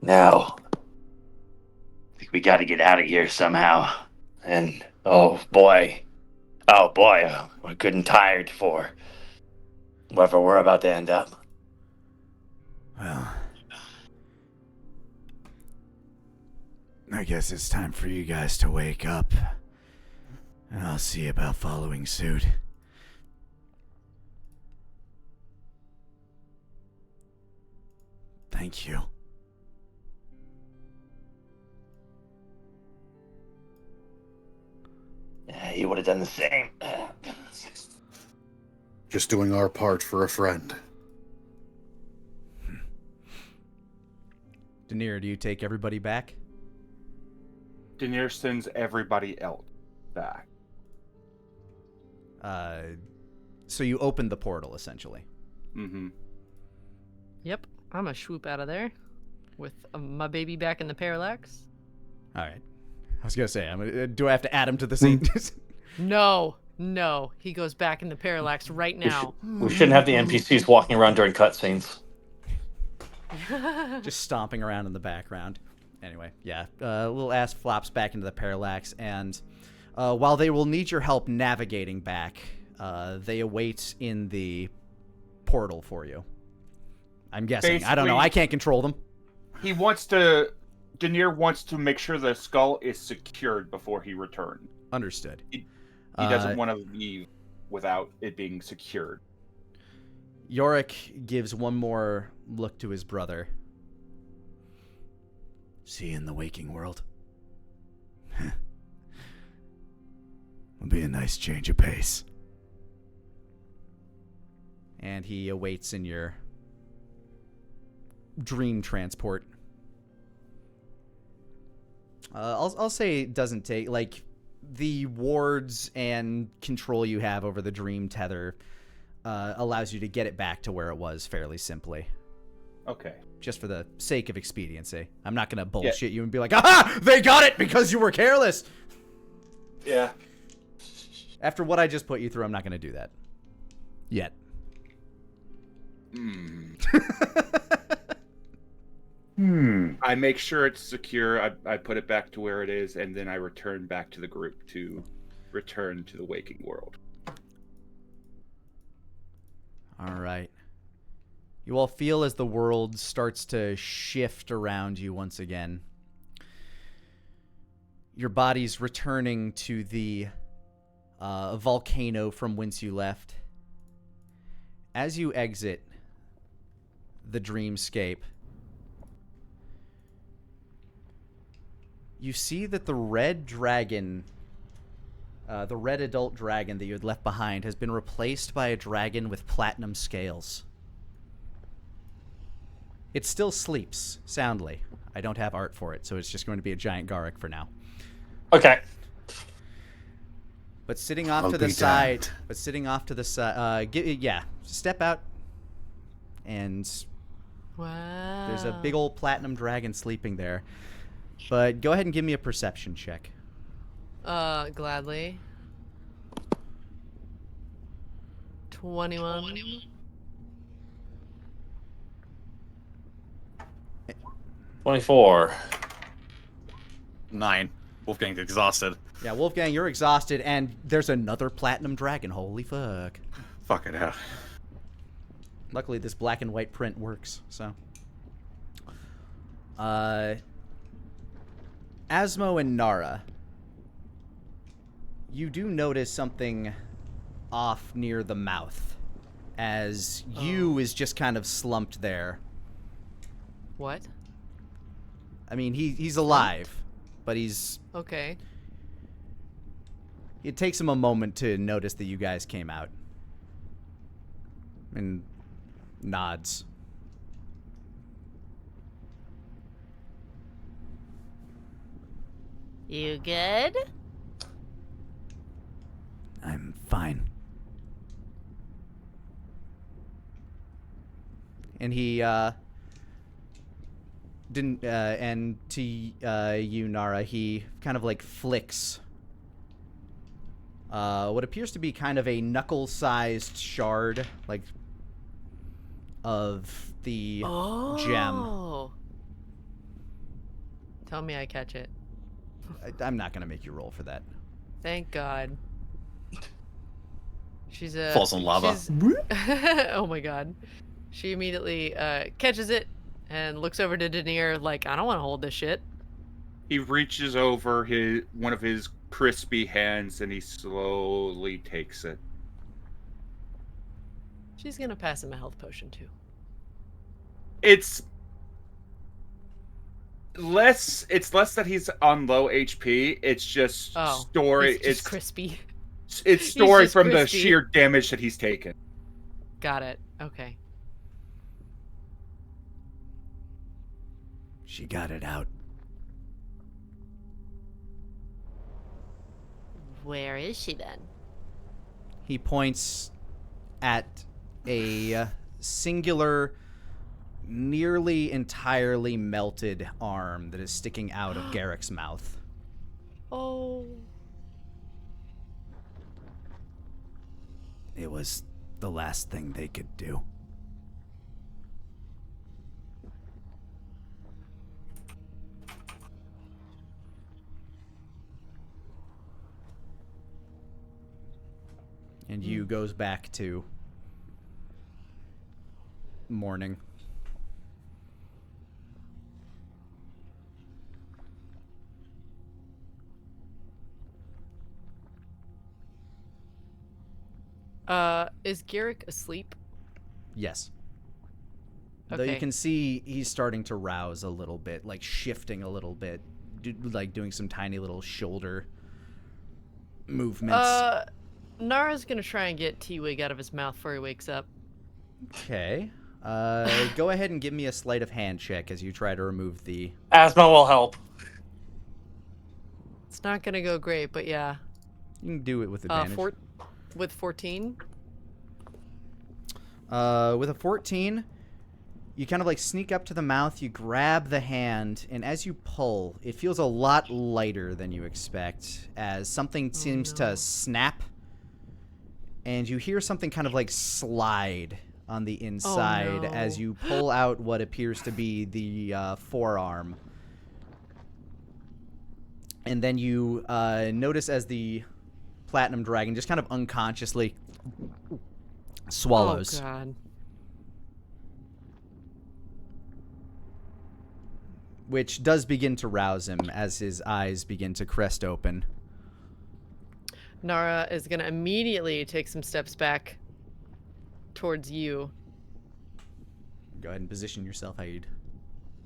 Now, I think we got to get out of here somehow. And, oh boy, we're good and tired for wherever we're about to end up. Well, I guess it's time for you guys to wake up. And I'll see about following suit. Thank you. Yeah, you would have done the same. Just doing our part for a friend. Dair, do you take everybody back? Dair sends everybody else back. So you opened the portal, essentially. Mm-hmm. Yep, I'm gonna swoop out of there. with my baby back in the parallax. All right. I was gonna say, do I have to add him to the scene? No, he goes back in the parallax right now. We shouldn't have the NPCs walking around during cutscenes. Just stomping around in the background. Anyway, yeah. Little ass flops back into the parallax, and while they will need your help navigating back, they await in the portal for you. I'm guessing. I don't know. I can't control them. Dair wants to make sure the skull is secured before he returns. Understood. He doesn't want to leave without it being secured. Yorick gives one more look to his brother. See you in the waking world. It'll be a nice change of pace. And he awaits in your dream transport. I'll say it doesn't take, like, the wards and control you have over the dream tether allows you to get it back to where it was fairly simply. Okay. Just for the sake of expediency. I'm not going to bullshit you and be like, aha! They got it because you were careless! Yeah. After what I just put you through, I'm not going to do that. Yet. I make sure it's secure. I put it back to where it is, and then I return back to the group to return to the waking world. All right. You all feel as the world starts to shift around you once again. Your body's returning to the volcano from whence you left. As you exit the dreamscape, you see that the red dragon, the red adult dragon that you had left behind, has been replaced by a dragon with platinum scales. It still sleeps soundly. I don't have art for it, so it's just going to be a giant Garrick for now. Okay. But sitting off to the side, step out, and Wow. there's a big old platinum dragon sleeping there. But go ahead and give me a perception check. Gladly. 21. 24. 9. Wolfgang's exhausted. Yeah, Wolfgang, you're exhausted, and there's another platinum dragon. Holy fuck. Fuck it out. Luckily, this black and white print works, so. Asmo and Nara, you do notice something off near the mouth, as you is just kind of slumped there. What? I mean, he's alive, but he's... Okay. It takes him a moment to notice that you guys came out. And nods. You good? I'm fine. And he, didn't, and to you, Nara, he kind of like flicks what appears to be kind of a knuckle-sized shard, like, of the gem. Tell me I catch it. I'm not going to make you roll for that. Thank God. She's Falls in lava. Oh my God. She immediately catches it and looks over to Dair like, I don't want to hold this shit. He reaches over one of his crispy hands and he slowly takes it. She's gonna pass him a health potion too. It's less that he's on low HP. It's just story. It's just crispy. It's story just from the crispy. sheer damage that he's taken. Got it. Okay. She got it out. Where is she then? He points at a singular nearly entirely melted arm that is sticking out of Garrick's mouth. Oh. It was the last thing they could do. And you goes back to morning. Is Garrick asleep? Yes. Though Okay. you can see he's starting to rouse a little bit, like shifting a little bit, like doing some tiny little shoulder movements. Nara's gonna try and get T-Wig out of his mouth before he wakes up. Okay. Go ahead and give me a sleight of hand check as you try to remove the... Asmo will help. It's not gonna go great, but yeah. You can do it with advantage. With 14? With a 14, you kind of like sneak up to the mouth, you grab the hand, and as you pull, it feels a lot lighter than you expect, as something seems to snap, and you hear something kind of like slide on the inside as you pull out what appears to be the forearm. And then you notice as the platinum dragon just kind of unconsciously swallows. Oh, God. Which does begin to rouse him as his eyes begin to crest open. Nara is going to immediately take some steps back towards you. Go ahead and position yourself, Aid.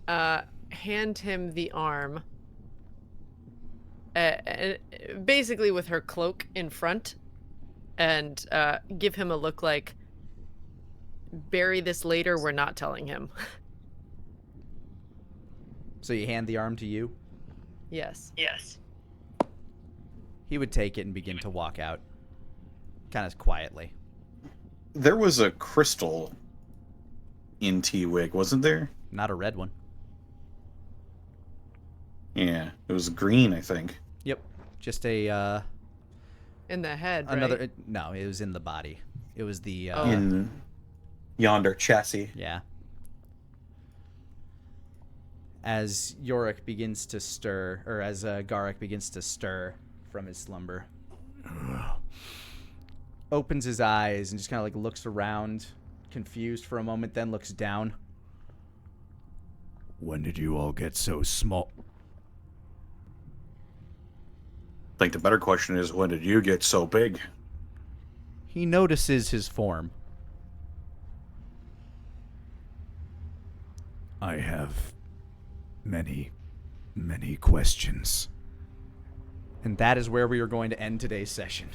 Hand him the arm. Basically with her cloak in front. And give him a look like, bury this later, we're not telling him. So you hand the arm to you? Yes. He would take it and begin to walk out. Kind of quietly. There was a crystal in T-Wig, wasn't there? Not a red one. Yeah, it was green, I think. Yep. Just a, In the head, another... right? No, it was in the body. It was the, In yonder chassis. Yeah. As Yorick begins to stir, or as Garrick begins to stir from his slumber, opens his eyes and just kind of like looks around, confused for a moment, then looks down. When did you all get so small? I think the better question is, when did you get so big? He notices his form. I have many, many questions. And that is where we are going to end today's session.